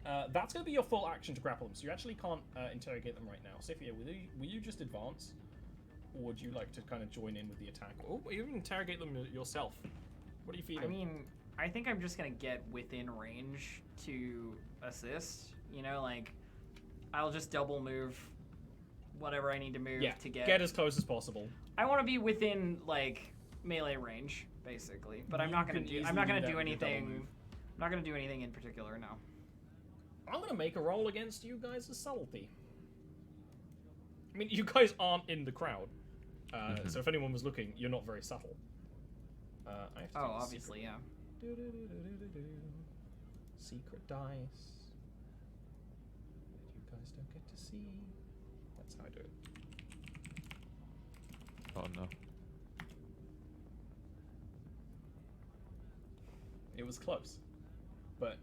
That's going to be your full action to grapple them, so you actually can't interrogate them right now. Sophia, will you just advance? Or would you like to kind of join in with the attack? Or you can interrogate them yourself. What are you feeling? I mean, I think I'm just gonna get within range to assist. You know, like I'll just double move whatever I need to move to get as close as possible. I want to be within like melee range, basically. But I'm not gonna do. I'm not gonna do anything. I'm not gonna do anything in particular. No. I'm gonna make a roll against you guys' subtlety. I mean, you guys aren't in the crowd, so if anyone was looking, you're not very subtle. I have to do a Obviously, yeah. Secret dice that you guys don't get to see. That's how I do it. Oh no. It was close, but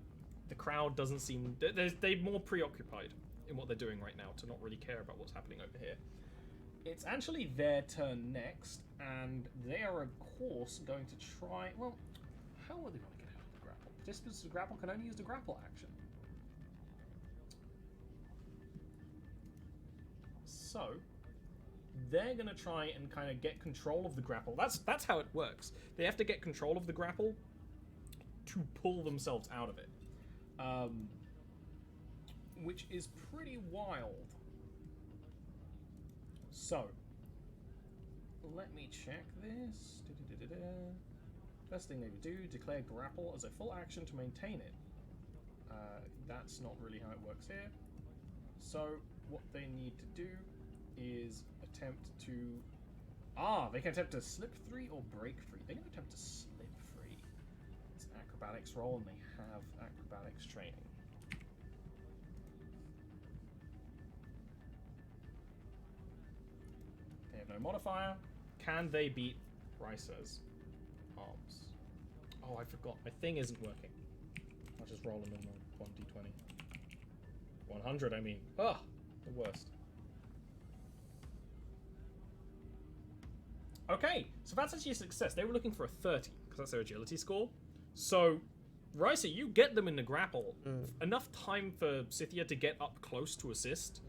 the crowd doesn't seem. They're more preoccupied in what they're doing right now to not really care about what's happening over here. It's actually their turn next, and they are, of course, going to try. Well, how are they going to get out of the grapple? Participants of the grapple can only use the grapple action. So they're going to try and kind of get control of the grapple. That's how it works. They have to get control of the grapple to pull themselves out of it, which is pretty wild. So, let me check this. First thing they would do, declare grapple as a full action to maintain it. That's not really how it works here. So, what they need to do is attempt to... they can attempt to slip free or break free. They can attempt to slip free. It's an acrobatics roll, and they have acrobatics training. They have no modifier. Can they beat Rysa's arms? Oh, I forgot. My thing isn't working. I'll just roll a normal 1d20. 100, I mean. Ah, the worst. Okay, so that's actually a success. They were looking for a 30, because that's their agility score. So, Rysa, you get them in the grapple. Enough time for Scythia to get up close to assist.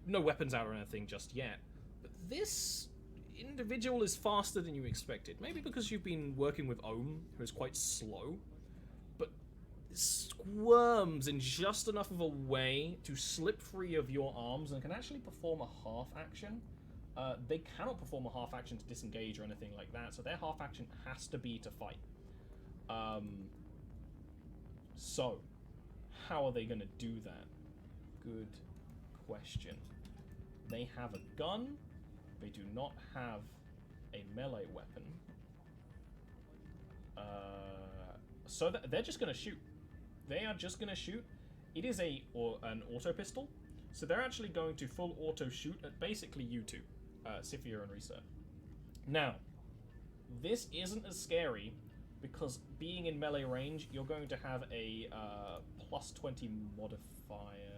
No weapons out or anything just yet. But this individual is faster than you expected. Maybe because you've been working with Ohm, who is quite slow. But squirms in just enough of a way to slip free of your arms and can actually perform a half action. They cannot perform a half action to disengage or anything like that, so their half action has to be to fight. So, how are they going to do that? Good question. They have a gun. They do not have a melee weapon. So they're just going to shoot. They are just going to shoot. It is an auto pistol, so they're actually going to full auto shoot at basically you two, Scythia and Risa. Now, this isn't as scary because being in melee range, you're going to have a plus 20 modifier.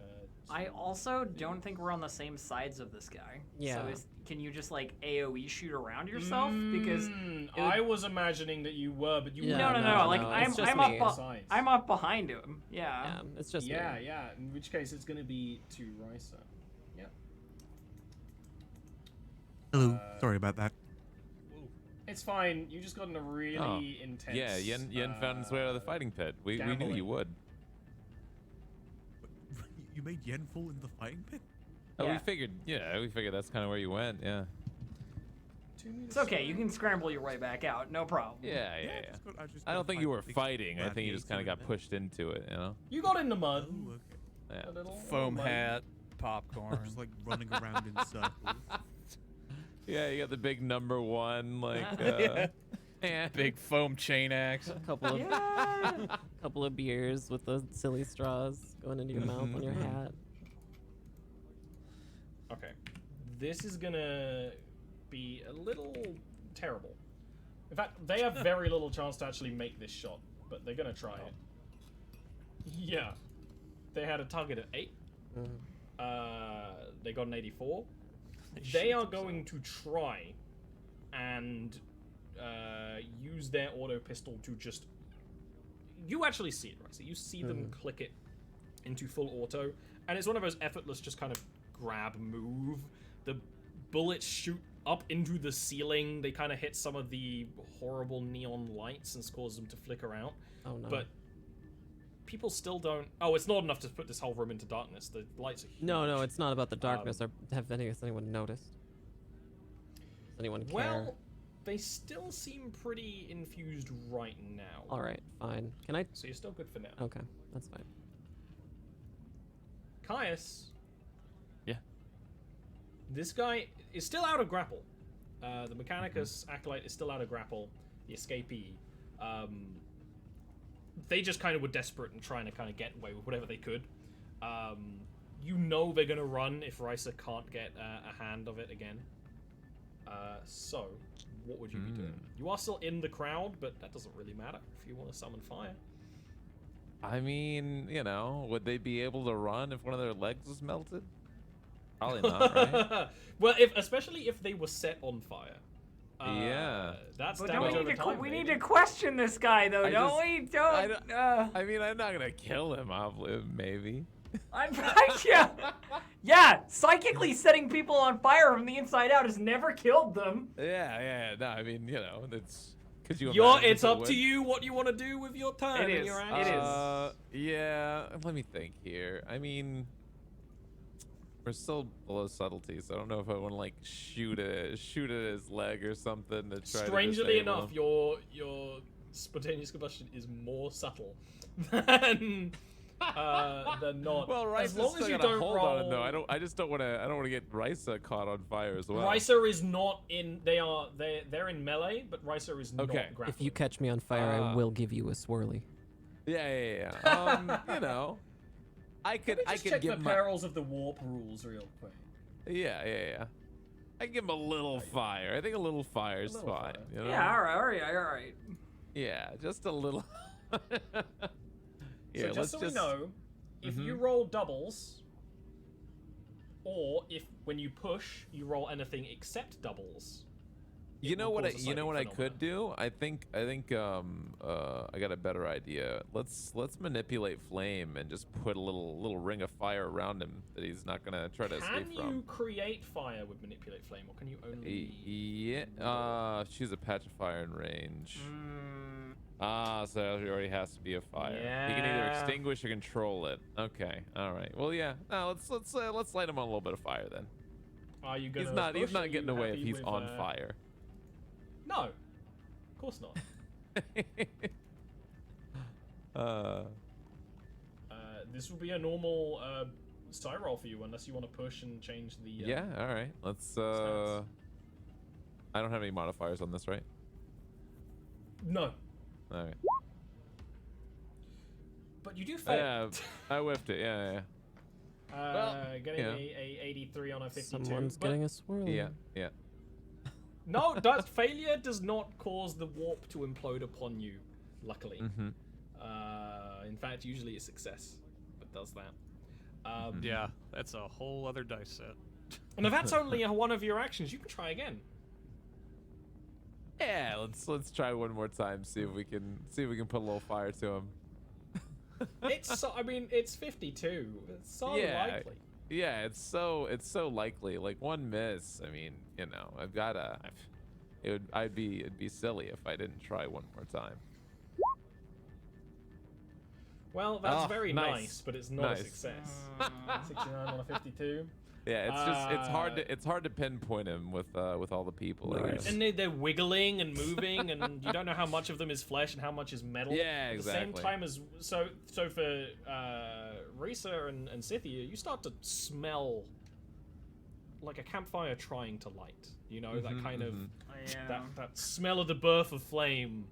I also don't think we're on the same sides of this guy. Yeah. So can you just like AoE shoot around yourself? Because I was imagining that you were, but you Yeah, weren't. no. Like it's just I'm me. I'm up behind him. Yeah. Yeah, it's just me. Yeah. In which case, it's going to be to Rysa. Yeah. Hello. Sorry about that. It's fine. You just got in a really intense. Yeah, Yen found his way out of the fighting pit. We knew gambling. you would. You made Yen fall in the fighting pit? Oh, Yeah. we figured that's kind of where you went. Yeah. It's okay. You can scramble your way back out. No problem. Yeah. just I don't gotta think you find were the big fighting. I think you just kind of gladiator got pushed into it. You know. You got in the mud. Oh, okay. Yeah. A little Foam mud. hat, popcorn. Just like running around in circles. Yeah, you got the big number one, like. Yeah. Big foam chain axe. Couple of beers with the silly straws going into your mouth on your hat. Okay. This is gonna be a little terrible. In fact, they have very little chance to actually make this shot, but they're gonna try it. Yeah. They had a target of 8. They got an 84. They are going to try and use their auto pistol to just... You actually see it, right? So you see them click it into full auto, and it's one of those effortless just kind of grab move. The bullets shoot up into the ceiling. They kind of hit some of the horrible neon lights and cause them to flicker out. Oh no. But people still don't... Oh, it's not enough to put this whole room into darkness. The lights are huge. No, it's not about the darkness. Has anyone noticed? Does anyone care? Well, they still seem pretty infused right now. All right, fine. Can I? So you're still good for now. Okay, that's fine. Caius. Yeah. This guy is still out of grapple. The Mechanicus Acolyte is still out of grapple. The escapee. They just kind of were desperate and trying to kind of get away with whatever they could. You know they're going to run if Rysa can't get a hand of it again. So, what would you be doing? You are still in the crowd, but that doesn't really matter if you want to summon fire. I mean, would they be able to run if one of their legs was melted? Probably not, right? Well, especially if they were set on fire. Yeah. That's But damage over time. we need to question this guy, though, don't we? I mean, I'm not gonna kill him, maybe. Yeah, psychically setting people on fire from the inside out has never killed them. Yeah. No, I mean, it's because It's up to you what you want to do with your turn. It is. Your It is. Yeah. Let me think here. I mean, we're still below subtlety, so I don't know if I want to shoot at his leg or something to try. Strangely to enough, him. your spontaneous combustion is more subtle than not. Well, Rysa's as long as you got a don't hold roll. on it, though. I don't want to get Rysa caught on fire as well. Rysa is not in. They're in melee, but Rysa is not grappling. If you catch me on fire, I will give you a swirly. Yeah. I could check give the perils of the warp rules real quick. Yeah. I give him a little fire. I think a little fire's little fine. fire. You know? Yeah, all right. Yeah, just a little. So just so we know, if you roll doubles, or if when you push you roll anything except doubles, You know will what? cause a You know what I psychic could do? I think I got a better idea. Let's manipulate flame and just put a little ring of fire around him that he's not gonna try to escape Can from. you create fire with manipulate flame, or can you only? Yeah. Choose a patch of fire in range. So there already has to be a fire. He can either Yeah. extinguish or control it. Okay. All right. Well, yeah. No, let's light him on a little bit of fire then. Are you gonna? He's push? not Are getting you away if happy he's with, on fire. No, of course not. This will be a normal side roll for you, unless you want to push and change the. Yeah. All right. Let's. stats. I don't have any modifiers on this, right? No, All right. but you do fail. Yeah, I whiffed it. Yeah. Getting yeah. a 83 on a 52. Someone's but getting a swirl. Yeah. no, failure does not cause the warp to implode upon you. Luckily, in fact, usually a success, but does that. Yeah, that's a whole other dice set. And if that's only one of your actions, you can try again. Yeah. Let's try one more time. See if we can put a little fire to him. It's 52. It's so likely. Yeah, it's so likely. Like one miss. I mean, I've gotta. It'd be silly if I didn't try one more time. Well, that's Oh, very nice. nice, but it's not Nice. a success. 69 on a 52. Yeah, it's hard to pinpoint him with all the people. I guess. And they're wiggling and moving, and you don't know how much of them is flesh and how much is metal. Yeah, At the same exactly. time as so for Risa and Scythia, you start to smell like a campfire trying to light. You know, that kind of that smell of the birth of flame,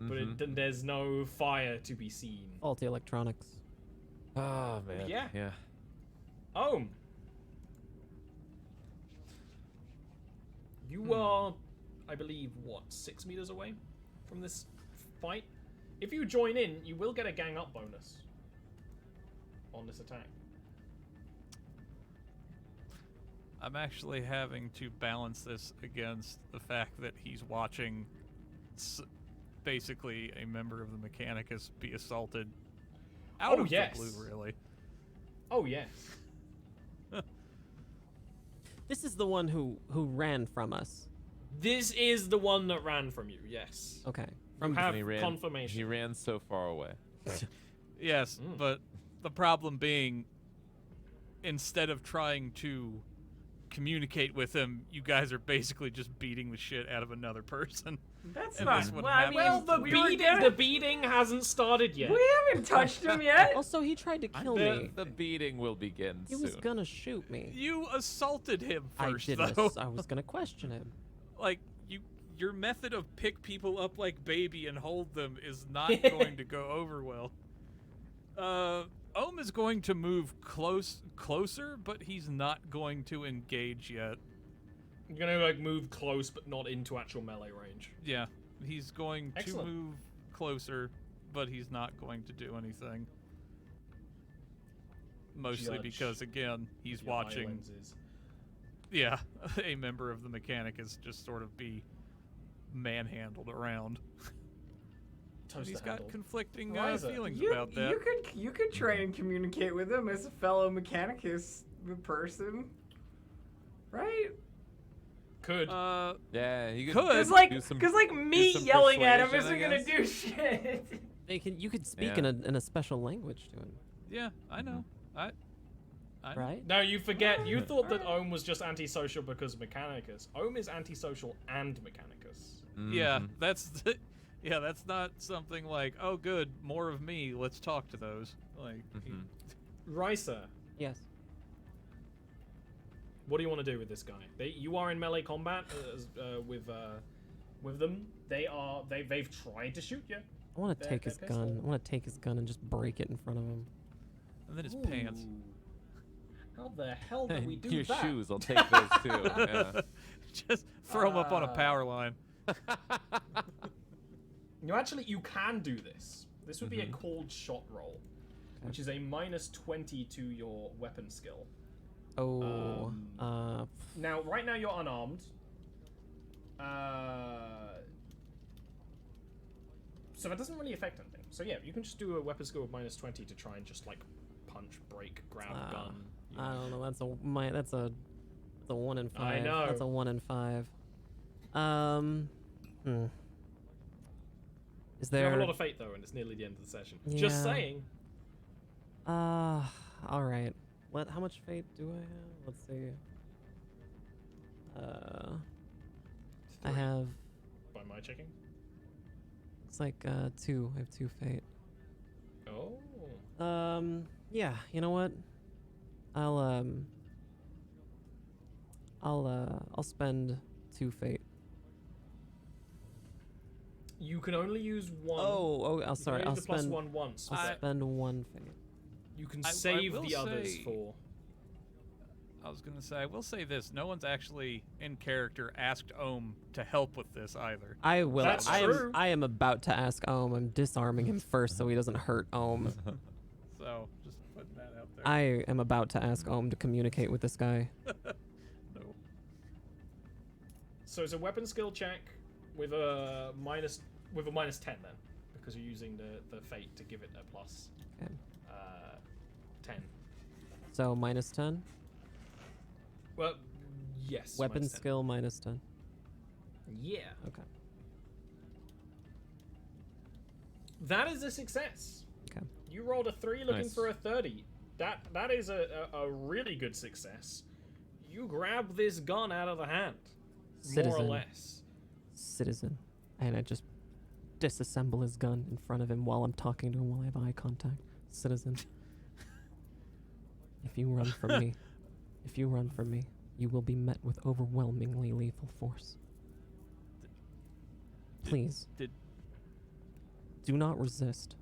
but there's no fire to be seen. Faulty electronics. Oh man. Yeah. Yeah. You are, I believe, 6 meters away from this fight? If you join in, you will get a gang up bonus on this attack. I'm actually having to balance this against the fact that he's watching basically a member of the Mechanicus be assaulted out of the blue, really. Oh, yes. This is the one who ran from us. This is the one that ran from you, yes. Okay. You have He ran, confirmation. He ran so far away. Yes, but the problem being, instead of trying to communicate with him, you guys are basically just beating the shit out of another person. That's And not. this would Well, I happen. mean, Well, the beating hasn't started yet. we haven't touched him yet. Also, he tried to kill me. The beating will begin He soon. was gonna shoot me. You assaulted him first, I did. though. I was gonna question him. Like, your method of pick people up like baby and hold them is not going to go over well. Ohm is going to move closer, but he's not going to engage yet. You're gonna move close, but not into actual melee range. Yeah, he's going Excellent. to move closer, but he's not going to do anything. Mostly Judge because, again, he's Your eye watching, lenses. yeah, a member of the Mechanicus just sort of be manhandled around. And he's got conflicting Liza, feelings about that. You could try and communicate with him as a fellow Mechanicus person, right? Could. Yeah, you Could. Because do like me some yelling at him persuasion, isn't I gonna guess. do shit. You could speak Yeah. in a special language to him, Yeah, I know. I know. right? No, you forget. You thought that Ohm was just antisocial because of Mechanicus. Ohm is antisocial and Mechanicus. Yeah, that's not something like, oh, good, more of me. Let's talk to those. Like, Risa, Yes. what do you want to do with this guy? You are in melee combat with them. They've tried to shoot you. I want to They're take his gun. pistol. I want to take his gun and just break it in front of him. and then his pants. How the hell did we do Your that? shoes, I'll take those too. Yeah. Just throw him up on a power line. You can do this. This would be a cold shot roll, which is a -20 to your weapon skill. Oh. Now, right now you're unarmed. So that doesn't really affect anything. So yeah, you can just do a weapon skill of -20 to try and just like punch, break, grab a gun. I don't know. That's a 1 in 5. I know. That's a 1 in 5. Is You have there? a lot of fate though, and it's nearly the end of the session. Just Yeah. saying. All right. How much fate do I have? Let's see. I 3 have. by my checking. It's like 2. I have 2 fate. Oh. Yeah. You know what? I'll spend 2 fate. You can only use one. Oh, sorry. I'll use the plus spend 1 once. I'll but spend 1 fate. you can I save will the others say- for. I was gonna say, I will say this: no one's actually in character asked Ohm to help with this either. I will. That's true. I am about to ask Ohm. I'm disarming him first so he doesn't hurt Ohm. So just putting that out there. I am about to ask Ohm to communicate with this guy. No. So it's a weapon skill check with a -10 then, because you're using the fate to give it a plus. Okay. 10. So -10. Well, yes. Weapon -10. skill -10. Yeah. Okay. That is a success. Okay. You rolled a 3 looking Nice. for a 30. That is a really good success. You grab this gun out of the hand. More Citizen. or less. Citizen. And I just disassemble his gun in front of him while I'm talking to him while I have eye contact. Citizen. If you run from me, you will be met with overwhelmingly lethal force. Please, Did do not resist.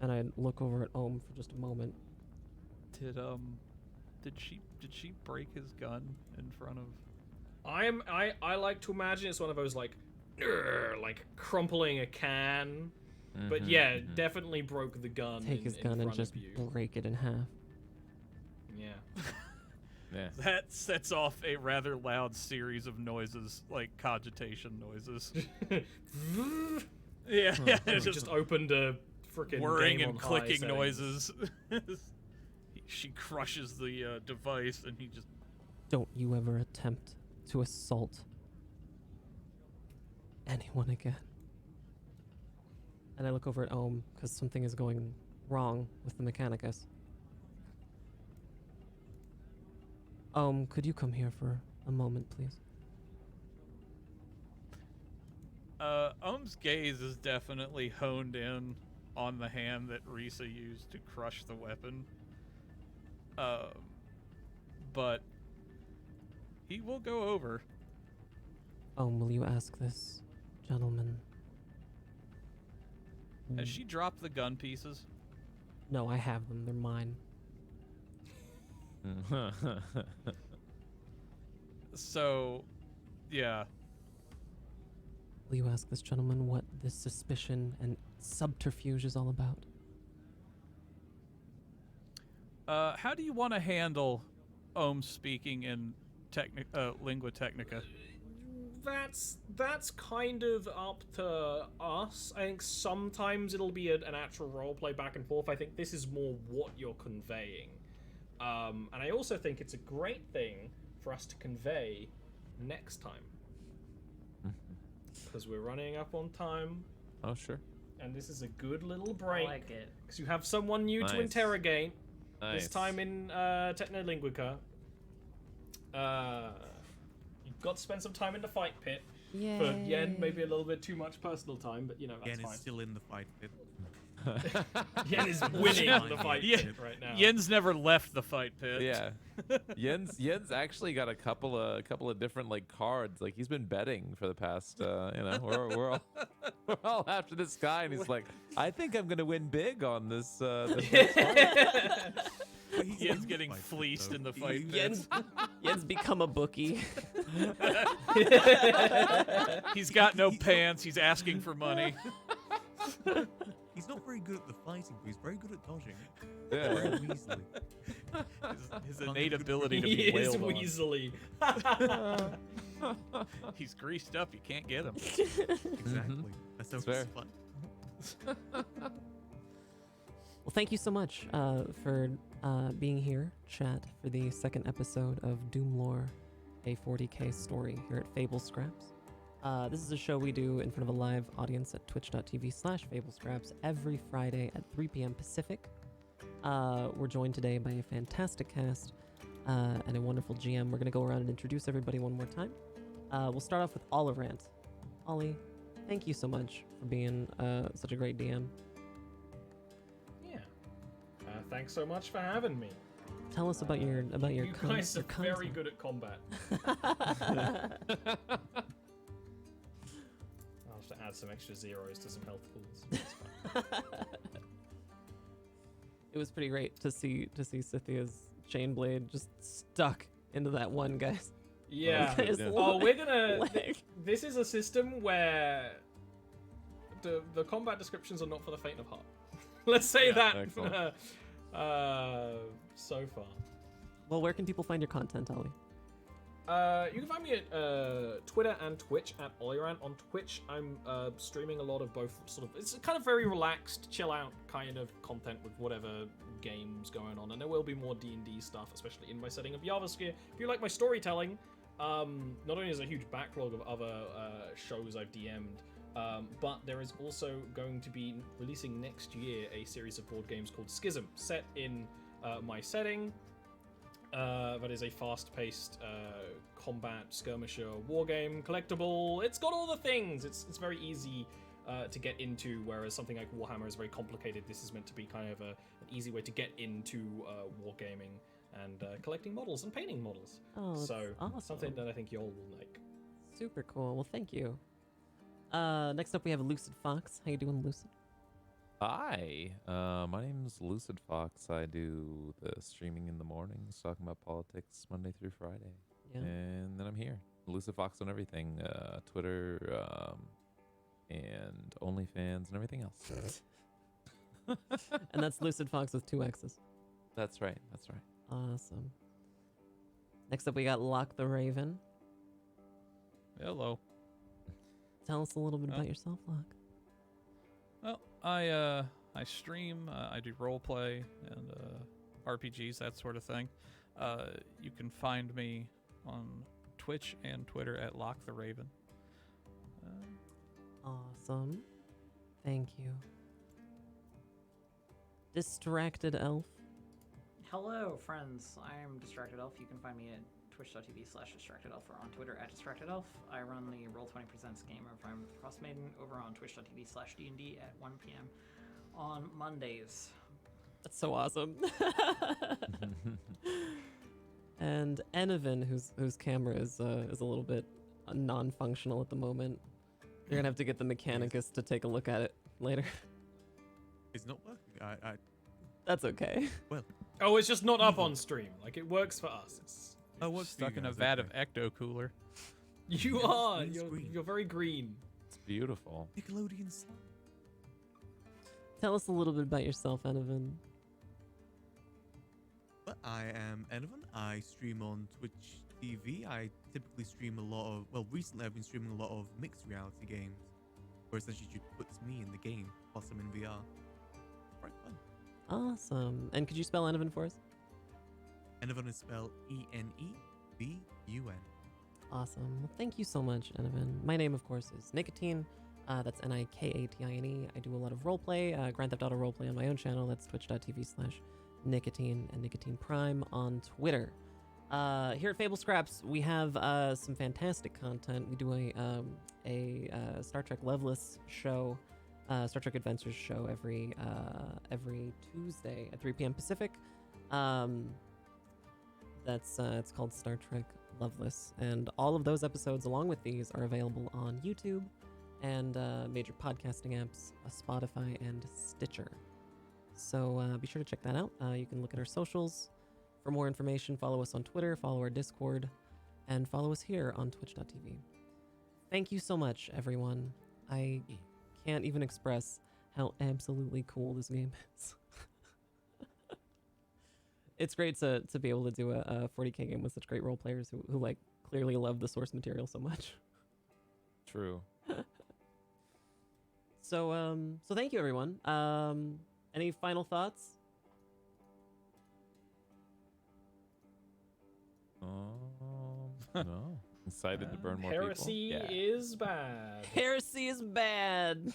And I look over at Ohm for just a moment. did she break his gun in front of? I like to imagine it's one of those like crumpling a can. But yeah, definitely broke the gun. Take his in gun and front just of you. break it in half. Yeah. Yeah. That sets off a rather loud series of noises, like cogitation noises. Yeah, He just opened a freaking whirring game and on high clicking settings. noises. She crushes the device, and he just. Don't you ever attempt to assault anyone again. And I look over at Ohm because something is going wrong with the Mechanicus. Could you come here for a moment, please? Ohm's gaze is definitely honed in on the hand that Risa used to crush the weapon. But he will go over. Will you ask this gentleman? Has she dropped the gun pieces? No, I have them. They're mine. So, yeah. Will you ask this gentleman what this suspicion and subterfuge is all about? How do you want to handle Ohm speaking in lingua technica? That's kind of up to us. I think sometimes it'll be an actual roleplay back and forth. I think this is more what you're conveying. And I also think it's a great thing for us to convey next time. Because we're running up on time. Oh, sure. And this is a good little I break. like it. Because you have someone new to Nice. interrogate. Nice. This time in Technolinguica. You've got to spend some time in the fight pit. Yay. For Yen, maybe a little bit too much personal time, but you know, that's Yen fine. is still in the fight pit. Yen is winning the fight Yeah. pit right now. Yen's never left the fight pit. Yeah. Yen's actually got a couple of different like cards. Like he's been betting for the past we're all after this guy, and he's like, I think I'm gonna win big on this. This Yen's getting fleeced in the fight pit. Yen's become a bookie. He's got no pants. He's asking for money. He's not very good at the fighting, but he's very good at dodging. Yeah. Very Weasley. His innate ability to He be is wailed on. Weasley. He's greased up. You can't get him. Exactly. That's how It's it's fair. fun. Well, thank you so much for being here, chat, for the second episode of DoomLore, a 40k story here at Fable Scraps. This is a show we do in front of a live audience at twitch.tv/FableScraps every Friday at 3 p.m. Pacific. We're joined today by a fantastic cast and a wonderful GM. We're going to go around and introduce everybody one more time. We'll start off with Olivant. Ollie, thank you so much for being such a great DM. Yeah. Thanks so much for having me. Tell us about your You guys your are very content. good at combat. I'll have to add some extra zeros to some health pools. That's fine. It was pretty great to see Scythia's chain blade just stuck into that one guy's Yeah. His Oh, we're gonna. leg. This is a system where the combat descriptions are not for the faint of heart. Let's say that. excellent. So far. Well, where can people find your content, Ollie? You can find me at Twitter and Twitch at Olirant. On Twitch, I'm streaming a lot of both sort of. It's kind of very relaxed, chill out kind of content with whatever games going on, and there will be more D&D stuff, especially in my setting of Yavaskir. If you like my storytelling, not only is there a huge backlog of other shows I've DM'd, but there is also going to be releasing next year a series of board games called Schism, set in my setting. That is a fast-paced combat skirmisher war game collectible. It's got all the things. It's very easy to get into, whereas something like Warhammer is very complicated. This is meant to be kind of an easy way to get into wargaming and collecting models and painting models. Oh, that's So awesome. something that I think you all will like. Super cool. Well, thank you. Next up, we have Lucid Fox. How you doing, Lucid? Hi, my name's Lucid Fox. I do the streaming in the mornings, talking about politics Monday through Friday. Yeah. And then I'm here. Lucid Fox on everything, Twitter, and OnlyFans and everything else. And that's Lucid Fox with 2 X's. That's right. That's right. Awesome. Next up, we got Lock the Raven. Hello. Tell us a little bit about yourself, Lock. Well, I stream. I do role play and RPGs, that sort of thing. You can find me on Twitch and Twitter at Lock the Raven. Awesome. Thank you. Distracted Elf. Hello, friends. I am Distracted Elf. You can find me at twitch.tv/DistractedElf or on Twitter at DistractedElf. I run the Roll20 Presents game of Rhyme with the Cross Maiden over on twitch.tv/D&D at 1 p.m. on Mondays. That's so awesome. And Enovan, whose camera is a little bit non-functional at the moment. You're gonna have to get the Mechanicus to take a look at it later. It's not working. That's okay. Oh, it's just not up on stream. Like, it works for us. It's Stuck in a vat of Ecto Cooler. You Yeah, are. it's green. You're very green. It's beautiful. Nickelodeon slime. Tell us a little bit about yourself, Enovan. But I am Enovan. I stream on Twitch TV. I typically stream a lot of. Well, recently I've been streaming a lot of mixed reality games, where essentially you puts me in the game plus I'm in VR. Quite fun. Awesome. And could you spell Enovan for us? Enovan is spelled ENEVUN. Awesome. Well, thank you so much, Enovan. My name, of course, is Nicotine. That's Nikatine. I do a lot of roleplay, Grand Theft Auto roleplay on my own channel. That's twitch.tv/Nicotine and Nicotine Prime on Twitter. Here at Fable Scraps, we have some fantastic content. We do a Star Trek Loveless show, Star Trek Adventures show every Tuesday at 3 p.m. Pacific. It's called Star Trek Loveless, and all of those episodes, along with these, are available on YouTube and major podcasting apps, Spotify and Stitcher. So be sure to check that out. You can look at our socials for more information. Follow us on Twitter. Follow our Discord. and follow us here on twitch.tv. Thank you so much, everyone. I can't even express how absolutely cool this game is. It's great to be able to do a 40k game with such great role players who like clearly love the source material so much. True. So thank you, everyone. Any final thoughts? No. Excited to burn more Heresy people. is bad. Heresy is bad.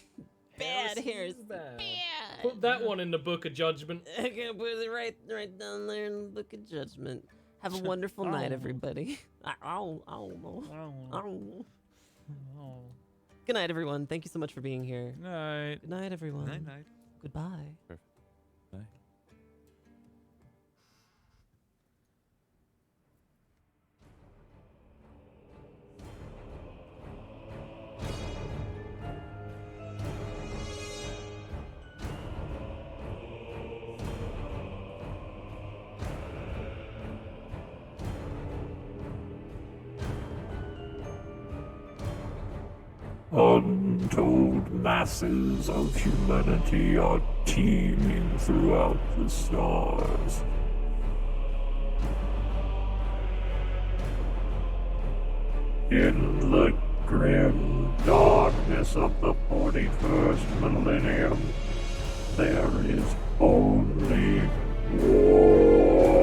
Bad heresy. is bad. Bad. Put that one in the Book of Judgment. I can put it right down there in the Book of Judgment. Have a wonderful night, everybody. Good night, everyone. Thank you so much for being here. Night. Good night, everyone. Night night. Goodbye. Perfect. Bye. Untold masses of humanity are teeming throughout the stars. In the grim darkness of the 41st millennium, there is only war.